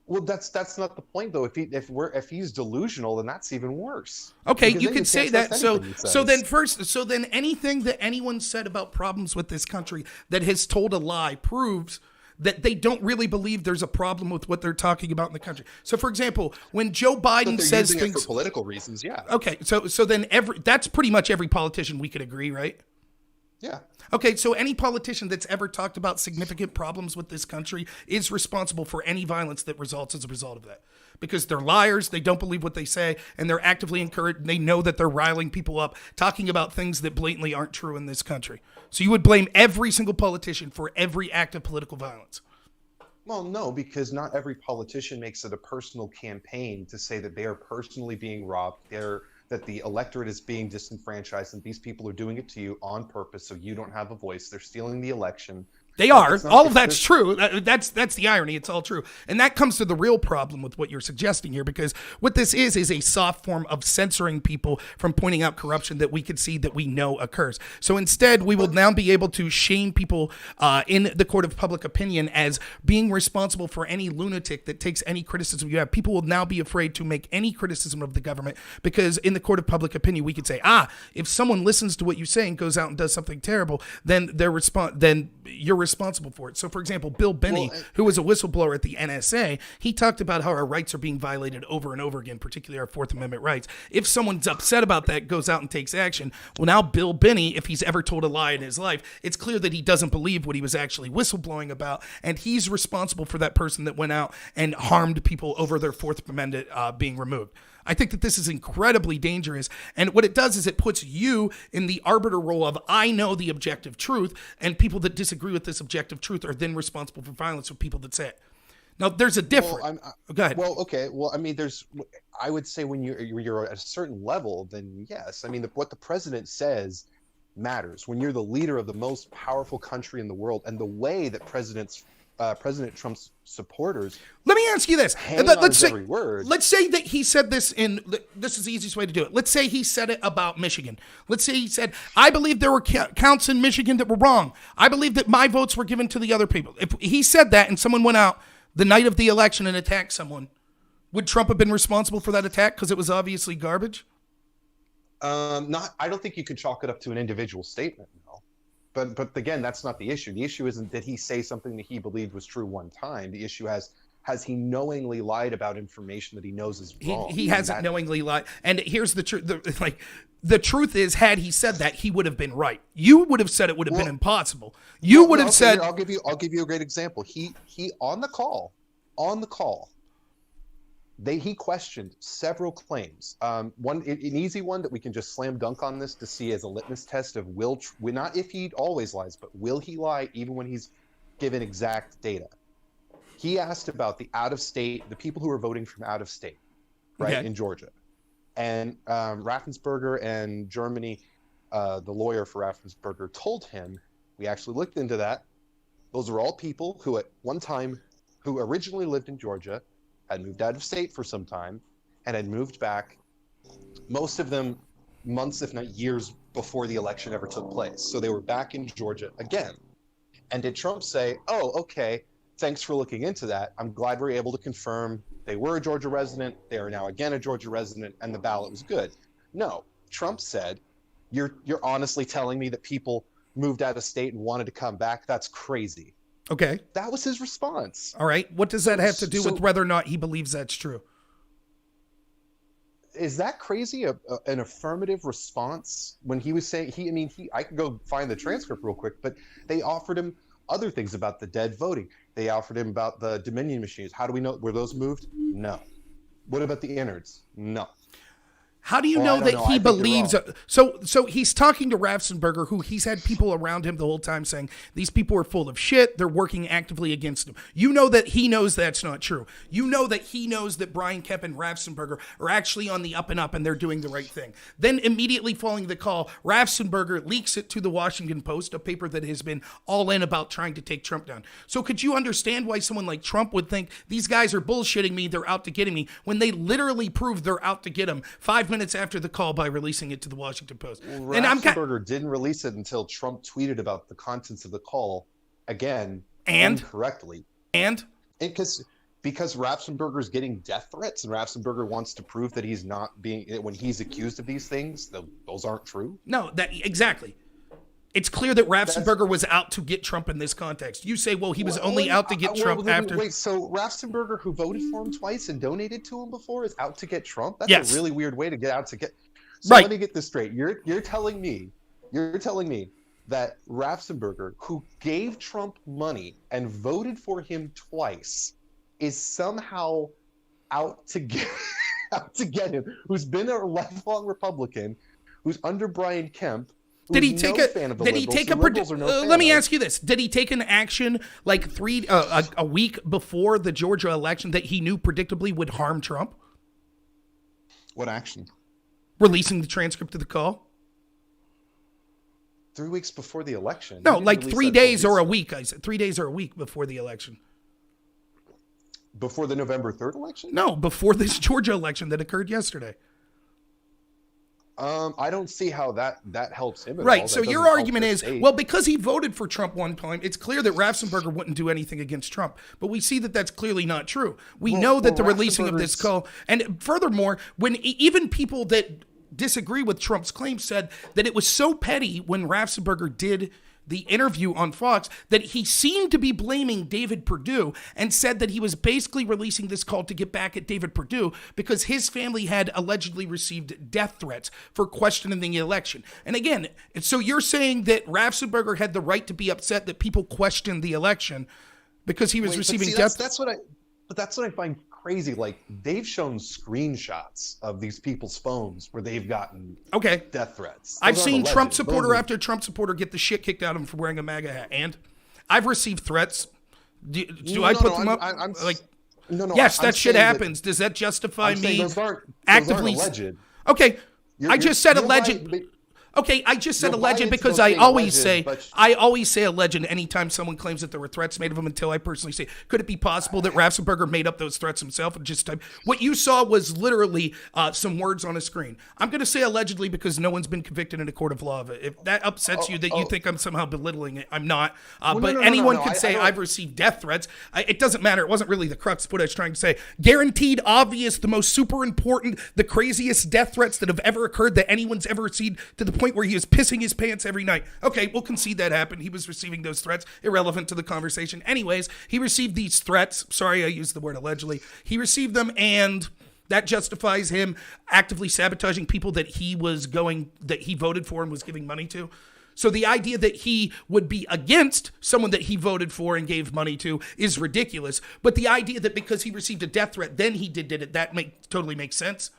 Well, that's not the point, though. If he's delusional, then that's even worse. Okay, Because you then could say that. says. So then anything that anyone said about problems with this country that has told a lie proves that they don't really believe there's a problem with what they're talking about in the country. So, for example, when Joe Biden says things for political reasons, yeah. Okay, so then that's pretty much every politician we could agree, right? Yeah. Okay, so any politician that's ever talked about significant problems with this country is responsible for any violence that results as a result of that. Because they're liars, they don't believe what they say, and they're actively encouraged. They know that they're riling people up, talking about things that blatantly aren't true in this country. So you would blame every single politician for every act of political violence. Well, no, because not every politician makes it a personal campaign to say that they are personally being robbed, that the electorate is being disenfranchised, and these people are doing it to you on purpose so you don't have a voice. They're stealing the election. They are. All of that's true. That's the irony. It's all true. And that comes to the real problem with what you're suggesting here, because what this is a soft form of censoring people from pointing out corruption that we could see that we know occurs. So instead, we will now be able to shame people in the court of public opinion as being responsible for any lunatic that takes any criticism you have. People will now be afraid to make any criticism of the government because in the court of public opinion, we could say, if someone listens to what you say and goes out and does something terrible, then you're responsible for it. So, for example, Bill Binney, who was a whistleblower at the NSA, he talked about how our rights are being violated over and over again, particularly our Fourth Amendment rights. If someone's upset about that, goes out and takes action, well, now Bill Binney, if he's ever told a lie in his life, it's clear that he doesn't believe what he was actually whistleblowing about, and he's responsible for that person that went out and harmed people over their Fourth Amendment being removed. I think that this is incredibly dangerous. And what it does is it puts you in the arbiter role of, I know the objective truth, and people that disagree with this objective truth are then responsible for violence with people that say it. Now, there's a difference. Go ahead. Well, okay. Well, I mean, I would say when you're at a certain level, then yes. I mean, what the president says matters. When you're the leader of the most powerful country in the world, and the way that President Trump's supporters. Let me ask you this. Let's say that he said this this is the easiest way to do it. Let's say he said it about Michigan. Let's say he said, I believe there were counts in Michigan that were wrong. I believe that my votes were given to the other people. If he said that and someone went out the night of the election and attacked someone, would Trump have been responsible for that attack because it was obviously garbage? I don't think you could chalk it up to an individual statement. But again, that's not the issue. The issue isn't did he say something that he believed was true one time. The issue Has he knowingly lied about information that he knows is wrong? He hasn't knowingly lied. And here's the truth. The truth is, had he said that, he would have been right. You would have said it would have been impossible. You would have said. I'll give you a great example. He on the call, he questioned several claims. An easy one that we can just slam dunk on this to see as a litmus test of not if he always lies, but will he lie even when he's given exact data. He asked about the people who are voting from out of state, right, in Georgia. And Raffensperger and Germany, the lawyer for Raffensperger, told him, we actually looked into that. Those are all people who at one time, who originally lived in Georgia, had moved out of state for some time, and had moved back, most of them months, if not years, before the election ever took place. So they were back in Georgia again. And did Trump say, oh, okay, thanks for looking into that. I'm glad we're able to confirm they were a Georgia resident, they are now again a Georgia resident, and the ballot was good? No. Trump said, you're honestly telling me that people moved out of state and wanted to come back? That's crazy. Okay. That was his response. All right. What does that have to do with whether or not he believes that's true? Is that crazy? An affirmative response when he was saying I could go find the transcript real quick, but they offered him other things about the dead voting. They offered him about the Dominion machines. How do we know? Were those moved? No. What about the innards? No. How do you know that he believes? So he's talking to Raffensperger, who he's had people around him the whole time saying these people are full of shit. They're working actively against him. You know that he knows that's not true. You know that he knows that Brian Kemp and Raffensperger are actually on the up and up and they're doing the right thing. Then immediately following the call, Raffensperger leaks it to the Washington Post, a paper that has been all in about trying to take Trump down. So could you understand why someone like Trump would think these guys are bullshitting me, they're out to get me, when they literally proved they're out to get him 5 minutes after the call by releasing it to the Washington Post? Well, and Raffensperger didn't release it until Trump tweeted about the contents of the call again incorrectly. And because Raffensperger's getting death threats, and Raffensperger wants to prove that he's not being, when he's accused of these things, those aren't true. No, exactly. It's clear that Raffensperger was out to get Trump in this context. You say, well, he was only out to get Trump after. Wait, so Raffensperger, who voted for him twice and donated to him before, is out to get Trump? That's a really weird way to get out to get. So let me get this straight. You're telling me that Raffensperger, who gave Trump money and voted for him twice, is somehow out to get him, who's been a lifelong Republican, who's under Brian Kemp. Let me ask you this. Did he take an action like a week before the Georgia election that he knew predictably would harm Trump? What action? Releasing the transcript of the call? 3 weeks before the election. No, like 3 days or a week. I said 3 days or a week before the election. Before the November 3rd election? No, before this Georgia election that occurred yesterday. I don't see how that helps him at all. Right, so your argument is, well, because he voted for Trump one time, it's clear that Raffensperger wouldn't do anything against Trump. But we see that that's clearly not true. We know that the releasing of this call, and furthermore, when even people that disagree with Trump's claims said that it was so petty when Raffensperger did the interview on Fox that he seemed to be blaming David Perdue and said that he was basically releasing this call to get back at David Perdue because his family had allegedly received death threats for questioning the election. And again, so you're saying that Raffensperger had the right to be upset that people questioned the election because he was receiving death threats? That's what I find crazy. Like, they've shown screenshots of these people's phones where they've gotten death threats. I've seen Trump supporter after Trump supporter get the shit kicked out of him for wearing a MAGA hat, and I've received threats. Do I put them up? Yes, that shit happens. Does that justify me actively? Those aren't alleged. Okay, I just said alleged. Okay, I just said alleged because I always say alleged anytime someone claims that there were threats made of him until I personally say, could it be possible that Raffensperger made up those threats himself and just typed? What you saw was literally some words on a screen. I'm going to say allegedly because no one's been convicted in a court of law. If that upsets you that you think I'm somehow belittling it, I'm not. Anyone could say I've received death threats. It doesn't matter. It wasn't really the crux of what I was trying to say. Guaranteed, obvious, the most super important, the craziest death threats that have ever occurred that anyone's ever seen to the point point where he was pissing his pants every night. Okay, we'll concede that happened. He was receiving those threats, irrelevant to the conversation. Anyways, he received these threats. Sorry, I used the word allegedly. He received them, and that justifies him actively sabotaging people that he voted for and was giving money to. So the idea that he would be against someone that he voted for and gave money to is ridiculous. But the idea that because he received a death threat, then he did it, that totally makes sense.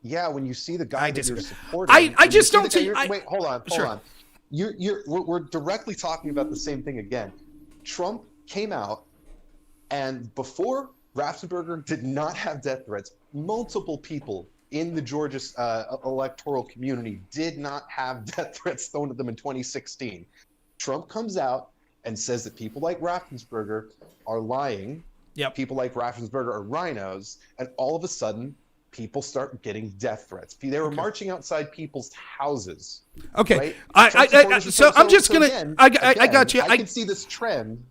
Yeah, when you see the guy that you're supporting, I just don't see. Wait, hold on. We're directly talking about the same thing again. Trump came out, and before Raffensperger did not have death threats. Multiple people in the Georgia electoral community did not have death threats thrown at them in 2016. Trump comes out and says that people like Raffensperger are lying. Yep. People like Raffensperger are rhinos, and all of a sudden, people start getting death threats. They were marching outside people's houses. Okay, right? So I'm just gonna. Again, I got you. I can see this trend.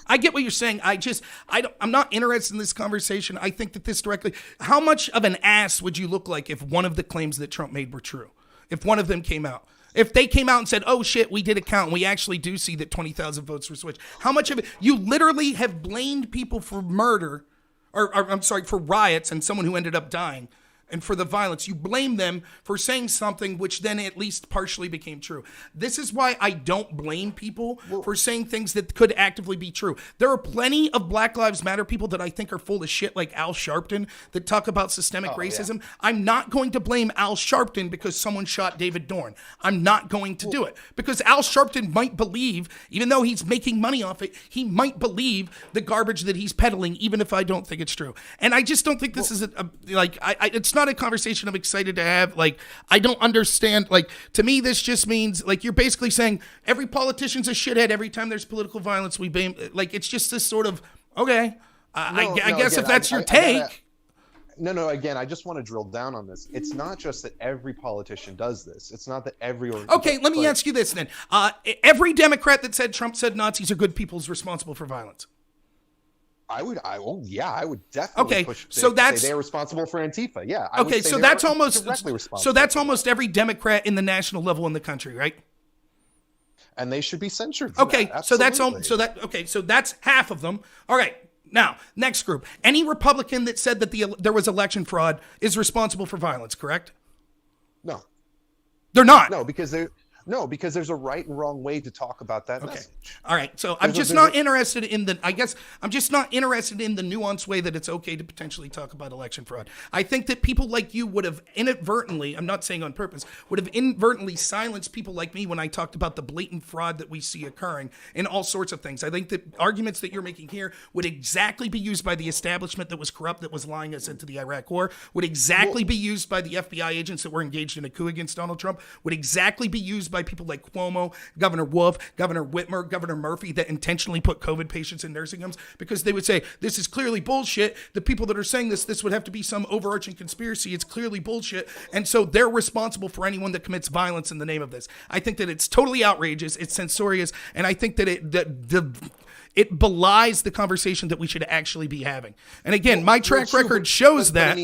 I get what you're saying. I'm not interested in this conversation. I think that this directly. How much of an ass would you look like if one of the claims that Trump made were true? If one of them came out. If they came out and said, oh shit, we did a count and we actually do see that 20,000 votes were switched. How much of it? You literally have blamed people for murder, or I'm sorry, for riots and someone who ended up dying. And for the violence, you blame them for saying something which then at least partially became true. This is why I don't blame people for saying things that could actively be true. There are plenty of Black Lives Matter people that I think are full of shit, like Al Sharpton, that talk about systemic racism. Yeah. I'm not going to blame Al Sharpton because someone shot David Dorn. I'm not going to do it because Al Sharpton might believe, even though he's making money off it, he might believe the garbage that he's peddling, even if I don't think it's true. And I just don't think this is it's not a conversation I'm excited to have. Like, I don't understand. Like, to me, this just means, like, you're basically saying every politician's a shithead every time there's political violence. We blame, like, it's just this sort of, okay, I guess again, if that's your take. Again, I just want to drill down on this. It's not just that every politician does this. It's not that every... Okay, let me ask you this then. Every Democrat that said Trump said Nazis are good people is responsible for violence. I would definitely push. So that's say they're responsible for Antifa. Yeah. So that's almost every Democrat in the national level in the country, right? And they should be censured. Okay, so that's half of them. All right. Now, next group. Any Republican that said that there was election fraud is responsible for violence, correct? No. They're not. No, because there's a right and wrong way to talk about that message. All right. So I'm just not interested in the nuanced way that it's okay to potentially talk about election fraud. I think that people like you would have inadvertently, I'm not saying on purpose, would have inadvertently silenced people like me when I talked about the blatant fraud that we see occurring in all sorts of things. I think that arguments that you're making here would exactly be used by the establishment that was corrupt, that was lying us into the Iraq War, would exactly be used by the FBI agents that were engaged in a coup against Donald Trump, would exactly be used by people like Cuomo, Governor Wolf, Governor Whitmer, Governor Murphy that intentionally put COVID patients in nursing homes because they would say, this is clearly bullshit. The people that are saying this would have to be some overarching conspiracy. It's clearly bullshit. And so they're responsible for anyone that commits violence in the name of this. I think that it's totally outrageous. It's censorious. And I think that it belies the conversation that we should actually be having. And again, my track record shows that.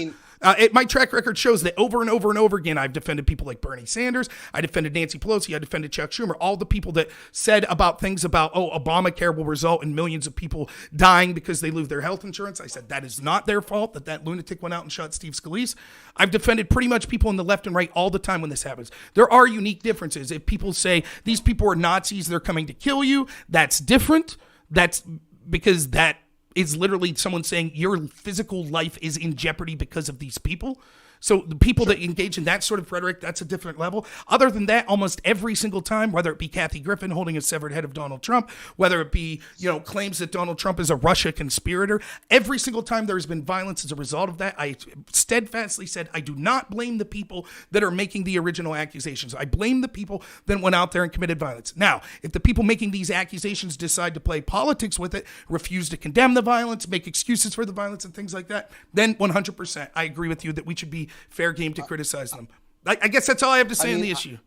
My track record shows that over and over and over again, I've defended people like Bernie Sanders. I defended Nancy Pelosi. I defended Chuck Schumer. All the people that said about things about, Obamacare will result in millions of people dying because they lose their health insurance. I said that is not their fault, that lunatic went out and shot Steve Scalise. I've defended pretty much people on the left and right all the time when this happens. There are unique differences. If people say these people are Nazis, they're coming to kill you, that's different. That's because that is literally someone saying your physical life is in jeopardy because of these people. So the people that engage in that sort of rhetoric, that's a different level. Other than that, almost every single time, whether it be Kathy Griffin holding a severed head of Donald Trump, whether it be, claims that Donald Trump is a Russia conspirator, every single time there has been violence as a result of that, I steadfastly said, I do not blame the people that are making the original accusations. I blame the people that went out there and committed violence. Now, if the people making these accusations decide to play politics with it, refuse to condemn the violence, make excuses for the violence and things like that, then 100%, I agree with you that we should be fair game to criticize them. I guess that's all I have to say on the issue.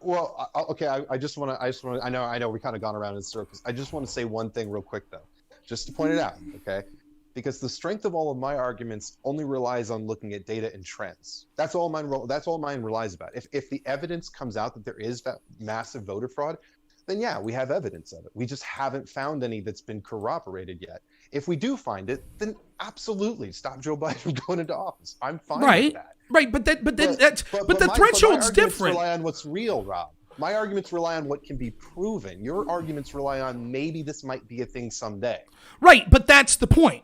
Well, okay. I just want to. I know we kind of gone around in circles. I just want to say one thing real quick though, just to point it out. Okay, because the strength of all of my arguments only relies on looking at data and trends. That's all mine relies about. If the evidence comes out that there is that massive voter fraud, then yeah, we have evidence of it. We just haven't found any that's been corroborated yet. If we do find it, then absolutely stop Joe Biden from going into office. I'm fine with that. Right, but the threshold's different. Rely on what's real, Rob. My arguments rely on what can be proven. Your arguments rely on maybe this might be a thing someday. Right, but that's the point.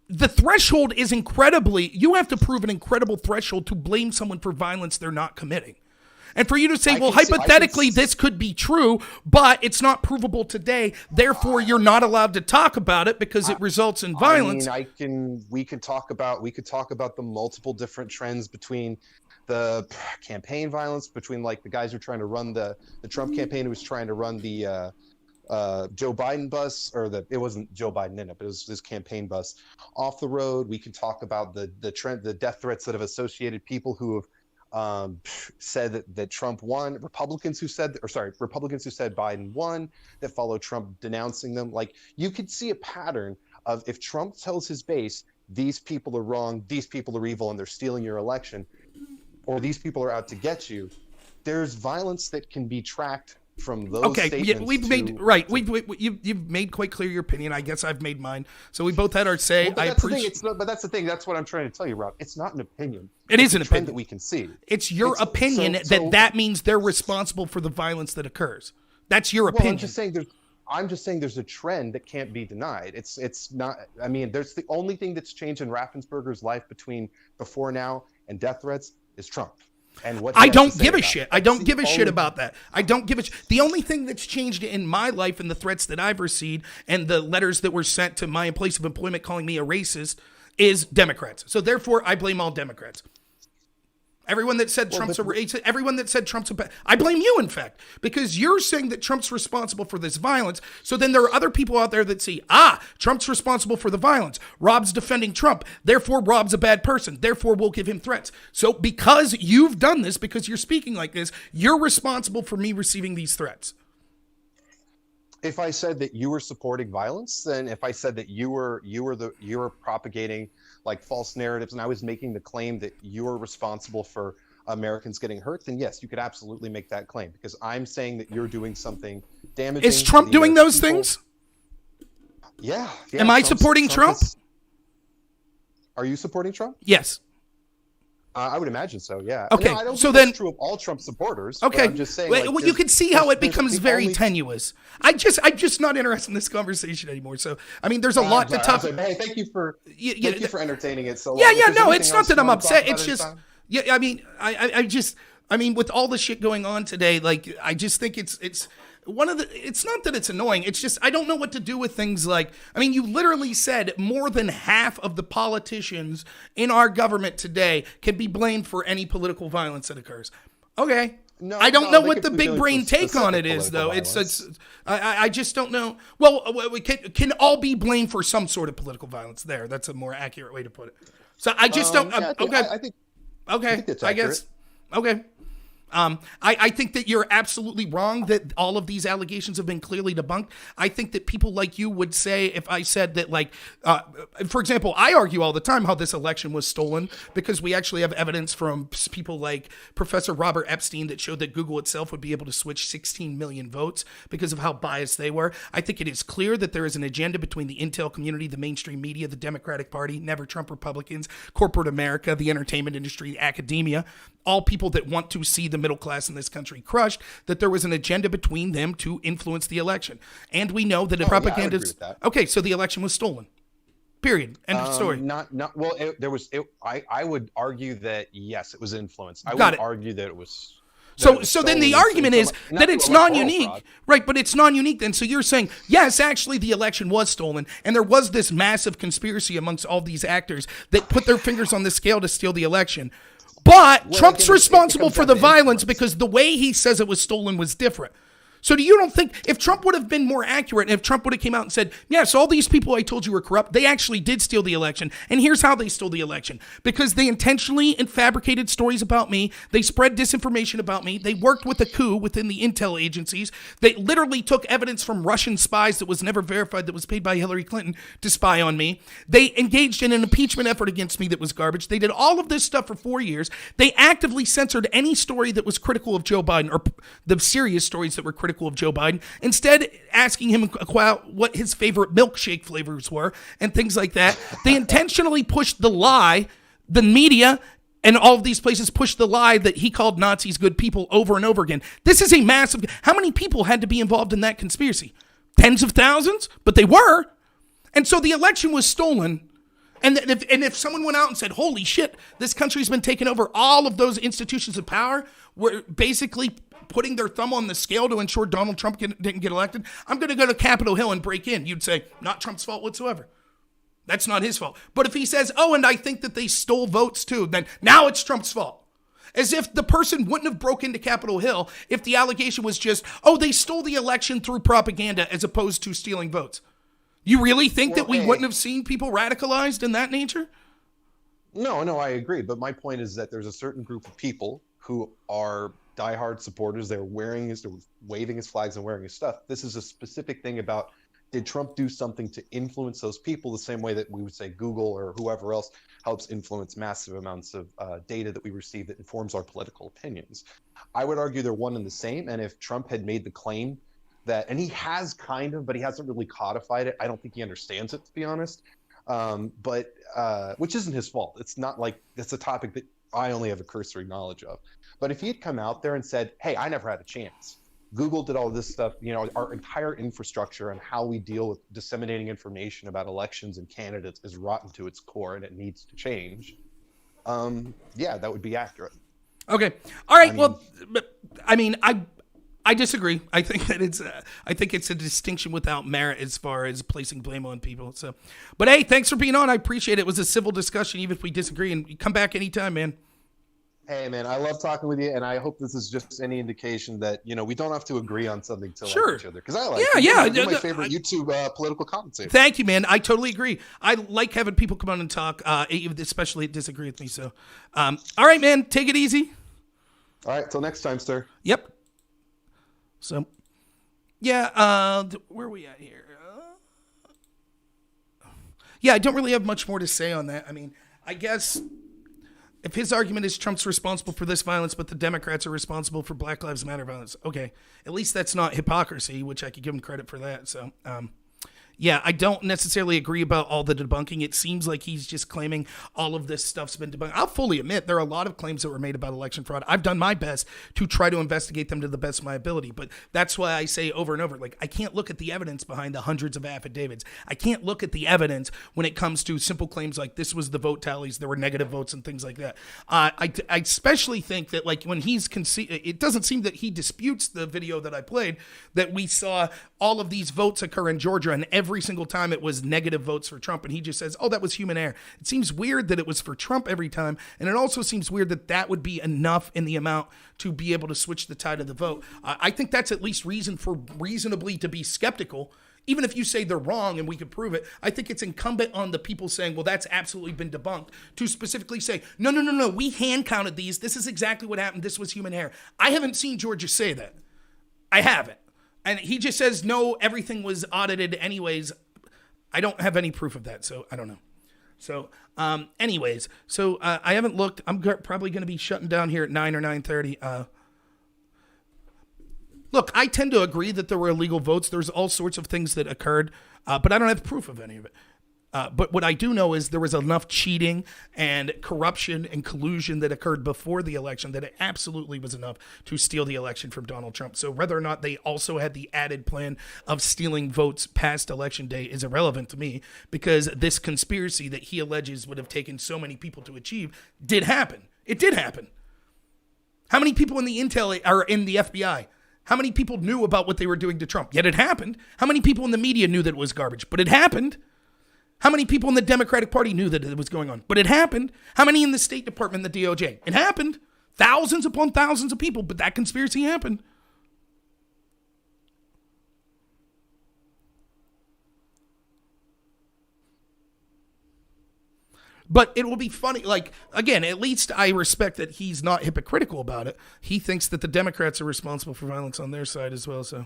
The threshold is you have to prove an incredible threshold to blame someone for violence they're not committing. And for you to say, hypothetically, this could be true, but it's not provable today, therefore you're not allowed to talk about it because it results in violence. We could talk about the multiple different trends between the campaign violence, between like the guys who are trying to run the Trump campaign who was trying to run the Joe Biden bus, it wasn't Joe Biden in it, but it was his campaign bus off the road. We can talk about the trend, the death threats that have associated people who have said that Trump won, Republicans who said Biden won, that follow Trump denouncing them. Like, you could see a pattern of, if Trump tells his base, these people are wrong, these people are evil, and they're stealing your election, or these people are out to get you, there's violence that can be tracked from those statements. You've made quite clear your opinion. I guess I've made mine. So we both had our say. But that's the thing. That's what I'm trying to tell you, Rob. It's not an opinion. It's an opinion that we can see. It's your opinion that means they're responsible for the violence that occurs. That's your opinion. I'm just saying there's a trend that can't be denied. It's not. I mean, there's the only thing that's changed in Raffensperger's life between before now and death threats is Trump. And what I don't give a shit. I don't give a shit about that. I don't give a shit. The only thing that's changed in my life and the threats that I've received and the letters that were sent to my place of employment calling me a racist is Democrats. So therefore, I blame all Democrats. Everyone that said Trump's a racist, everyone that said Trump's I blame you, in fact, because you're saying that Trump's responsible for this violence. So then there are other people out there that see, Trump's responsible for the violence. Rob's defending Trump. Therefore, Rob's a bad person. Therefore, we'll give him threats. So because you've done this, because you're speaking like this, you're responsible for me receiving these threats. If I said that you were supporting violence, then if I said that you were propagating like false narratives, and I was making the claim that you were responsible for Americans getting hurt, then yes, you could absolutely make that claim, because I'm saying that you're doing something damaging. Is Trump doing those things? Yeah. Am I supporting Trump? Are you supporting Trump? Yes. I would imagine so, yeah. Okay, no, I don't so think then that's true of all Trump supporters. Okay, I'm just saying. Well, you can see how it becomes very tenuous. I'm just not interested in this conversation anymore. So I mean, there's a lot to talk. Hey, thank you for entertaining it so long. Yeah, no, it's not that I'm upset. It's just, I mean, I mean, with all the shit going on today, like, I just think it's one of the, it's not that it's annoying. It's just, I don't know what to do with things like, I mean, you literally said more than half of the politicians in our government today can be blamed for any political violence that occurs. Okay. No, I don't know what the big brain take on it is, though. I just don't know. Well, we can all be blamed for some sort of political violence there. That's a more accurate way to put it. So I just don't. I think that's accurate. I guess. Okay. I think that you're absolutely wrong that all of these allegations have been clearly debunked. I think that people like you would say, if I said that, like, for example, I argue all the time how this election was stolen because we actually have evidence from people like Professor Robert Epstein that showed that Google itself would be able to switch 16 million votes because of how biased they were. I think it is clear that there is an agenda between the intel community, the mainstream media, the Democratic Party, Never Trump Republicans, corporate America, the entertainment industry, academia, all people that want to see the middle class in this country crushed, that there was an agenda between them to influence the election. And we know that propaganda. Yeah, okay, so the election was stolen. Period. End of story. I would argue that yes, it was influenced. I would argue that it was. So then the argument is that it's non-unique, right? But it's non-unique then. So you're saying, yes, actually the election was stolen, and there was this massive conspiracy amongst all these actors that put their fingers on the scale to steal the election. But Trump's responsible for the violence because the way he says it was stolen was different. So you don't think if Trump would have been more accurate, and if Trump would have came out and said, yes, all these people I told you were corrupt, they actually did steal the election, and here's how they stole the election. Because they intentionally fabricated stories about me, they spread disinformation about me, they worked with a coup within the intel agencies, they literally took evidence from Russian spies that was never verified, that was paid by Hillary Clinton to spy on me. They engaged in an impeachment effort against me that was garbage. They did all of this stuff for 4 years. They actively censored any story that was critical of Joe Biden, or the serious stories that were critical of Joe Biden, instead asking him what his favorite milkshake flavors were and things like that. They intentionally pushed the lie. The media and all of these places pushed the lie that he called Nazis good people over and over again. This is a massive... How many people had to be involved in that conspiracy? Tens of thousands? But they were. And so the election was stolen. And if someone went out and said, holy shit, this country's been taken over, all of those institutions of power were basically putting their thumb on the scale to ensure Donald Trump didn't get elected, I'm going to go to Capitol Hill and break in. You'd say, not Trump's fault whatsoever. That's not his fault. But if he says, oh, and I think that they stole votes too, then now it's Trump's fault. As if the person wouldn't have broke into Capitol Hill if the allegation was just, oh, they stole the election through propaganda as opposed to stealing votes. You really think that we wouldn't have seen people radicalized in that nature? No, I agree. But my point is that there's a certain group of people who are diehard supporters. They're waving his flags and wearing his stuff. This is a specific thing about, did Trump do something to influence those people the same way that we would say Google or whoever else helps influence massive amounts of data that we receive that informs our political opinions? I would argue they're one and the same. And if Trump had made the claim that, and he has kind of, but he hasn't really codified it. I don't think he understands it, to be honest. Which isn't his fault. It's not like it's a topic that I only have a cursory knowledge of. But if he had come out there and said, hey, I never had a chance. Google did all this stuff, our entire infrastructure and how we deal with disseminating information about elections and candidates is rotten to its core and it needs to change. That would be accurate. Okay. All right. I disagree. I think that it's a distinction without merit as far as placing blame on people. So, but hey, thanks for being on. I appreciate it. It was a civil discussion, even if we disagree. And come back anytime, man. Hey, man, I love talking with you, and I hope this is just any indication that we don't have to agree on something to like each other. Because I like you're my favorite YouTube political commentator. Thank you, man. I totally agree. I like having people come on and talk, especially disagree with me. So, all right, man, take it easy. All right, till next time, sir. Yep. So, yeah, where are we at here? I don't really have much more to say on that. I mean, I guess if his argument is Trump's responsible for this violence, but the Democrats are responsible for Black Lives Matter violence, okay, at least that's not hypocrisy, which I could give him credit for that. So, I don't necessarily agree about all the debunking. It seems like he's just claiming all of this stuff's been debunked. I'll fully admit there are a lot of claims that were made about election fraud. I've done my best to try to investigate them to the best of my ability, but that's why I say over and over, like, I can't look at the evidence behind the hundreds of affidavits. I can't look at the evidence when it comes to simple claims like this was the vote tallies, there were negative votes and things like that. I especially think that, like, when it doesn't seem that he disputes the video that I played, that we saw all of these votes occur in Georgia and every single time it was negative votes for Trump. And he just says, oh, that was human error. It seems weird that it was for Trump every time. And it also seems weird that that would be enough in the amount to be able to switch the tide of the vote. I think that's at least reason for reasonably to be skeptical. Even if you say they're wrong and we could prove it, I think it's incumbent on the people saying, well, that's absolutely been debunked, to specifically say, no, we hand counted these. This is exactly what happened. This was human error. I haven't seen Georgia say that. I haven't. And he just says, no, everything was audited anyways. I don't have any proof of that, so I don't know. So, anyways, I haven't looked. I'm probably going to be shutting down here at 9 or 9:30. Look, I tend to agree that there were illegal votes. There's all sorts of things that occurred, but I don't have proof of any of it. But what I do know is there was enough cheating and corruption and collusion that occurred before the election that it absolutely was enough to steal the election from Donald Trump. So whether or not they also had the added plan of stealing votes past election day is irrelevant to me, because this conspiracy that he alleges would have taken so many people to achieve did happen. It did happen. How many people in the intel are in the FBI? How many people knew about what they were doing to Trump? Yet it happened. How many people in the media knew that it was garbage? But it happened. How many people in the Democratic Party knew that it was going on? But it happened. How many in the State Department, the DOJ? It happened. Thousands upon thousands of people, but that conspiracy happened. But it will be funny. Like, again, at least I respect that he's not hypocritical about it. He thinks that the Democrats are responsible for violence on their side as well. So,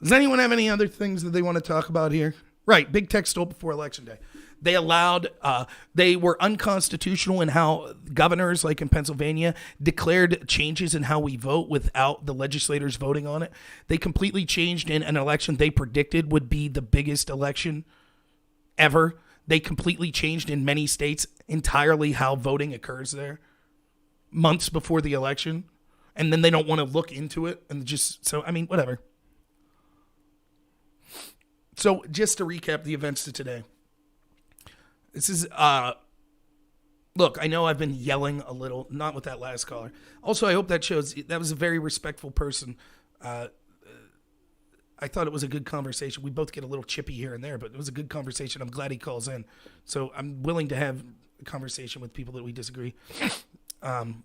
does anyone have any other things that they want to talk about here? Right. Big tech stole before Election Day. They were unconstitutional in how governors, like in Pennsylvania, declared changes in how we vote without the legislators voting on it. They completely changed in an election they predicted would be the biggest election ever. They completely changed in many states entirely how voting occurs there months before the election. And then they don't want to look into it. And whatever. So just to recap the events of today. This is, look, I know I've been yelling a little, not with that last caller. Also, I hope that shows that was a very respectful person. I thought it was a good conversation. We both get a little chippy here and there, but it was a good conversation. I'm glad he calls in. So I'm willing to have a conversation with people that we disagree. I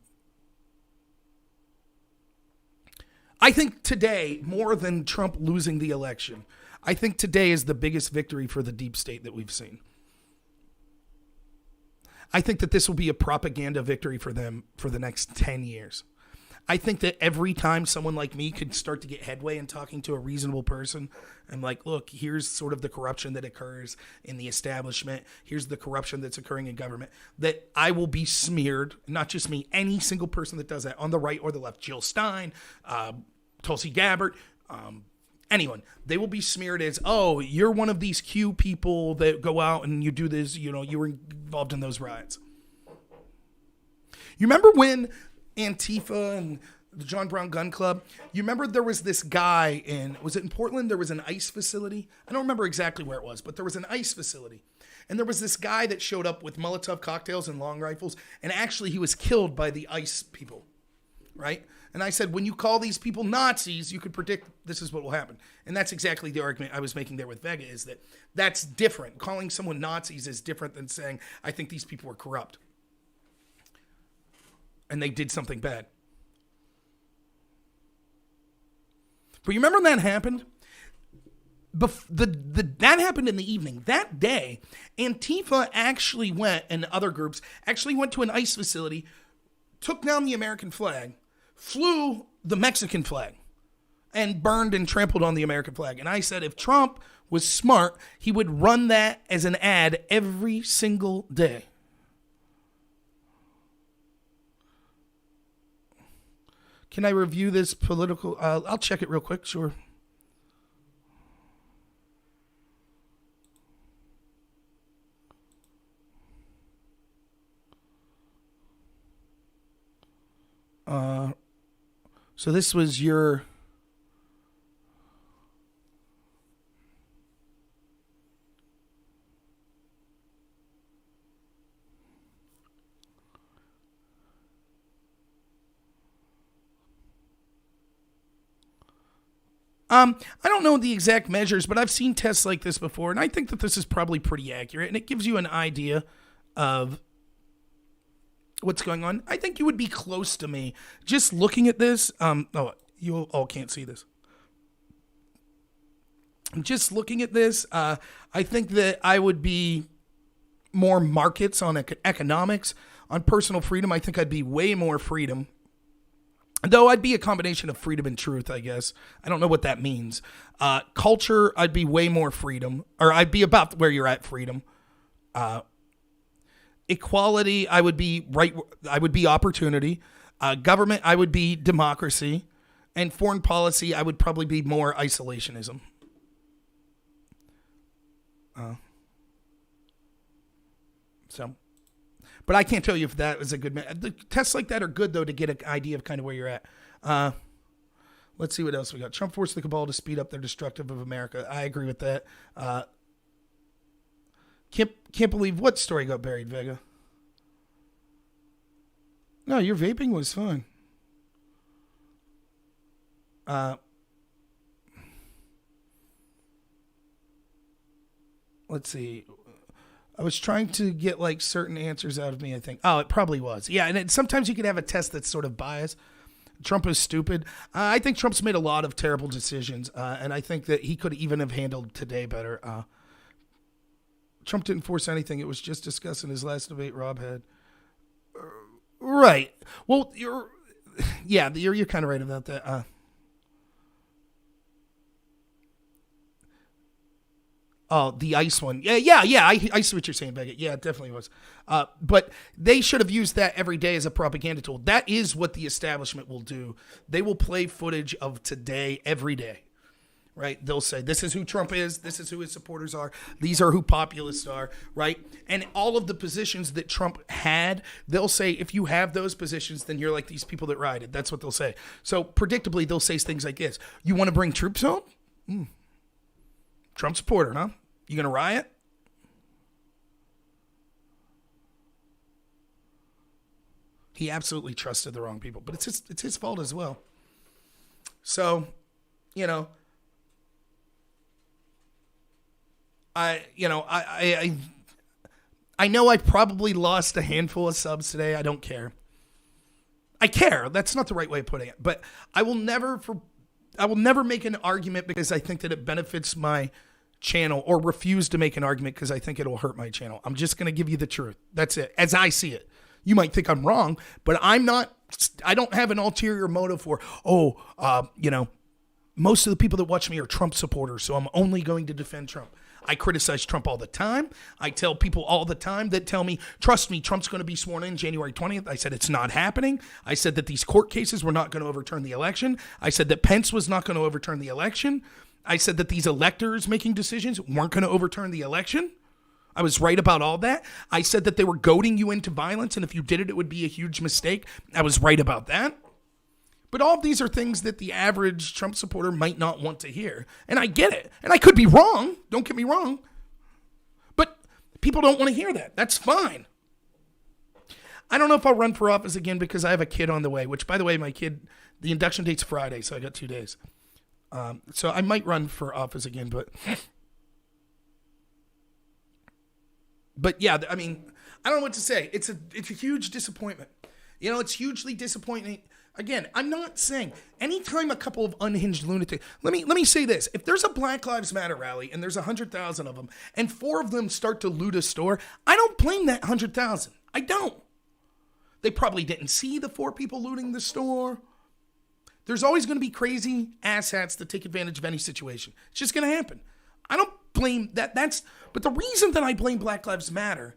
think today, more than Trump losing the election, I think today is the biggest victory for the deep state that we've seen. I think that this will be a propaganda victory for them for the next 10 years. I think that every time someone like me could start to get headway in talking to a reasonable person, I'm like, look, here's sort of the corruption that occurs in the establishment. Here's the corruption that's occurring in government. That I will be smeared, not just me, any single person that does that on the right or the left. Jill Stein, Tulsi Gabbard, anyone, they will be smeared as, oh, you're one of these Q people that go out and you do this, you were involved in those riots. You remember when Antifa and the John Brown Gun Club, you remember there was this guy was it in Portland? There was an ICE facility. I don't remember exactly where it was, but there was an ICE facility. And there was this guy that showed up with Molotov cocktails and long rifles. And actually he was killed by the ICE people, right? And I said, when you call these people Nazis, you could predict this is what will happen. And that's exactly the argument I was making there with Vega, is that that's different. Calling someone Nazis is different than saying, I think these people are corrupt. And they did something bad. But you remember when that happened? That happened in the evening. That day, Antifa actually went, and other groups, actually went to an ICE facility, took down the American flag, flew the Mexican flag, and burned and trampled on the American flag. And I said if Trump was smart, he would run that as an ad every single day. Can I review this political? I'll check it real quick, sure. So this was your... I don't know the exact measures, but I've seen tests like this before, and I think that this is probably pretty accurate, and it gives you an idea of what's going on. I think you would be close to me just looking at this. You all can't see this. Just looking at this, I think that I would be more markets on economics. On personal freedom, I think I'd be way more freedom. Though I'd be a combination of freedom and truth, I guess. I don't know what that means. Culture, I'd be way more freedom. Or I'd be about where you're at, freedom. Equality, I would be opportunity. Government, I would be democracy. And foreign policy, I would probably be more isolationism. But I can't tell you if that was a good... The tests like that are good, though, to get an idea of kind of where you're at. Let's see what else we got. Trump forced the cabal to speed up their destructive of America. I agree with that. Can't believe what story got buried, Vega. No, your vaping was fun. Let's see. I was trying to get like certain answers out of me, I think. Oh, it probably was. Yeah, and sometimes you can have a test that's sort of biased. Trump is stupid. I think Trump's made a lot of terrible decisions, and I think that he could even have handled today better. Trump didn't force anything. It was just discussing his last debate Rob had. Right. Well, you're kind of right about that. Oh, the ICE one. Yeah. I see what you're saying, Beckett. Yeah, it definitely was. But they should have used that every day as a propaganda tool. That is what the establishment will do. They will play footage of today every day, right? They'll say, this is who Trump is. This is who his supporters are. These are who populists are, right? And all of the positions that Trump had, they'll say, if you have those positions, then you're like these people that rioted. That's what they'll say. So predictably, they'll say things like this. You want to bring troops home? Trump supporter, huh? You gonna riot? He absolutely trusted the wrong people, but it's his fault as well. So, I know I probably lost a handful of subs today. I don't care. I care. That's not the right way of putting it, but I will never make an argument because I think that it benefits my channel, or refuse to make an argument because I think it'll hurt my channel. I'm just going to give you the truth. That's it. As I see it. You might think I'm wrong, but I don't have an ulterior motive for, most of the people that watch me are Trump supporters, so I'm only going to defend Trump. I criticize Trump all the time. I tell people all the time that tell me, trust me, Trump's going to be sworn in January 20th. I said it's not happening. I said that these court cases were not going to overturn the election. I said that Pence was not going to overturn the election. I said that these electors making decisions weren't going to overturn the election. I was right about all that. I said that they were goading you into violence, and if you did it, it would be a huge mistake. I was right about that. But all of these are things that the average Trump supporter might not want to hear. And I get it. And I could be wrong. Don't get me wrong. But people don't want to hear that. That's fine. I don't know if I'll run for office again because I have a kid on the way, which, by the way, my kid, the induction date's Friday, so I got 2 days. So I might run for office again, but yeah, I mean, I don't know what to say. It's a huge disappointment. It's hugely disappointing. Again, I'm not saying anytime a couple of unhinged lunatics, let me say this. If there's a Black Lives Matter rally and there's 100,000 of them and 4 of them start to loot a store, I don't blame that 100,000. I don't. They probably didn't see the 4 people looting the store. There's always going to be crazy asshats that take advantage of any situation. It's just going to happen. I don't blame that. But the reason that I blame Black Lives Matter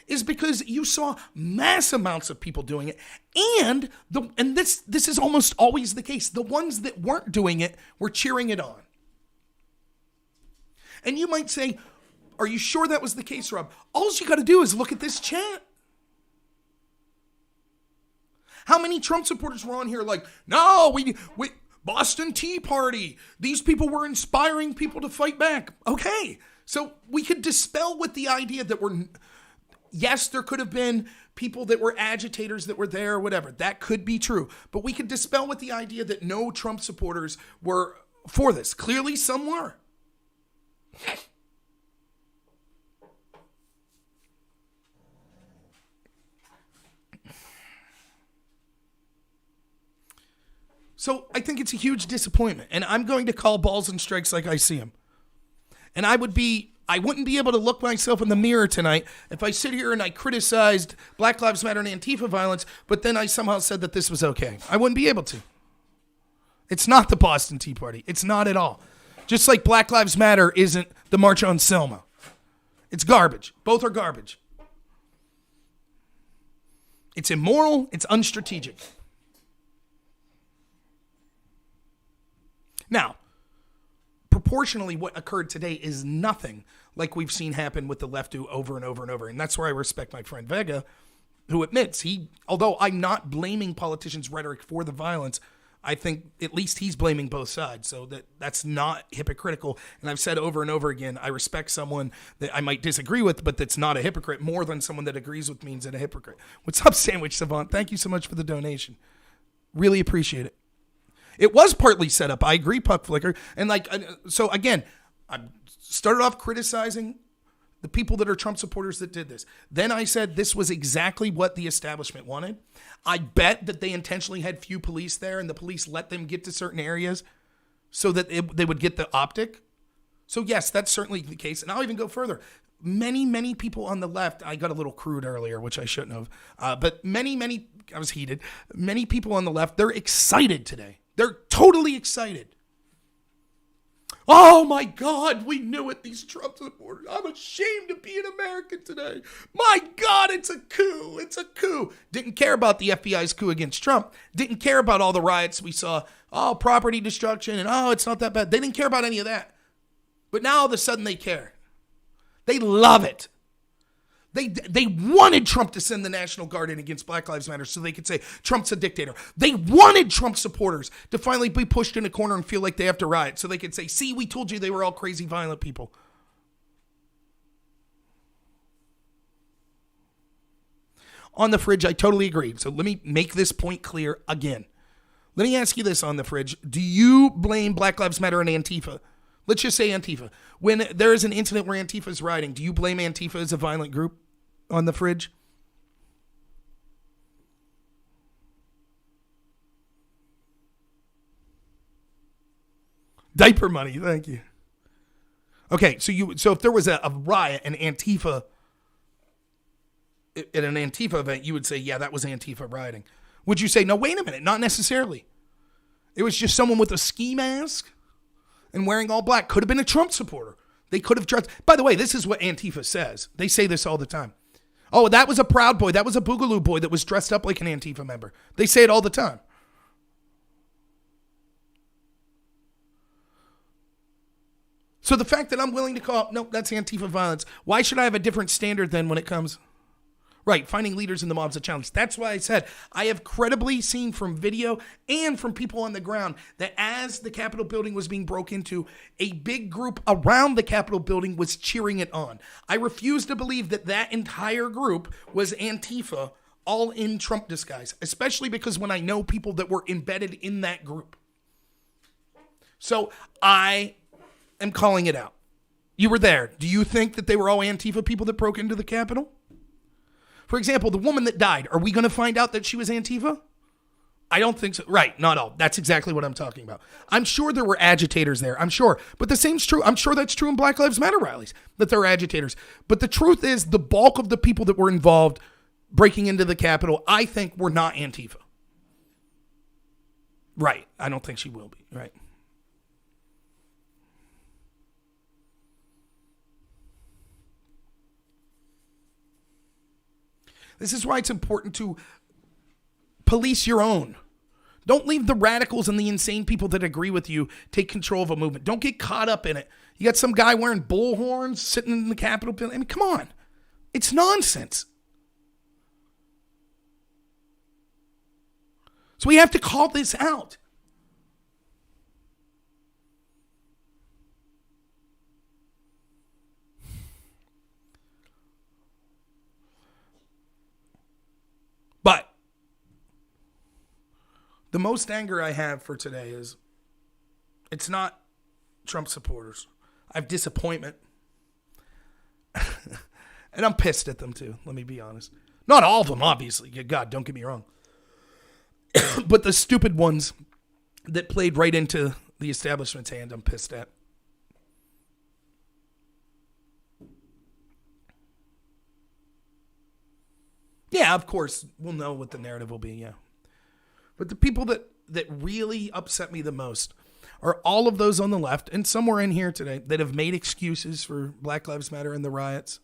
is because you saw mass amounts of people doing it. And this is almost always the case. The ones that weren't doing it were cheering it on. And you might say, are you sure that was the case, Rob? All you got to do is look at this chat. How many Trump supporters were on here like, no, we Boston Tea Party. These people were inspiring people to fight back. Okay, so we could dispel with the idea that yes, there could have been people that were agitators that were there or whatever. That could be true. But we could dispel with the idea that no Trump supporters were for this. Clearly some were. So I think it's a huge disappointment, and I'm going to call balls and strikes like I see them. And I wouldn't be able to look myself in the mirror tonight if I sit here and I criticized Black Lives Matter and Antifa violence, but then I somehow said that this was okay. I wouldn't be able to. It's not the Boston Tea Party. It's not at all. Just like Black Lives Matter isn't the March on Selma. It's garbage. Both are garbage. It's immoral. It's unstrategic. Now, proportionally, what occurred today is nothing like we've seen happen with the left do over and over and over. And that's where I respect my friend Vega, who admits although I'm not blaming politicians' rhetoric for the violence, I think at least he's blaming both sides. So that's not hypocritical. And I've said over and over again, I respect someone that I might disagree with, but that's not a hypocrite more than someone that agrees with me is a hypocrite. What's up, Sandwich Savant? Thank you so much for the donation. Really appreciate it. It was partly set up. I agree, Puck Flicker. And so again, I started off criticizing the people that are Trump supporters that did this. Then I said this was exactly what the establishment wanted. I bet that they intentionally had few police there and the police let them get to certain areas so that they would get the optic. So yes, that's certainly the case. And I'll even go further. Many people on the left, I got a little crude earlier, which I shouldn't have, but I was heated. Many people on the left, they're excited today. They're totally excited. Oh my God, we knew it, these Trump supporters. I'm ashamed to be an American today. My God, it's a coup. It's a coup. Didn't care about the FBI's coup against Trump. Didn't care about all the riots we saw. Oh, property destruction and it's not that bad. They didn't care about any of that. But now all of a sudden they care. They love it. They wanted Trump to send the National Guard in against Black Lives Matter so they could say Trump's a dictator. They wanted Trump supporters to finally be pushed in a corner and feel like they have to riot so they could say, see, we told you they were all crazy, violent people. On the fridge, I totally agree. So let me make this point clear again. Let me ask you this on the fridge. Do you blame Black Lives Matter and Antifa? Let's just say Antifa. When there is an incident where Antifa is rioting, do you blame Antifa as a violent group on the fridge? Diaper money, thank you. Okay, so if there was a riot and Antifa at an Antifa event, you would say, yeah, that was Antifa rioting. Would you say, no, wait a minute, not necessarily. It was just someone with a ski mask and wearing all black. Could have been a Trump supporter. They could have dressed. By the way, this is what Antifa says. They say this all the time. Oh, that was a Proud Boy. That was a Boogaloo Boy that was dressed up like an Antifa member. They say it all the time. So the fact that I'm willing to call, nope, that's Antifa violence. Why should I have a different standard then when it comes? Right, finding leaders in the mob's a challenge. That's why I said I have credibly seen from video and from people on the ground that as the Capitol building was being broke into, a big group around the Capitol building was cheering it on. I refuse to believe that that entire group was Antifa, all in Trump disguise, especially because when I know people that were embedded in that group. So I am calling it out. You were there. Do you think that they were all Antifa people that broke into the Capitol? For example, the woman that died, are we going to find out that she was Antifa? I don't think so. Right, not all. That's exactly what I'm talking about. I'm sure there were agitators there. I'm sure. But the same's true. I'm sure that's true in Black Lives Matter rallies, that there are agitators. But the truth is the bulk of the people that were involved breaking into the Capitol, I think were not Antifa. Right. I don't think she will be. Right. This is why it's important to police your own. Don't leave the radicals and the insane people that agree with you take control of a movement. Don't get caught up in it. You got some guy wearing bull horns sitting in the Capitol building. I mean, come on. It's nonsense. So we have to call this out. But the most anger I have for today is it's not Trump supporters. I have disappointment. And I'm pissed at them too, let me be honest. Not all of them, obviously. God, don't get me wrong. But the stupid ones that played right into the establishment's hand, I'm pissed at. Yeah, of course, we'll know what the narrative will be, yeah. But the people that really upset me the most are all of those on the left, and somewhere in here today, that have made excuses for Black Lives Matter and the riots.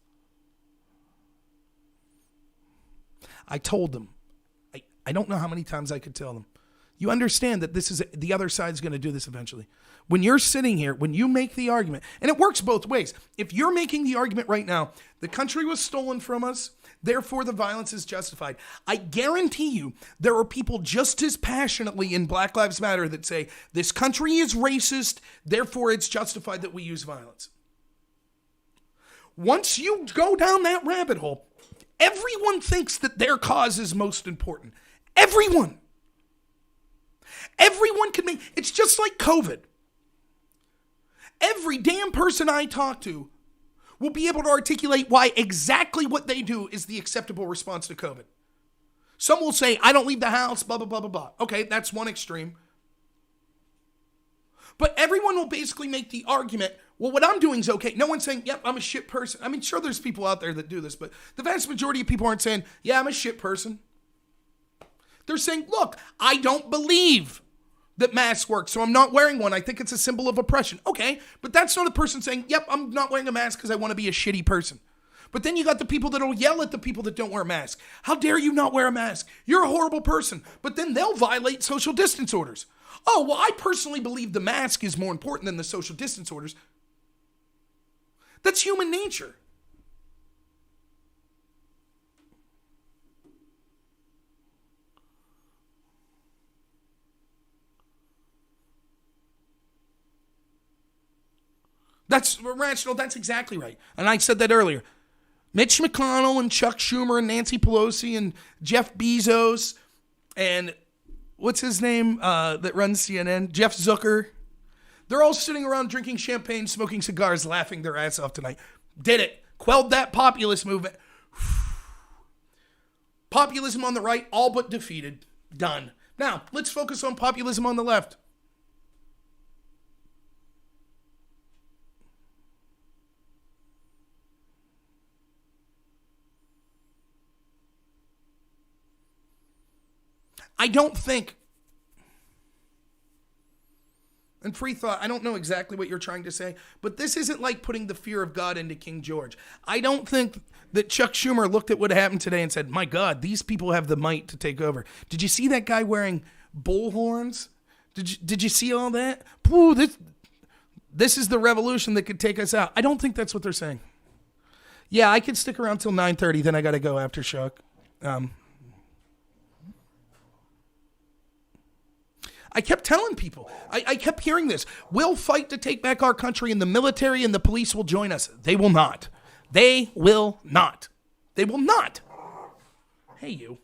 I told them, I don't know how many times I could tell them, you understand that this is the other side's going to do this eventually. When you're sitting here, when you make the argument, and it works both ways. If you're making the argument right now, the country was stolen from us, therefore the violence is justified. I guarantee you there are people just as passionately in Black Lives Matter that say this country is racist, therefore it's justified that we use violence. Once you go down that rabbit hole, everyone thinks that their cause is most important. Everyone. Everyone can make, it's just like COVID. Every damn person I talk to will be able to articulate why exactly what they do is the acceptable response to COVID. Some will say, I don't leave the house, blah, blah, blah, blah, blah. Okay, that's one extreme. But everyone will basically make the argument well, what I'm doing is okay. No one's saying, yep, I'm a shit person. I mean, sure, there's people out there that do this, but the vast majority of people aren't saying, yeah, I'm a shit person. They're saying, look, I don't believe that masks work, so I'm not wearing one. I think it's a symbol of oppression. Okay, but that's not a person saying, yep, I'm not wearing a mask because I want to be a shitty person. But then you got the people that'll yell at the people that don't wear masks. How dare you not wear a mask? You're a horrible person. But then they'll violate social distance orders. Oh, well, I personally believe the mask is more important than the social distance orders. That's human nature. That's rational. That's exactly right. And I said that earlier. Mitch McConnell and Chuck Schumer and Nancy Pelosi and Jeff Bezos and what's his name that runs CNN? Jeff Zucker. They're all sitting around drinking champagne, smoking cigars, laughing their ass off tonight. Did it. Quelled that populist movement. Populism on the right, all but defeated. Done. Now, let's focus on populism on the left. I don't think, and free thought, I don't know exactly what you're trying to say, but this isn't like putting the fear of God into King George. I don't think that Chuck Schumer looked at what happened today and said, my God, these people have the might to take over. Did you see that guy wearing bull horns? Did you see all that? Ooh, this is the revolution that could take us out. I don't think that's what they're saying. Yeah, I could stick around till 9:30, then I got to go after Chuck. I kept telling people, I kept hearing this. We'll fight to take back our country and the military and the police will join us. They will not. They will not. They will not. Hey, you.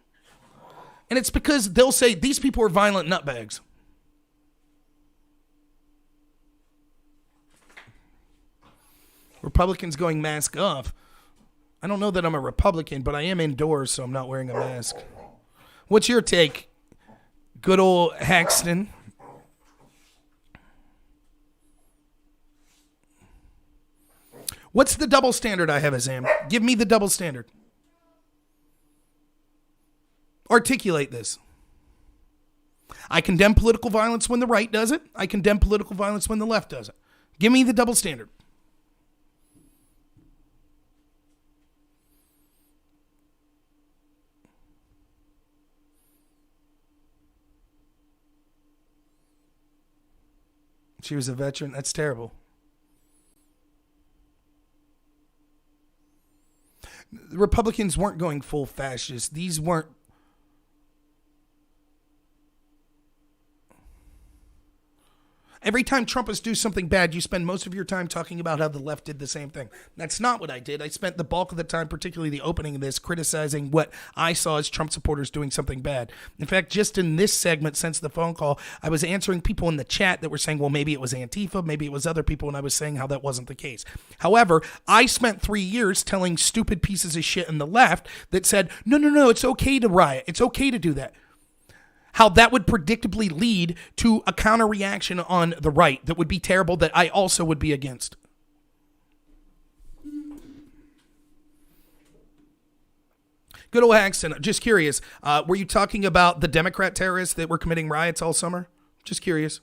And it's because they'll say these people are violent nutbags. Republicans going mask off. I don't know that I'm a Republican, but I am indoors, so I'm not wearing a mask. What's your take? Good old Haxton. What's the double standard I have, Azam? Give me the double standard. Articulate this. I condemn political violence when the right does it. I condemn political violence when the left does it. Give me the double standard. She was a veteran. That's terrible. The Republicans weren't going full fascist. These weren't. Every time Trumpists do something bad, you spend most of your time talking about how the left did the same thing. That's not what I did. I spent the bulk of the time, particularly the opening of this, criticizing what I saw as Trump supporters doing something bad. In fact, just in this segment since the phone call, I was answering people in the chat that were saying, well, maybe it was Antifa, maybe it was other people, and I was saying how that wasn't the case. However, I spent 3 years telling stupid pieces of shit in the left that said, no, it's okay to riot. It's okay to do that. How that would predictably lead to a counter reaction on the right that would be terrible, that I also would be against. Good old Haxton. Just curious, were you talking about the Democrat terrorists that were committing riots all summer? Just curious.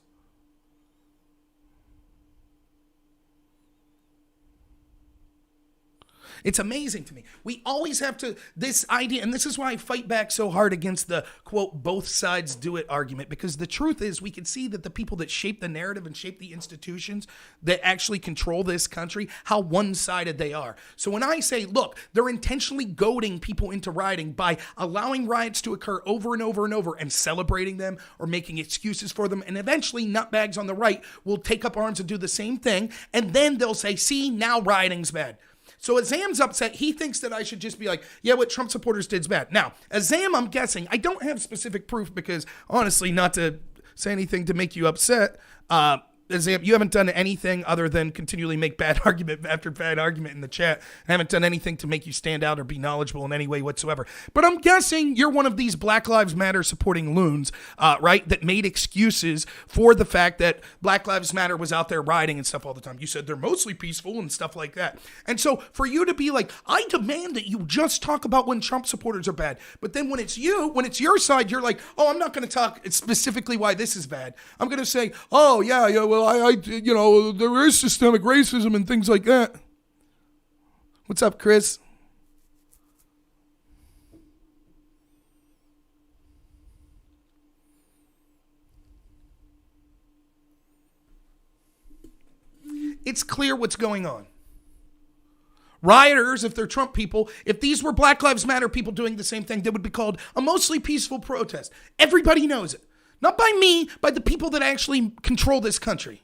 It's amazing to me. We always have to, this idea, and this is why I fight back so hard against the, quote, both sides do it argument, because the truth is we can see that the people that shape the narrative and shape the institutions that actually control this country, how one-sided they are. So when I say, look, they're intentionally goading people into rioting by allowing riots to occur over and over and over and celebrating them or making excuses for them, and eventually nutbags on the right will take up arms and do the same thing, and then they'll say, see, now rioting's bad. So Azam's upset. He thinks that I should just be like, yeah, what Trump supporters did is bad. Now, Azam, I'm guessing, I don't have specific proof because, honestly, not to say anything to make you upset, Azam, you haven't done anything other than continually make bad argument after bad argument in the chat. I haven't done anything to make you stand out or be knowledgeable in any way whatsoever. But I'm guessing you're one of these Black Lives Matter supporting loons, right, that made excuses for the fact that Black Lives Matter was out there rioting and stuff all the time. You said they're mostly peaceful and stuff like that. And so for you to be like, I demand that you just talk about when Trump supporters are bad. But then when it's your side, you're like, oh, I'm not going to talk specifically why this is bad. I'm going to say, oh, yeah, well, there is systemic racism and things like that. What's up, Chris? It's clear what's going on. Rioters, if they're Trump people, if these were Black Lives Matter people doing the same thing, they would be called a mostly peaceful protest. Everybody knows it. Not by me, by the people that actually control this country.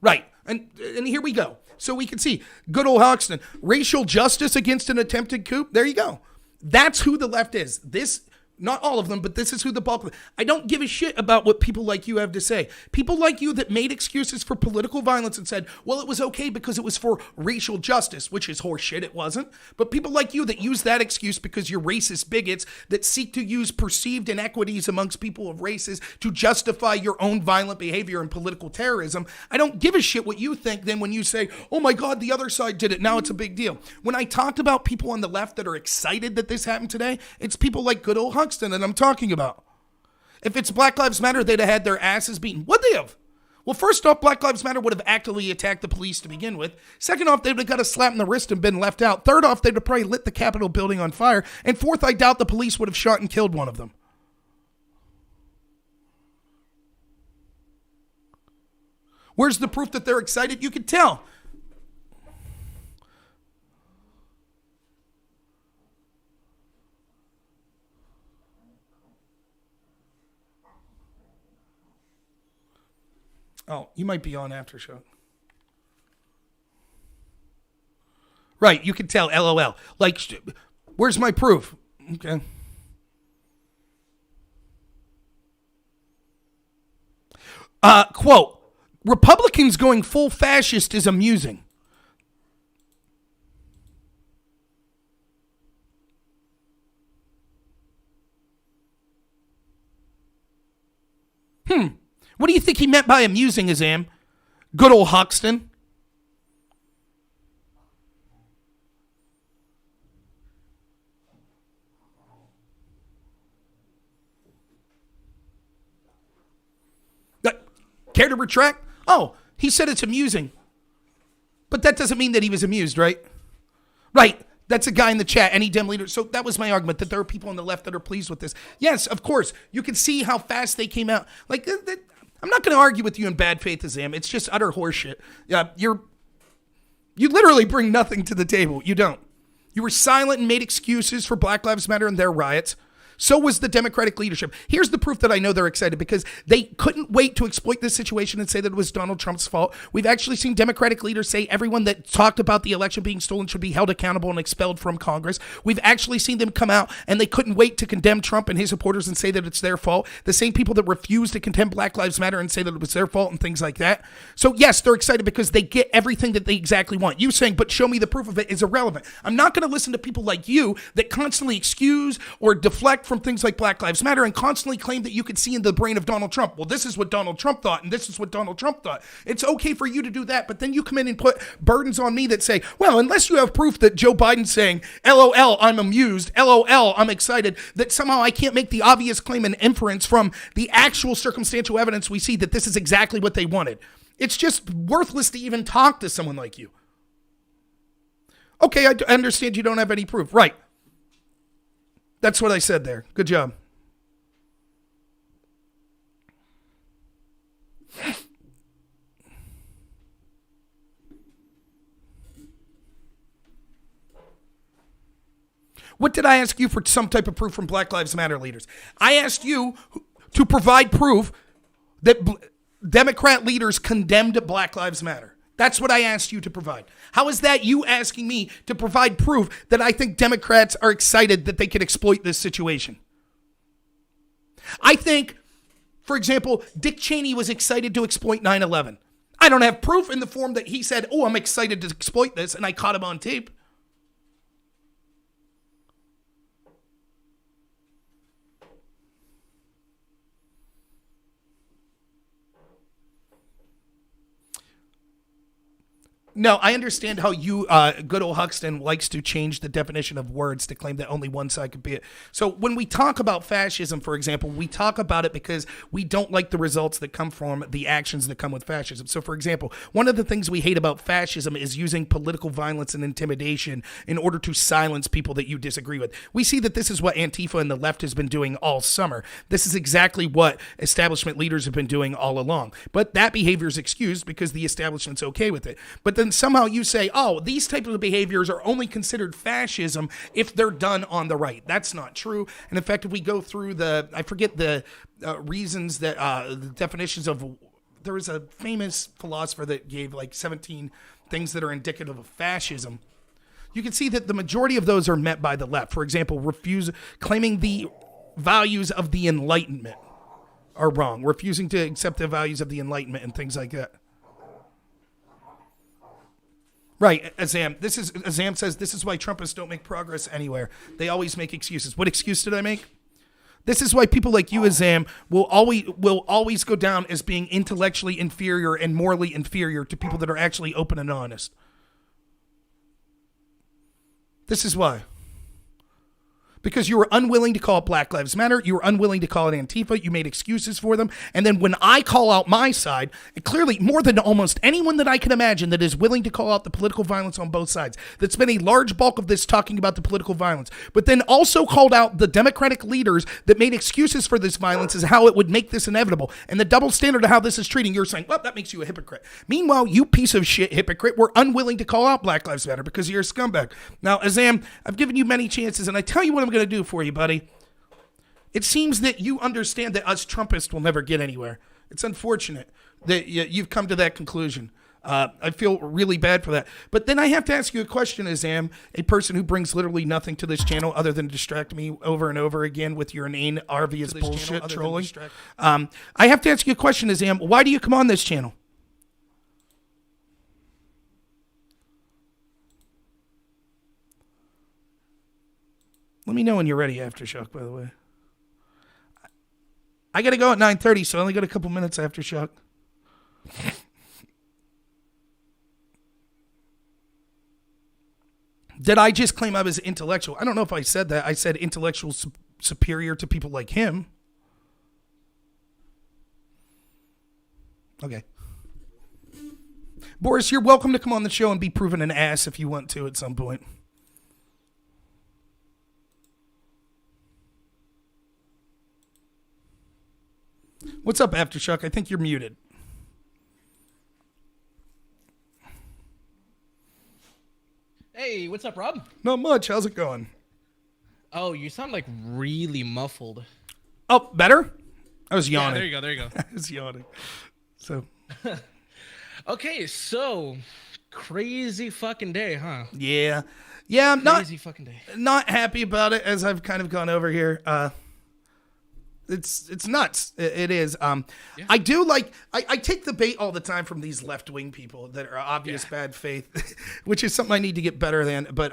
Right. And here we go. So we can see good old Hoxton, racial justice against an attempted coup. There you go. That's who the left is. This, not all of them, but this is who the bulk of them. I don't give a shit about what people like you have to say. People like you that made excuses for political violence and said, well, it was okay because it was for racial justice, which is horseshit. It wasn't. But people like you that use that excuse because you're racist bigots that seek to use perceived inequities amongst people of races to justify your own violent behavior and political terrorism. I don't give a shit what you think then when you say, oh my God, the other side did it. Now it's a big deal. When I talked about people on the left that are excited that this happened today, it's people like good old Huxton that I'm talking about. If it's Black Lives Matter, they'd have had their asses beaten. Would they have? Well, first off, Black Lives Matter would have actively attacked the police to begin with. Second off, they would have got a slap in the wrist and been left out. Third off, they'd have probably lit the Capitol building on fire. And fourth, I doubt the police would have shot and killed one of them. Where's the proof that they're excited? You can tell. Oh, you might be on Aftershock. Right, you can tell, LOL. Like, where's my proof? Okay. Quote, Republicans going full fascist is amusing. What do you think he meant by amusing, Azam? Good old Hoxton. Care to retract? Oh, he said it's amusing. But that doesn't mean that he was amused, right? Right. That's a guy in the chat, any Dem leader. So that was my argument, that there are people on the left that are pleased with this. Yes, of course. You can see how fast they came out. Like, I'm not going to argue with you in bad faith, Azam. It's just utter horseshit. You literally bring nothing to the table. You don't. You were silent and made excuses for Black Lives Matter and their riots. So was the Democratic leadership. Here's the proof that I know they're excited, because they couldn't wait to exploit this situation and say that it was Donald Trump's fault. We've actually seen Democratic leaders say everyone that talked about the election being stolen should be held accountable and expelled from Congress. We've actually seen them come out and they couldn't wait to condemn Trump and his supporters and say that it's their fault. The same people that refuse to condemn Black Lives Matter and say that it was their fault and things like that. So yes, they're excited because they get everything that they exactly want. You saying, but show me the proof of it, is irrelevant. I'm not going to listen to people like you that constantly excuse or deflect from things like Black Lives Matter and constantly claim that you could see in the brain of Donald Trump. Well, this is what Donald Trump thought, and this is what Donald Trump thought. It's okay for you to do that, but then you come in and put burdens on me that say, well, unless you have proof that Joe Biden's saying, LOL, I'm amused, LOL, I'm excited, that somehow I can't make the obvious claim and inference from the actual circumstantial evidence we see that this is exactly what they wanted. It's just worthless to even talk to someone like you. Okay, I understand you don't have any proof. Right. That's what I said there. Good job. What did I ask you for some type of proof from Black Lives Matter leaders? I asked you to provide proof that Democrat leaders condemned Black Lives Matter. That's what I asked you to provide. How is that you asking me to provide proof that I think Democrats are excited that they can exploit this situation? I think For example, Dick Cheney was excited to exploit 9/11. I don't have proof in the form that he said, oh, I'm excited to exploit this, and I caught him on tape. No, I understand how you, good old Huxton, likes to change the definition of words to claim that only one side could be it. So when we talk about fascism, for example, we talk about it because we don't like the results that come from the actions that come with fascism. So, for example, one of the things we hate about fascism is using political violence and intimidation in order to silence people that you disagree with. We see that this is what Antifa and the left has been doing all summer. This is exactly what establishment leaders have been doing all along. But that behavior is excused because the establishment's okay with it. But then somehow you say, oh, these types of behaviors are only considered fascism if they're done on the right. That's not true. And in fact, if we go through I forget the reasons that, the definitions of, there was a famous philosopher that gave like 17 things that are indicative of fascism. You can see that the majority of those are met by the left. For example, claiming the values of the Enlightenment are wrong. Refusing to accept the values of the Enlightenment and things like that. Right, Azam. Azam says this is why Trumpists don't make progress anywhere. They always make excuses. What excuse did I make? This is why people like you, Azam, will always go down as being intellectually inferior and morally inferior to people that are actually open and honest. This is why. Because you were unwilling to call it Black Lives Matter. You were unwilling to call it Antifa. You made excuses for them. And then when I call out my side, clearly more than almost anyone that I can imagine that is willing to call out the political violence on both sides, that's been a large bulk of this talking about the political violence, but then also called out the Democratic leaders that made excuses for this violence as how it would make this inevitable. And the double standard of how this is treating, you're saying, well, that makes you a hypocrite. Meanwhile, you piece of shit hypocrite were unwilling to call out Black Lives Matter because you're a scumbag. Now, Azam, I've given you many chances, and I tell you what I'm going to do for you, buddy. It seems that you understand that us Trumpists will never get anywhere. It's unfortunate that you've come to that conclusion. I feel really bad for that. But then I have to ask you a question, Azam, a person who brings literally nothing to this channel other than distract me over and over again with your inane obvious bullshit trolling. I have to ask you a question, Azam. Why do you come on this channel? Let me know when you're ready, Aftershock, by the way. I got to go at 9:30, so I only got a couple minutes, Aftershock. Did I just claim I was intellectual? I don't know if I said that. I said intellectual superior to people like him. Okay. Boris, you're welcome to come on the show and be proven an ass if you want to at some point. What's up, Aftershock? I think you're muted. Hey, what's up, Rob? Not much. How's it going? Oh, you sound like really muffled. Oh, better? I was yawning. Yeah, there you go. I was yawning. So. Okay, so crazy fucking day, huh? Yeah. Yeah, crazy fucking day. Not happy about it, as I've kind of gone over here. It's nuts. It is. Yeah. I do like, I take the bait all the time from these left-wing people that are obvious bad faith, which is something I need to get better than. But,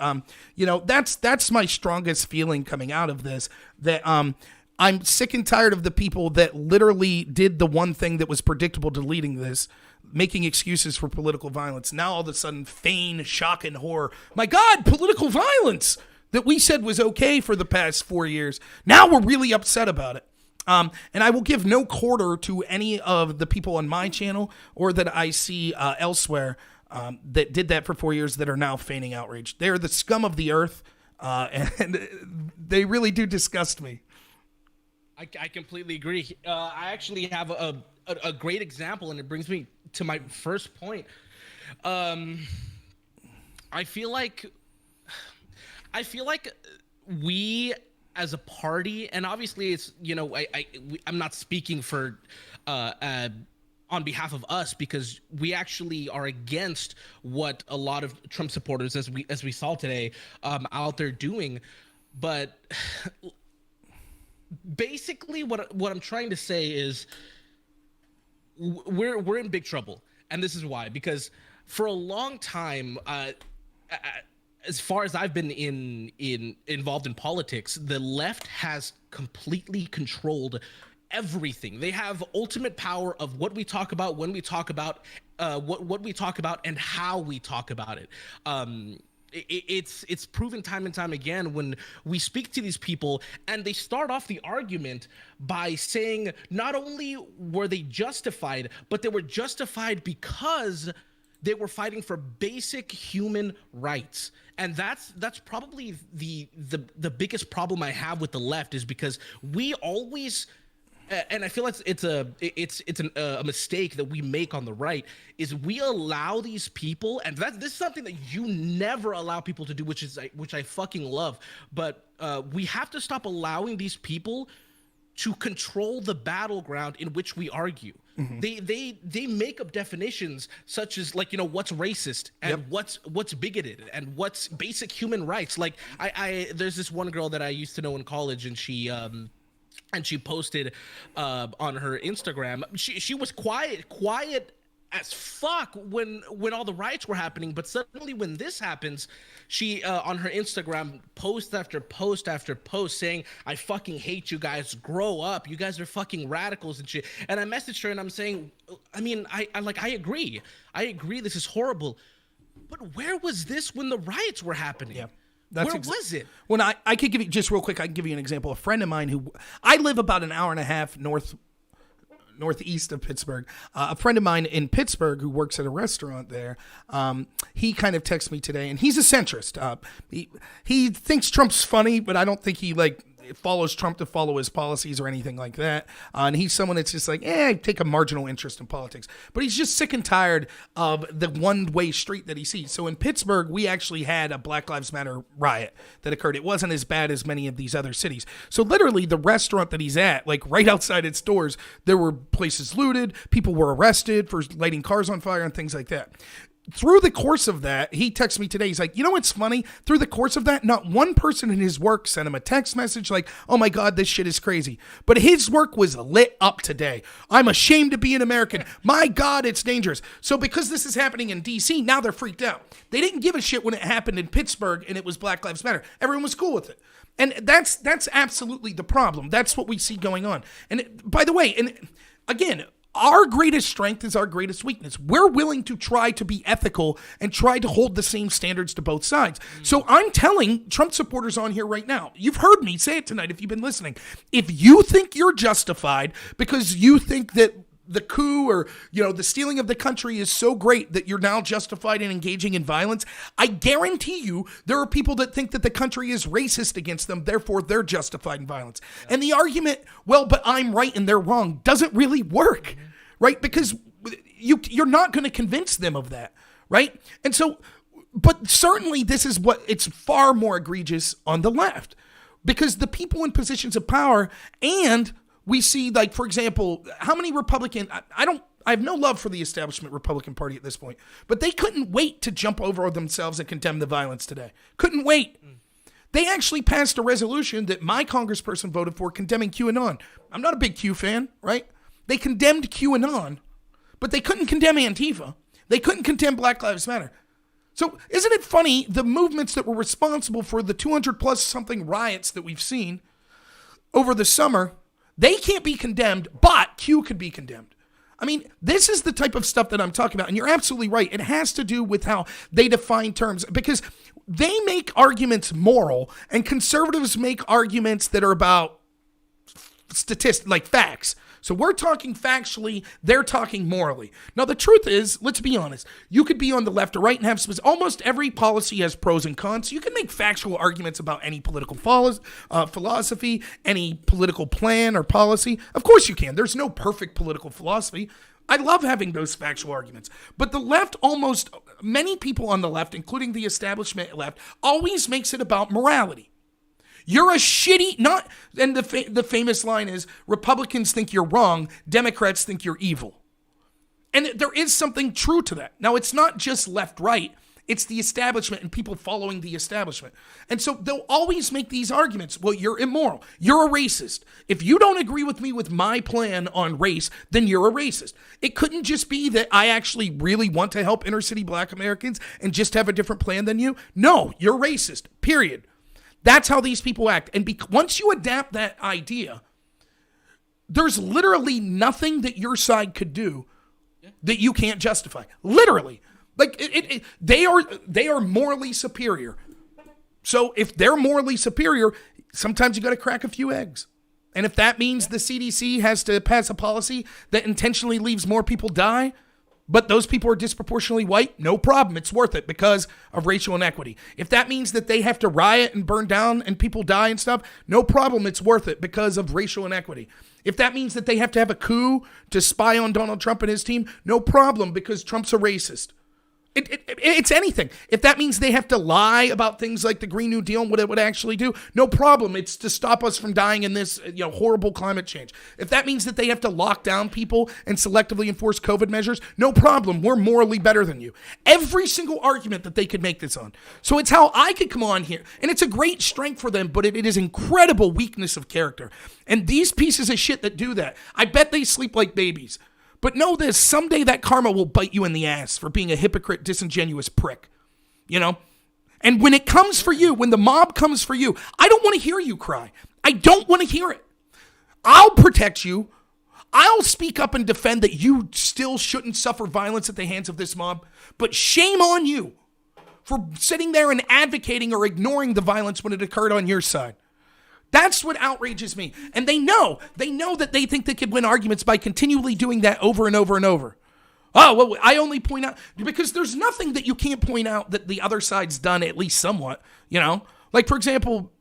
you know, that's my strongest feeling coming out of this, that I'm sick and tired of the people that literally did the one thing that was predictable deleting this, making excuses for political violence. Now all of a sudden feign shock and horror. My God, political violence that we said was okay for the past 4 years. Now we're really upset about it. And I will give no quarter to any of the people on my channel or that I see elsewhere that did that for 4 years that are now feigning outrage. They're the scum of the earth, and they really do disgust me. I completely agree. I actually have a great example, and it brings me to my first point. I feel like we as a party, and obviously it's, you know, I'm not speaking for on behalf of us, because we actually are against what a lot of Trump supporters, as we saw today, out there doing. But basically what I'm trying to say is we're in big trouble, and this is why. Because for a long time, as far as I've been involved in politics, the left has completely controlled everything. They have ultimate power of what we talk about, when we talk about, what we talk about, and how we talk about it. It's proven time and time again when we speak to these people and they start off the argument by saying not only were they justified, but they were justified because they were fighting for basic human rights. And that's probably the biggest problem I have with the left, is because we always, and I feel like it's a mistake that we make on the right, is we allow these people, and this is something that you never allow people to do, which I fucking love. But we have to stop allowing these people to control the battleground in which we argue. They make up definitions such as, like, what's racist and what's bigoted and what's basic human rights. Like there's this one girl that I used to know in college, and she posted on her Instagram. She was quiet as fuck when all the riots were happening, but suddenly when this happens, she on her Instagram post after post after post saying, "I fucking hate you guys. Grow up. You guys are fucking radicals and shit." And I messaged her and I'm saying, I mean, I agree. I agree. This is horrible. But where was this when the riots were happening? Yeah. Where was it? When I could give you, just real quick, I can give you an example. A friend of mine who, I live about an hour and a half northeast of Pittsburgh. A friend of mine in Pittsburgh who works at a restaurant there, he kind of texted me today, and he's a centrist. He thinks Trump's funny, but I don't think he follows Trump to follow his policies or anything like that. And he's someone that's just like, take a marginal interest in politics. But he's just sick and tired of the one-way street that he sees. So in Pittsburgh, we actually had a Black Lives Matter riot that occurred. It wasn't as bad as many of these other cities. So literally the restaurant that he's at, like right outside its doors, there were places looted, people were arrested for lighting cars on fire and things like that. Through the course of that, he texted me today. He's like, what's funny? Through the course of that, not one person in his work sent him a text message like, "Oh my God, this shit is crazy." But his work was lit up today. "I'm ashamed to be an American. My God, it's dangerous." So because this is happening in DC, now they're freaked out. They didn't give a shit when it happened in Pittsburgh and it was Black Lives Matter. Everyone was cool with it. And that's absolutely the problem. That's what we see going on. And by the way, and again, our greatest strength is our greatest weakness. We're willing to try to be ethical and try to hold the same standards to both sides. So I'm telling Trump supporters on here right now, you've heard me say it tonight if you've been listening. If you think you're justified because you think that the coup or, the stealing of the country is so great that you're now justified in engaging in violence, I guarantee you there are people that think that the country is racist against them, therefore they're justified in violence. Yeah. And the argument, well, but I'm right and they're wrong, doesn't really work, right? Because you're not going to convince them of that, right? And so, but certainly this is it's far more egregious on the left, because the people in positions of power, and we see, like, for example, how many Republican, I have no love for the establishment Republican Party at this point, but they couldn't wait to jump over themselves and condemn the violence today. Couldn't wait. They actually passed a resolution that my congressperson voted for, condemning QAnon. I'm not a big Q fan, right? They condemned QAnon, but they couldn't condemn Antifa. They couldn't condemn Black Lives Matter. So isn't it funny, the movements that were responsible for the 200 plus something riots that we've seen over the summer, they can't be condemned, but Q could be condemned. I mean, this is the type of stuff that I'm talking about, and you're absolutely right. It has to do with how they define terms, because they make arguments moral, and conservatives make arguments that are about statistics, like facts. So we're talking factually, they're talking morally. Now, the truth is, let's be honest, you could be on the left or right and have almost every policy has pros and cons. You can make factual arguments about any political philosophy, any political plan or policy. Of course you can. There's no perfect political philosophy. I love having those factual arguments. But the left, many people on the left, including the establishment left, always makes it about morality. You're a shitty, and the famous line is, Republicans think you're wrong, Democrats think you're evil. And there is something true to that. Now, it's not just left-right. It's the establishment and people following the establishment. And so they'll always make these arguments. Well, you're immoral. You're a racist. If you don't agree with me with my plan on race, then you're a racist. It couldn't just be that I actually really want to help inner city black Americans and just have a different plan than you. No, you're racist, period. That's how these people act. And once you adapt that idea, there's literally nothing that your side could do that you can't justify. Literally. Like they are morally superior. So if they're morally superior, sometimes you got to crack a few eggs. And if that means the CDC has to pass a policy that intentionally leaves more people die, but those people are disproportionately white, no problem. It's worth it because of racial inequity. If that means that they have to riot and burn down and people die and stuff, no problem. It's worth it because of racial inequity. If that means that they have to have a coup to spy on Donald Trump and his team, no problem because Trump's a racist. It's anything. If that means they have to lie about things like the Green New Deal and what it would actually do, no problem. It's to stop us from dying in this horrible climate change. If that means that they have to lock down people and selectively enforce COVID measures, no problem. We're morally better than you. Every single argument that they could make this on. So it's how I could come on here. And it's a great strength for them, but it is incredible weakness of character. And these pieces of shit that do that, I bet they sleep like babies. But know this, someday that karma will bite you in the ass for being a hypocrite, disingenuous prick, And when it comes for you, when the mob comes for you, I don't want to hear you cry. I don't want to hear it. I'll protect you. I'll speak up and defend that you still shouldn't suffer violence at the hands of this mob. But shame on you for sitting there and advocating or ignoring the violence when it occurred on your side. That's what outrages me. And they know that they think they could win arguments by continually doing that over and over and over. Oh, well, I only point out, because there's nothing that you can't point out that the other side's done at least somewhat, Like, for example,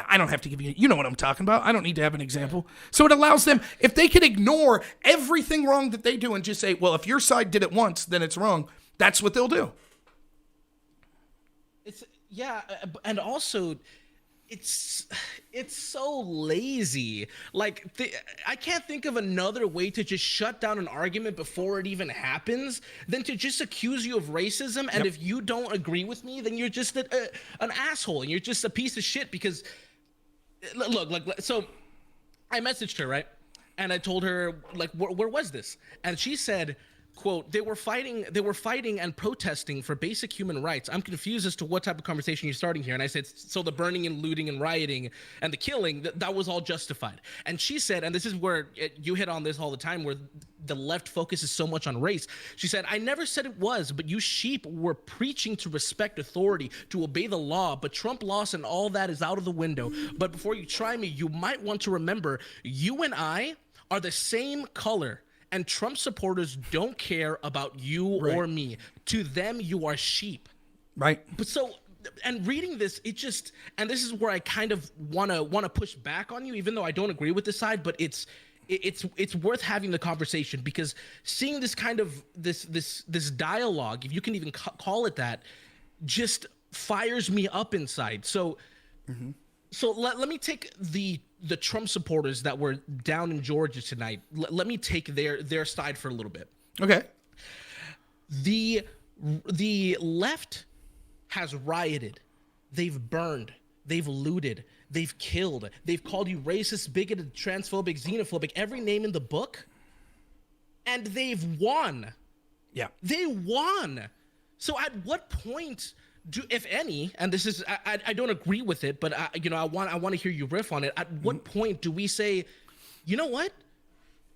I don't have to give you know what I'm talking about. I don't need to have an example. So it allows them, if they could ignore everything wrong that they do and just say, well, if your side did it once, then it's wrong. That's what they'll do. And also, it's so lazy. Like, I can't think of another way to just shut down an argument before it even happens than to just accuse you of racism. And if you don't agree with me, then you're just an asshole and you're just a piece of shit. Because so I messaged her, right? And I told her, like, where was this? And she said, quote, they were fighting and protesting for basic human rights. I'm confused as to what type of conversation you're starting here. And I said, so the burning and looting and rioting and the killing, that was all justified. And she said, and this is where you hit on this all the time, where the left focuses so much on race. She said, I never said it was, but you sheep were preaching to respect authority, to obey the law, but Trump lost and all that is out of the window. But before you try me, you might want to remember, you and I are the same color. And Trump supporters don't care about you or me. To them, you are sheep. Right. But so, and reading this, and this is where I kind of wanna push back on you, even though I don't agree with this side. But it's worth having the conversation, because seeing this kind of this dialogue, if you can even call it that, just fires me up inside. So. Mm-hmm. So let me take the Trump supporters that were down in Georgia tonight. Let me take their side for a little bit. Okay. The left has rioted. They've burned. They've looted. They've killed. They've called you racist, bigoted, transphobic, xenophobic, every name in the book. And they've won. Yeah. They won. So at what point... if any, and this is, I don't agree with it, but I want to hear you riff on it. At what point do we say, you know what?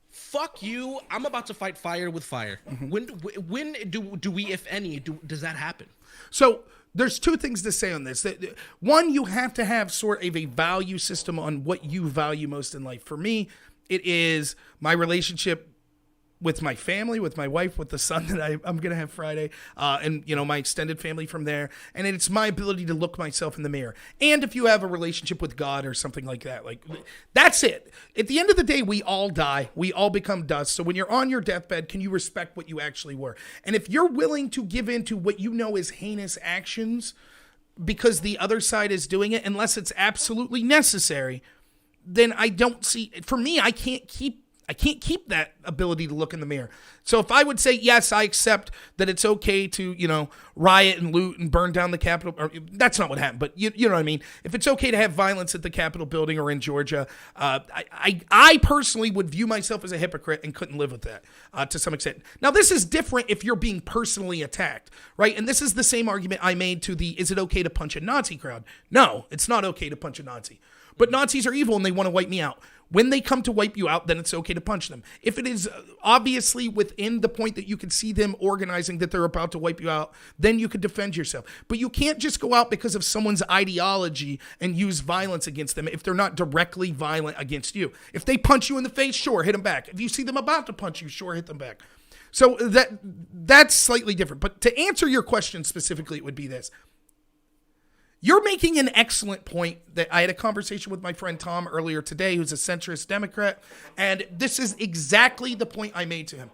Fuck you. I'm about to fight fire with fire. Mm-hmm. When do we, if any, does that happen? So there's two things to say on this. One, you have to have sort of a value system on what you value most in life. For me, it is my relationship with my family, with my wife, with the son that I'm going to have Friday, and, my extended family from there. And it's my ability to look myself in the mirror. And if you have a relationship with God or something like that, that's it. At the end of the day, we all die. We all become dust. So when you're on your deathbed, can you respect what you actually were? And if you're willing to give in to what you know is heinous actions because the other side is doing it, unless it's absolutely necessary, then I don't see, for me, I can't keep I can't keep that ability to look in the mirror. So if I would say, yes, I accept that it's okay to, riot and loot and burn down the Capitol, or, that's not what happened, but you know what I mean? If it's okay to have violence at the Capitol building or in Georgia, I personally would view myself as a hypocrite and couldn't live with that to some extent. Now, this is different if you're being personally attacked, right? And this is the same argument I made to is it okay to punch a Nazi crowd? No, it's not okay to punch a Nazi. But Nazis are evil and they want to wipe me out. When they come to wipe you out, then it's okay to punch them. If it is obviously within the point that you can see them organizing that they're about to wipe you out, then you could defend yourself. But you can't just go out because of someone's ideology and use violence against them if they're not directly violent against you. If they punch you in the face, sure, hit them back. If you see them about to punch you, sure, hit them back. So that's slightly different. But to answer your question specifically, it would be this. You're making an excellent point that I had a conversation with my friend Tom earlier today, who's a centrist Democrat, and this is exactly the point I made to him.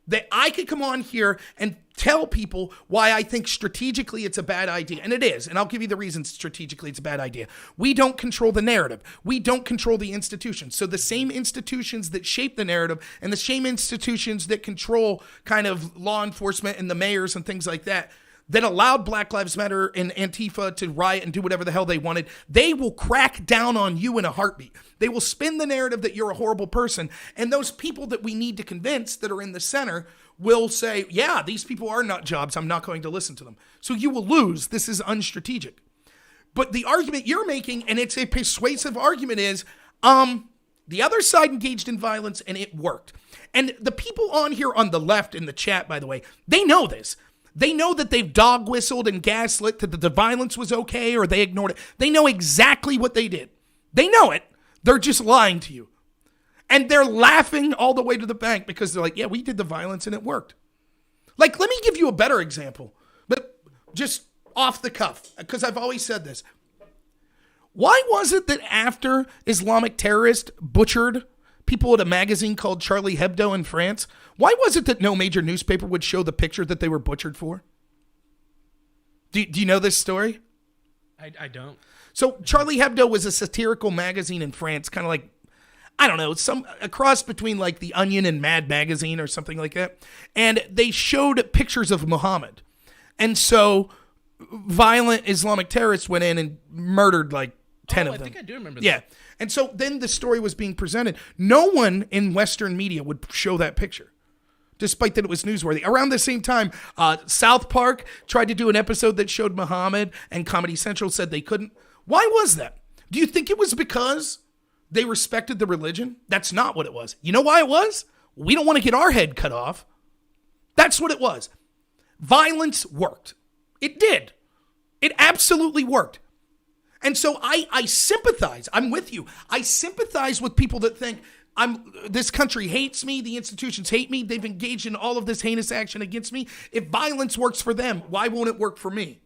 That I could come on here and tell people why I think strategically it's a bad idea. And it is. And I'll give you the reasons strategically it's a bad idea. We don't control the narrative. We don't control the institutions. So the same institutions that shape the narrative and the same institutions that control kind of law enforcement and the mayors and things like that allowed Black Lives Matter and Antifa to riot and do whatever the hell they wanted, they will crack down on you in a heartbeat. They will spin the narrative that you're a horrible person. And those people that we need to convince that are in the center will say, yeah, these people are nut jobs. I'm not going to listen to them. So you will lose. This is unstrategic. But the argument you're making, and it's a persuasive argument, is the other side engaged in violence and it worked. And the people on here on the left in the chat, by the way, they know this. They know that they've dog whistled and gaslit that the violence was okay or they ignored it. They know exactly what they did. They know it. They're just lying to you. And they're laughing all the way to the bank because they're like, yeah, we did the violence and it worked. Like, let me give you a better example, but just off the cuff, because I've always said this. Why was it that after Islamic terrorists butchered people at a magazine called Charlie Hebdo in France, why was it that no major newspaper would show the picture that they were butchered for? Do you know this story? I don't. So Charlie Hebdo was a satirical magazine in France, kind of like, I don't know, a cross between like The Onion and Mad Magazine or something like that. And they showed pictures of Muhammad. And so violent Islamic terrorists went in and murdered like 10 of them. I think I do remember that. Yeah. And so then the story was being presented. No one in Western media would show that picture, despite that it was newsworthy. Around the same time, South Park tried to do an episode that showed Muhammad, and Comedy Central said they couldn't. Why was that? Do you think it was because they respected the religion? That's not what it was. You know why it was? We don't want to get our head cut off. That's what it was. Violence worked. It did. It absolutely worked. And so I sympathize. I'm with you. I sympathize with people that think this country hates me. The institutions hate me. They've engaged in all of this heinous action against me. If violence works for them, why won't it work for me?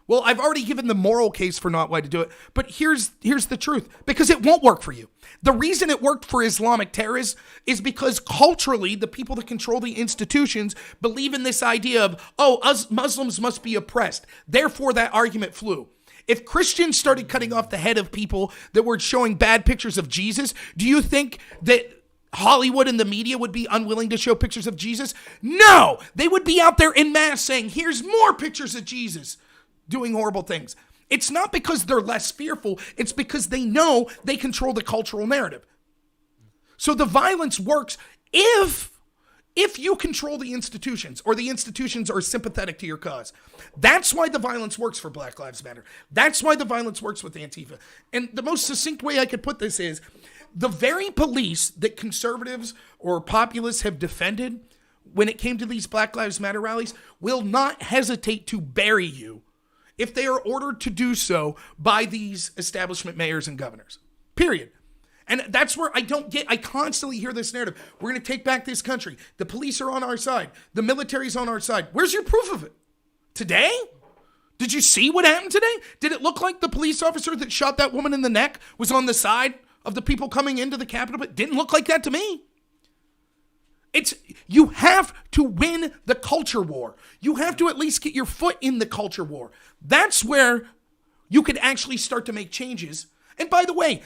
Well, I've already given the moral case for not why to do it. But here's the truth. Because it won't work for you. The reason it worked for Islamic terrorists is because culturally, the people that control the institutions believe in this idea of, us Muslims must be oppressed. Therefore, that argument flew. If Christians started cutting off the head of people that were showing bad pictures of Jesus, do you think that Hollywood and the media would be unwilling to show pictures of Jesus? No, they would be out there en masse saying, here's more pictures of Jesus doing horrible things. It's not because they're less fearful. It's because they know they control the cultural narrative. So the violence works if you control the institutions or the institutions are sympathetic to your cause. That's why the violence works for Black Lives Matter. That's why the violence works with Antifa. And the most succinct way I could put this is the very police that conservatives or populists have defended when it came to these Black Lives Matter rallies will not hesitate to bury you if they are ordered to do so by these establishment mayors and governors. Period. And that's where I constantly hear this narrative. We're going to take back this country. The police are on our side. The military's on our side. Where's your proof of it? Today? Did you see what happened today? Did it look like the police officer that shot that woman in the neck was on the side of the people coming into the Capitol? It didn't look like that to me. You have to win the culture war. You have to at least get your foot in the culture war. That's where you could actually start to make changes. And by the way,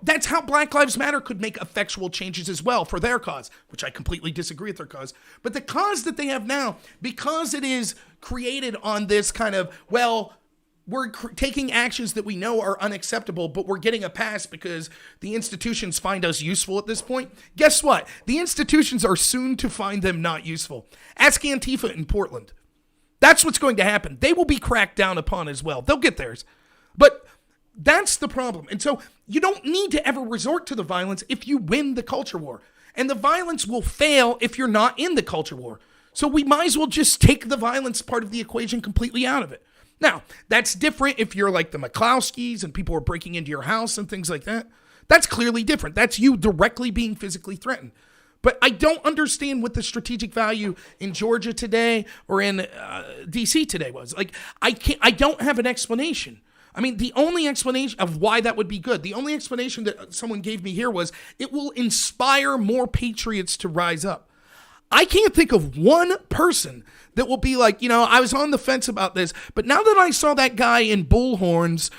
that's how Black Lives Matter could make effectual changes as well for their cause, which I completely disagree with their cause. But the cause that they have now, because it is created on this kind of, well, we're taking actions that we know are unacceptable, but we're getting a pass because the institutions find us useful at this point. Guess what? The institutions are soon to find them not useful. Ask Antifa in Portland. That's what's going to happen. They will be cracked down upon as well. They'll get theirs. But that's the problem. And so you don't need to ever resort to the violence if you win the culture war. And the violence will fail if you're not in the culture war. So we might as well just take the violence part of the equation completely out of it. Now, that's different if you're like the McClowskys and people are breaking into your house and things like that. That's clearly different. That's you directly being physically threatened. But I don't understand what the strategic value in Georgia today or in DC today was. Like, I don't have an explanation. I mean, the only explanation of why that would be good, the only explanation that someone gave me here was it will inspire more patriots to rise up. I can't think of one person that will be like, I was on the fence about this, but now that I saw that guy in bullhorns,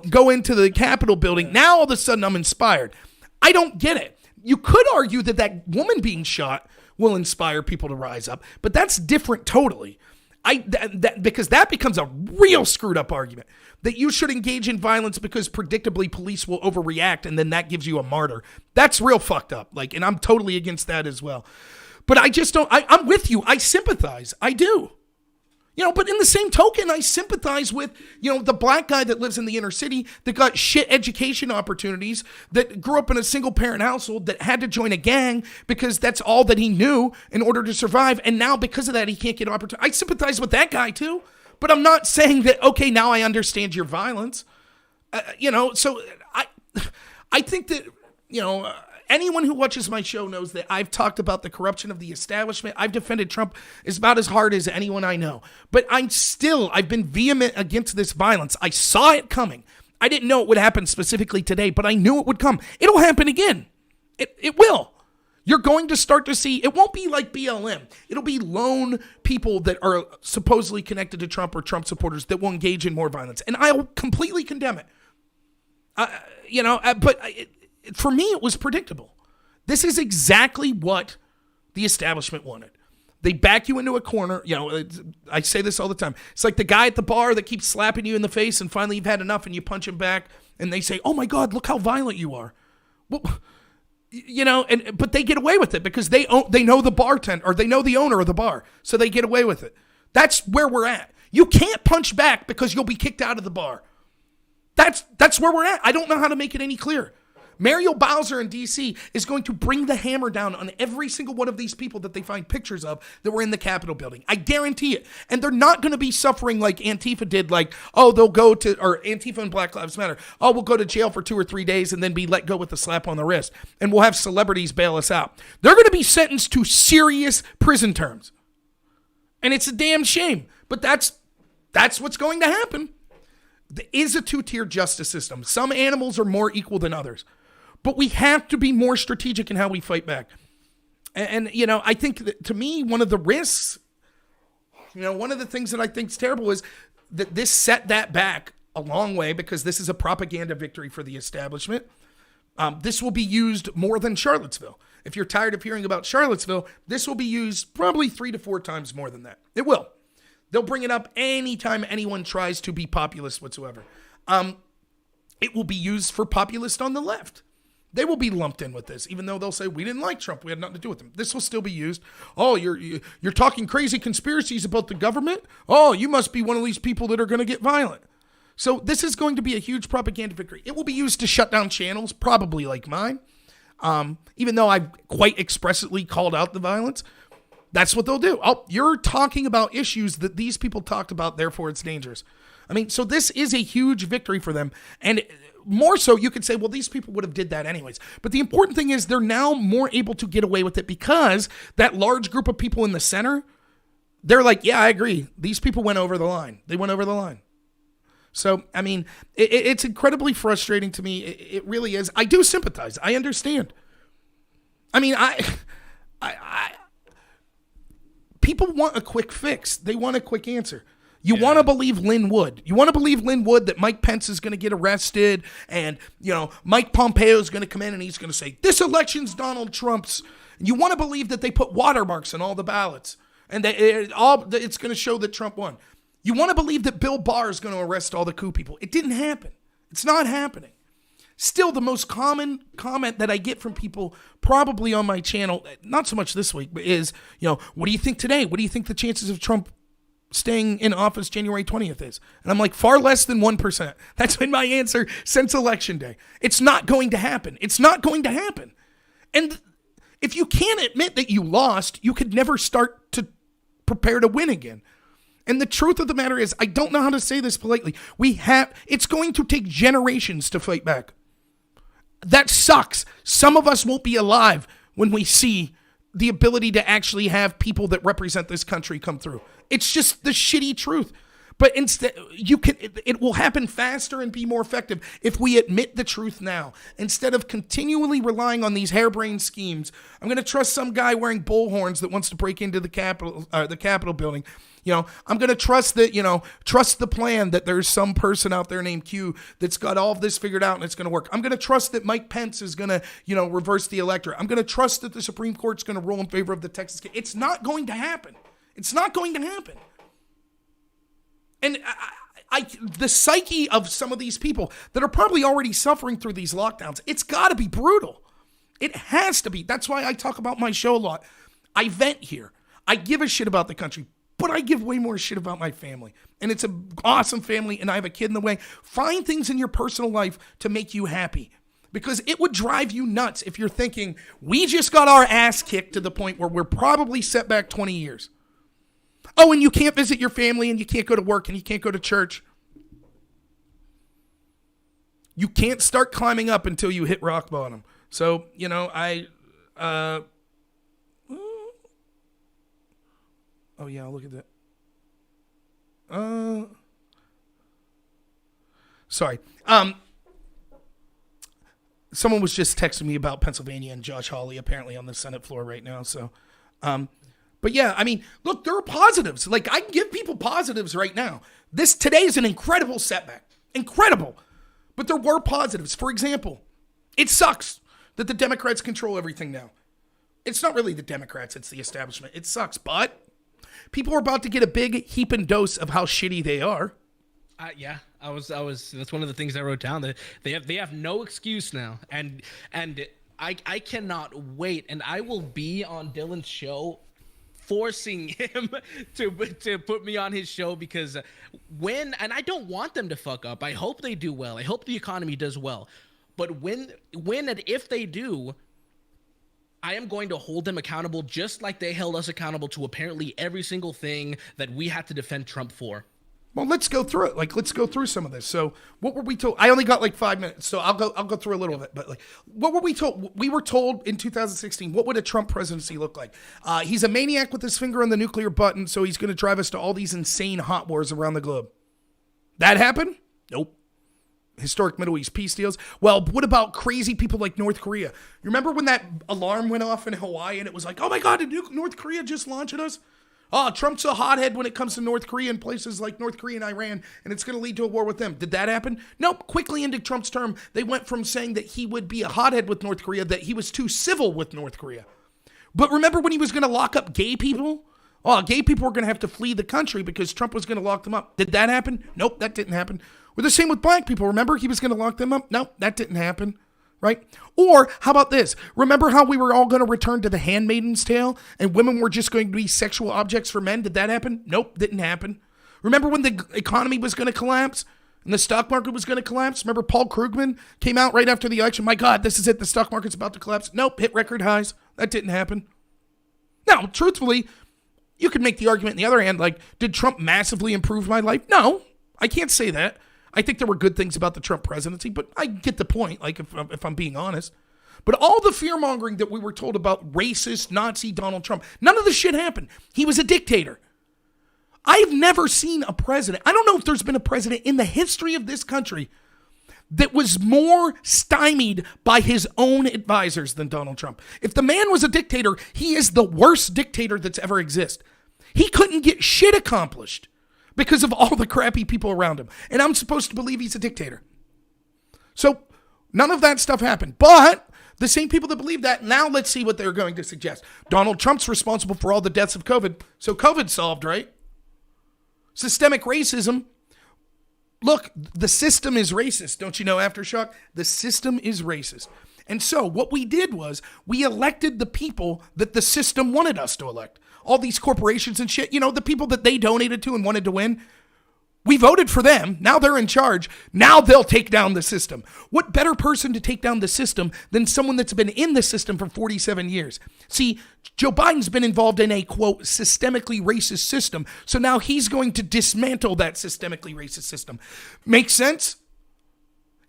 go into the Capitol building, now all of a sudden I'm inspired. I don't get it. You could argue that woman being shot will inspire people to rise up, but that's different totally. Because that becomes a real screwed up argument that you should engage in violence because predictably police will overreact and then that gives you a martyr. That's real fucked up. And I'm totally against that as well. But I just don't, I'm with you. I sympathize. I do. But in the same token, I sympathize with, the black guy that lives in the inner city that got shit education opportunities, that grew up in a single parent household, that had to join a gang because that's all that he knew in order to survive. And now because of that, he can't get an opportunity. I sympathize with that guy too. But I'm not saying that, okay, now I understand your violence. So I think that, anyone who watches my show knows that I've talked about the corruption of the establishment. I've defended Trump about as hard as anyone I know. But I've been vehement against this violence. I saw it coming. I didn't know it would happen specifically today, but I knew it would come. It'll happen again. It will. You're going to start to see, it won't be like BLM. It'll be lone people that are supposedly connected to Trump or Trump supporters that will engage in more violence. And I'll completely condemn it. For me, it was predictable. This is exactly what the establishment wanted. They back you into a corner. I say this all the time. It's like the guy at the bar that keeps slapping you in the face and finally you've had enough and you punch him back and they say, oh my God, look how violent you are. Well, but they get away with it because they know the bartender or they know the owner of the bar. So they get away with it. That's where we're at. You can't punch back because you'll be kicked out of the bar. That's where we're at. I don't know how to make it any clearer. Mario Bowser in D.C. is going to bring the hammer down on every single one of these people that they find pictures of that were in the Capitol building. I guarantee it. And they're not going to be suffering like Antifa did, or Antifa and Black Lives Matter. Oh, we'll go to jail for 2 or 3 days and then be let go with a slap on the wrist. And we'll have celebrities bail us out. They're going to be sentenced to serious prison terms. And it's a damn shame. But that's what's going to happen. There is a two-tier justice system. Some animals are more equal than others. But we have to be more strategic in how we fight back. And I think that, to me, one of the risks, one of the things that I think is terrible is that this set that back a long way because this is a propaganda victory for the establishment. This will be used more than Charlottesville. If you're tired of hearing about Charlottesville, this will be used probably 3 to 4 times more than that. It will. They'll bring it up anytime anyone tries to be populist whatsoever. It will be used for populists on the left. They will be lumped in with this, even though they'll say, we didn't like Trump. We had nothing to do with him. This will still be used. Oh, you're talking crazy conspiracies about the government? Oh, you must be one of these people that are going to get violent. So this is going to be a huge propaganda victory. It will be used to shut down channels, probably like mine. Even though I've quite expressly called out the violence, that's what they'll do. Oh, you're talking about issues that these people talked about, therefore it's dangerous. I mean, so this is a huge victory for them. And more so, you could say, well, these people would have did that anyways. But the important thing is they're now more able to get away with it because that large group of people in the center, they're like, yeah, I agree. These people went over the line. They went over the line. So, I mean, it's incredibly frustrating to me. It really is. I do sympathize. I understand. I mean, people want a quick fix. They want a quick answer. You want to believe Lynn Wood. You want to believe Lynn Wood that Mike Pence is going to get arrested and, Mike Pompeo is going to come in and he's going to say, this election's Donald Trump's. You want to believe that they put watermarks on all the ballots and that it's going to show that Trump won. You want to believe that Bill Barr is going to arrest all the coup people. It didn't happen. It's not happening. Still, the most common comment that I get from people probably on my channel, not so much this week, but is, what do you think today? What do you think the chances of Trump staying in office January 20th is? And I'm like, far less than 1%. That's been my answer since Election Day. It's not going to happen. It's not going to happen. And if you can't admit that you lost, you could never start to prepare to win again. And the truth of the matter is, I don't know how to say this politely. It's going to take generations to fight back. That sucks. Some of us won't be alive when we see the ability to actually have people that represent this country come through. It's just the shitty truth. But instead, it will happen faster and be more effective if we admit the truth now. Instead of continually relying on these harebrained schemes, I'm going to trust some guy wearing bullhorns that wants to break into the Capitol building. I'm going to trust that, trust the plan that there's some person out there named Q that's got all of this figured out and it's going to work. I'm going to trust that Mike Pence is going to, reverse the electorate. I'm going to trust that the Supreme Court's going to rule in favor of the Texas case. It's not going to happen. It's not going to happen. And the psyche of some of these people that are probably already suffering through these lockdowns, it's got to be brutal. It has to be. That's why I talk about my show a lot. I vent here. I give a shit about the country, but I give way more shit about my family. And it's an awesome family, and I have a kid in the way. Find things in your personal life to make you happy, because it would drive you nuts if you're thinking, we just got our ass kicked to the point where we're probably set back 20 years. Oh, and you can't visit your family, and you can't go to work, and you can't go to church. You can't start climbing up until you hit rock bottom. So, oh yeah, look at that. Sorry. Someone was just texting me about Pennsylvania and Josh Hawley apparently on the Senate floor right now. So, but yeah, I mean, look, there are positives. Like, I can give people positives right now. Today is an incredible setback. Incredible. But there were positives. For example, it sucks that the Democrats control everything now. It's not really the Democrats, it's the establishment. It sucks, but people are about to get a big heaping dose of how shitty they are. Yeah, I was. That's one of the things I wrote down. That they have no excuse now, and I cannot wait. And I will be on Dylan's show, forcing him to put me on his show, because and I don't want them to fuck up. I hope they do well. I hope the economy does well. But when and if they do, I am going to hold them accountable just like they held us accountable to apparently every single thing that we had to defend Trump for. Well, let's go through it. Let's go through some of this. So what were we told? I only got 5 minutes, so I'll go through a little of it. But what were we told? We were told in 2016, what would a Trump presidency look like? He's a maniac with his finger on the nuclear button, so he's going to drive us to all these insane hot wars around the globe. That happened? Nope. Historic Middle East peace deals. Well, what about crazy people like North Korea? You remember when that alarm went off in Hawaii and it was like, oh my God, did North Korea just launch at us? Oh, Trump's a hothead when it comes to North Korea and places like North Korea and Iran, and it's going to lead to a war with them. Did that happen? Nope. Quickly into Trump's term, they went from saying that he would be a hothead with North Korea, that he was too civil with North Korea. But remember when he was going to lock up gay people? Oh, gay people were going to have to flee the country because Trump was going to lock them up. Did that happen? Nope, that didn't happen. Or the same with black people. Remember he was going to lock them up? Nope, that didn't happen. Right? Or how about this? Remember how we were all going to return to the Handmaid's Tale and women were just going to be sexual objects for men? Did that happen? Nope, didn't happen. Remember when the economy was going to collapse and the stock market was going to collapse? Remember Paul Krugman came out right after the election? My God, this is it. The stock market's about to collapse. Nope, hit record highs. That didn't happen. Now, truthfully, you could make the argument on the other hand, like, did Trump massively improve my life? No, I can't say that. I think there were good things about the Trump presidency, but I get the point, like, if I'm being honest. But all the fear-mongering that we were told about racist, Nazi Donald Trump, none of the shit happened. He was a dictator. I've never seen a president. I don't know if there's been a president in the history of this country that was more stymied by his own advisors than Donald Trump. If the man was a dictator, he is the worst dictator that's ever existed. He couldn't get shit accomplished. because of all the crappy people around him. And I'm supposed to believe he's a dictator. So none of that stuff happened. But the same people that believe that, now let's see what they're going to suggest. Donald Trump's responsible for all the deaths of COVID. So COVID's solved, right? Systemic racism. Look, the system is racist. Don't you know, Aftershock? The system is racist. And so what we did was we elected the people that the system wanted us to elect. All these corporations and shit, the people that they donated to and wanted to win, we voted for them. Now they're in charge. Now they'll take down the system. What better person to take down the system than someone that's been in the system for 47 years? See, Joe Biden's been involved in a, quote, systemically racist system. So now he's going to dismantle that systemically racist system. Makes sense?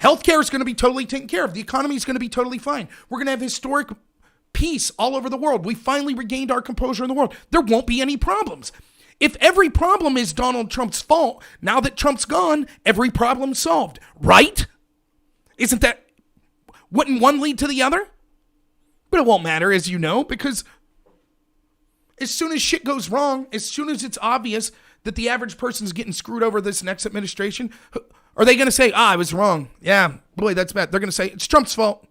Healthcare is going to be totally taken care of. The economy is going to be totally fine. We're going to have historic peace all over the world. We finally regained our composure in the world. There won't be any problems. If every problem is Donald Trump's fault, now that Trump's gone, every problem's solved, right? Wouldn't one lead to the other? But it won't matter, as you know, because as soon as shit goes wrong, as soon as it's obvious that the average person's getting screwed over this next administration, are they going to say, I was wrong? Yeah, boy, that's bad. They're going to say, it's Trump's fault.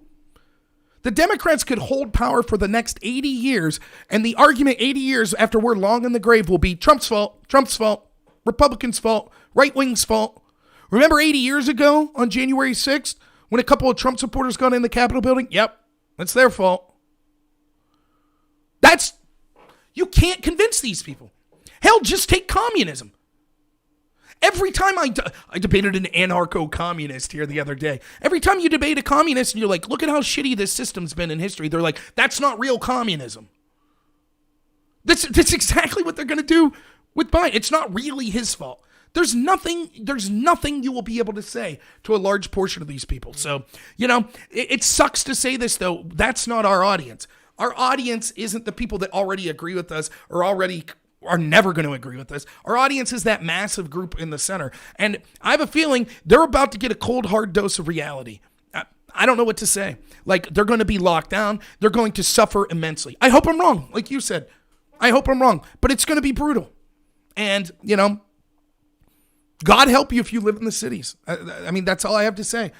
The Democrats could hold power for the next 80 years, and the argument 80 years after we're long in the grave will be Trump's fault, Republicans' fault, right-wing's fault. Remember 80 years ago on January 6th when a couple of Trump supporters got in the Capitol building? Yep, that's their fault. You can't convince these people. Hell, just take communism. Every time I debated an anarcho-communist here the other day. Every time you debate a communist and you're like, look at how shitty this system's been in history, they're like, that's not real communism. That's exactly what they're going to do with Biden. It's not really his fault. There's nothing you will be able to say to a large portion of these people. So, it sucks to say this, though. That's not our audience. Our audience isn't the people that already agree with us or already are never going to agree with us. Our audience is that massive group in the center. And I have a feeling they're about to get a cold, hard dose of reality. I don't know what to say. Like, they're going to be locked down. They're going to suffer immensely. I hope I'm wrong, like you said. I hope I'm wrong. But it's going to be brutal. And, God help you if you live in the cities. I mean, that's all I have to say.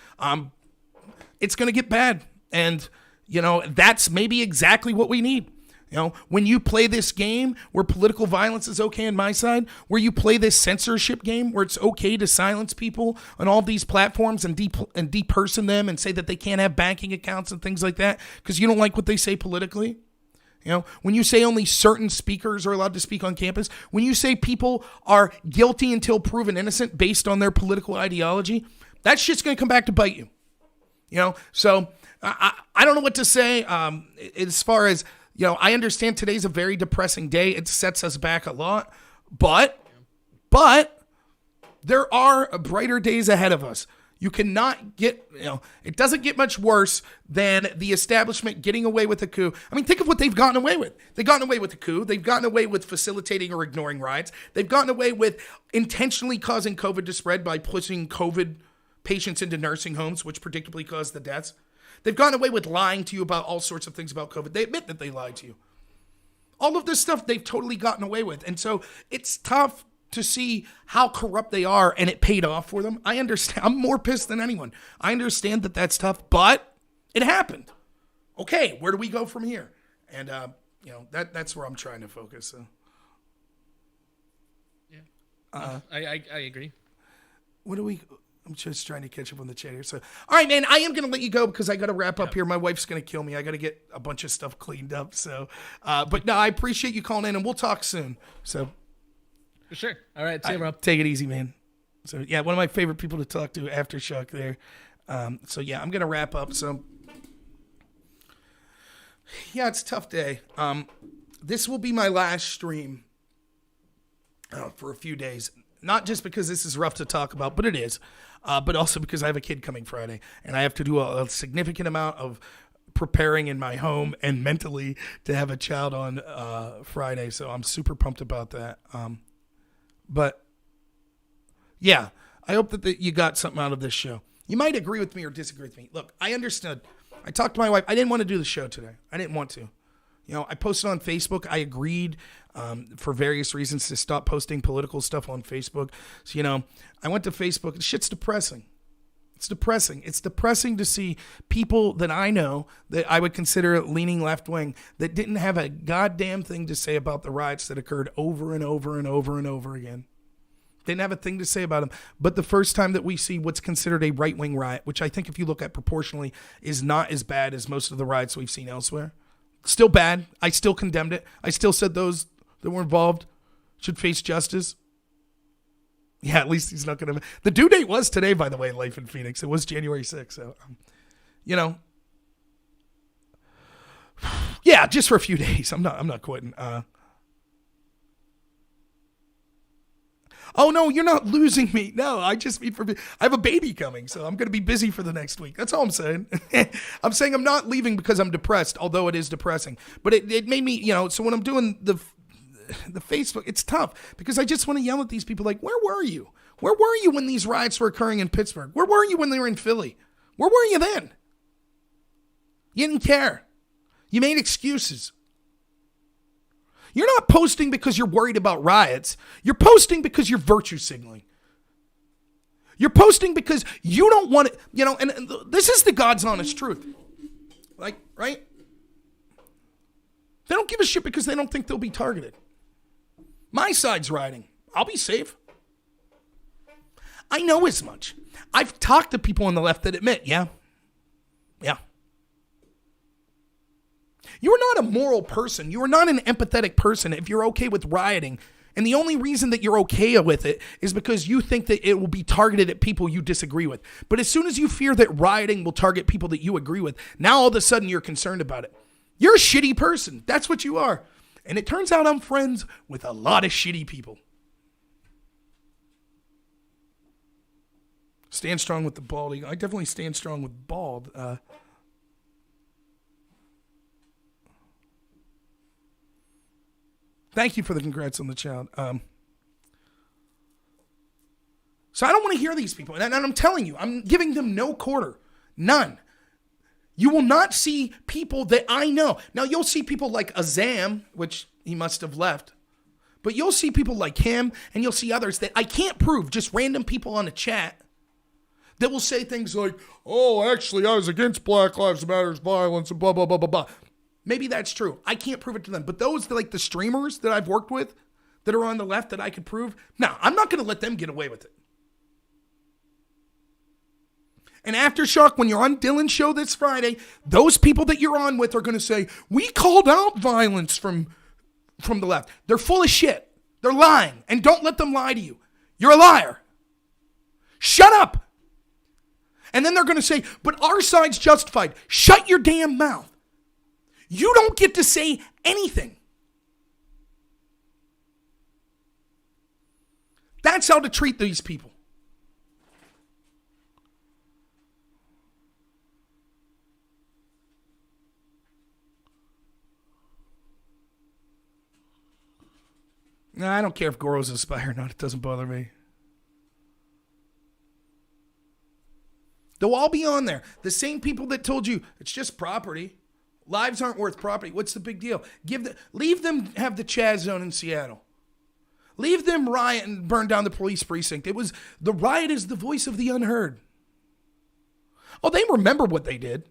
It's going to get bad. And, that's maybe exactly what we need. When you play this game where political violence is okay on my side, where you play this censorship game where it's okay to silence people on all these platforms and deperson them and say that they can't have banking accounts and things like that because you don't like what they say politically. When you say only certain speakers are allowed to speak on campus, when you say people are guilty until proven innocent based on their political ideology, that shit's going to come back to bite you. So I don't know what to say as far as, I understand today's a very depressing day. It sets us back a lot, but there are brighter days ahead of us. You cannot get, it doesn't get much worse than the establishment getting away with a coup. I mean, think of what they've gotten away with. They've gotten away with a coup. They've gotten away with facilitating or ignoring riots. They've gotten away with intentionally causing COVID to spread by pushing COVID patients into nursing homes, which predictably caused the deaths. They've gotten away with lying to you about all sorts of things about COVID. They admit that they lied to you. All of this stuff they've totally gotten away with. And so it's tough to see how corrupt they are, and it paid off for them. I understand. I'm more pissed than anyone. I understand that that's tough, but it happened. Okay, where do we go from here? And, that's where I'm trying to focus. So. Yeah, I agree. I'm just trying to catch up on the chat here. So, all right, man, I am going to let you go because I got to wrap up here. My wife's going to kill me. I got to get a bunch of stuff cleaned up. So, but no, I appreciate you calling in, and we'll talk soon. So, for sure. All right, see you, Rob. Take it easy, man. So, yeah, one of my favorite people to talk to, Aftershock there. So, yeah, I'm going to wrap up. So, yeah, it's a tough day. This will be my last stream for a few days. Not just because this is rough to talk about, but it is. But also because I have a kid coming Friday, and I have to do a significant amount of preparing in my home and mentally to have a child on Friday. So I'm super pumped about that. But yeah, I hope that you got something out of this show. You might agree with me or disagree with me. Look, I understood. I talked to my wife. I didn't want to do the show today. I didn't want to. You know, I posted on Facebook. I agreed for various reasons to stop posting political stuff on Facebook. So, you know, I went to Facebook. And shit's depressing. It's depressing. It's depressing to see people that I know that I would consider leaning left wing that didn't have a goddamn thing to say about the riots that occurred over and over and over and over again. Didn't have a thing to say about them. But the first time that we see what's considered a right-wing riot, which I think if you look at proportionally is not as bad as most of the riots we've seen elsewhere. Still bad. I still condemned it. I still said those that were involved should face justice. Yeah, at least he's not going to. The due date was today, by the way, in life in Phoenix. It was January 6th. So, you know, yeah, just for a few days. I'm not quitting. Oh no, you're not losing me. No, I just mean I have a baby coming, so I'm going to be busy for the next week. That's all I'm saying. I'm saying I'm not leaving because I'm depressed, although it is depressing. But it made me, you know. So when I'm doing the Facebook, it's tough because I just want to yell at these people like, where were you? Where were you when these riots were occurring in Pittsburgh? Where were you when they were in Philly? Where were you then? You didn't care. You made excuses. You're not posting because you're worried about riots. You're posting because you're virtue signaling. You're posting because you don't want it, you know, and this is the God's honest truth. Like, right? They don't give a shit because they don't think they'll be targeted. My side's rioting. I'll be safe. I know as much. I've talked to people on the left that admit, yeah. You are not a moral person. You are not an empathetic person if you're okay with rioting. And the only reason that you're okay with it is because you think that it will be targeted at people you disagree with. But as soon as you fear that rioting will target people that you agree with, now all of a sudden you're concerned about it. You're a shitty person. That's what you are. And it turns out I'm friends with a lot of shitty people. Stand strong with the bald eagle. I definitely stand strong with bald. Thank you for the congrats on the child. So I don't want to hear these people. And I'm telling you, I'm giving them no quarter. None. You will not see people that I know. Now, you'll see people like Azam, which he must have left. But you'll see people like him, and you'll see others that I can't prove, just random people on a chat, that will say things like, oh, actually, I was against Black Lives Matter's violence and blah, blah, blah, blah, blah. Maybe that's true. I can't prove it to them. But those, like the streamers that I've worked with that are on the left that I could prove, no, I'm not going to let them get away with it. And Aftershock, when you're on Dylan's show this Friday, those people that you're on with are going to say, we called out violence from the left. They're full of shit. They're lying. And don't let them lie to you. You're a liar. Shut up. And then they're going to say, but our side's justified. Shut your damn mouth. You don't get to say anything. That's how to treat these people. No, I don't care if Goro's a spy or not. It doesn't bother me. They'll all be on there. The same people that told you it's just property. Lives aren't worth property. What's the big deal? Leave them have the Chaz zone in Seattle. Leave them riot and burn down the police precinct. The riot is the voice of the unheard. Oh, they remember what they did.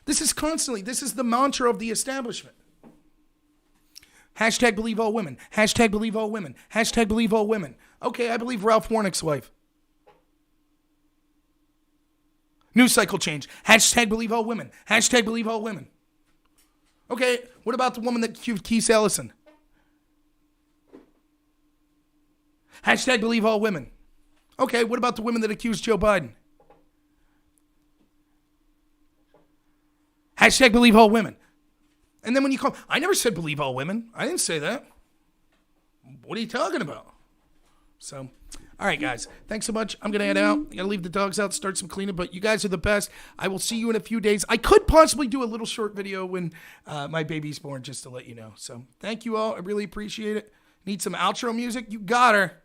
This is the mantra of the establishment. Hashtag believe all women. Hashtag believe all women. Hashtag believe all women. Okay, I believe Ralph Warnock's wife. News cycle change. Hashtag believe all women. Hashtag believe all women. Okay, what about the woman that accused Keith Ellison? Hashtag believe all women. Okay, what about the women that accused Joe Biden? Hashtag believe all women. And then when you call, I never said believe all women. I didn't say that. What are you talking about? So, all right, guys. Thanks so much. I'm going to head out. I got to leave the dogs out, start some cleanup, but you guys are the best. I will see you in a few days. I could possibly do a little short video when my baby's born, just to let you know. So, thank you all. I really appreciate it. Need some outro music? You got her.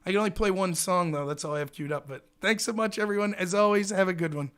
I can only play one song, though. That's all I have queued up. But thanks so much, everyone. As always, have a good one.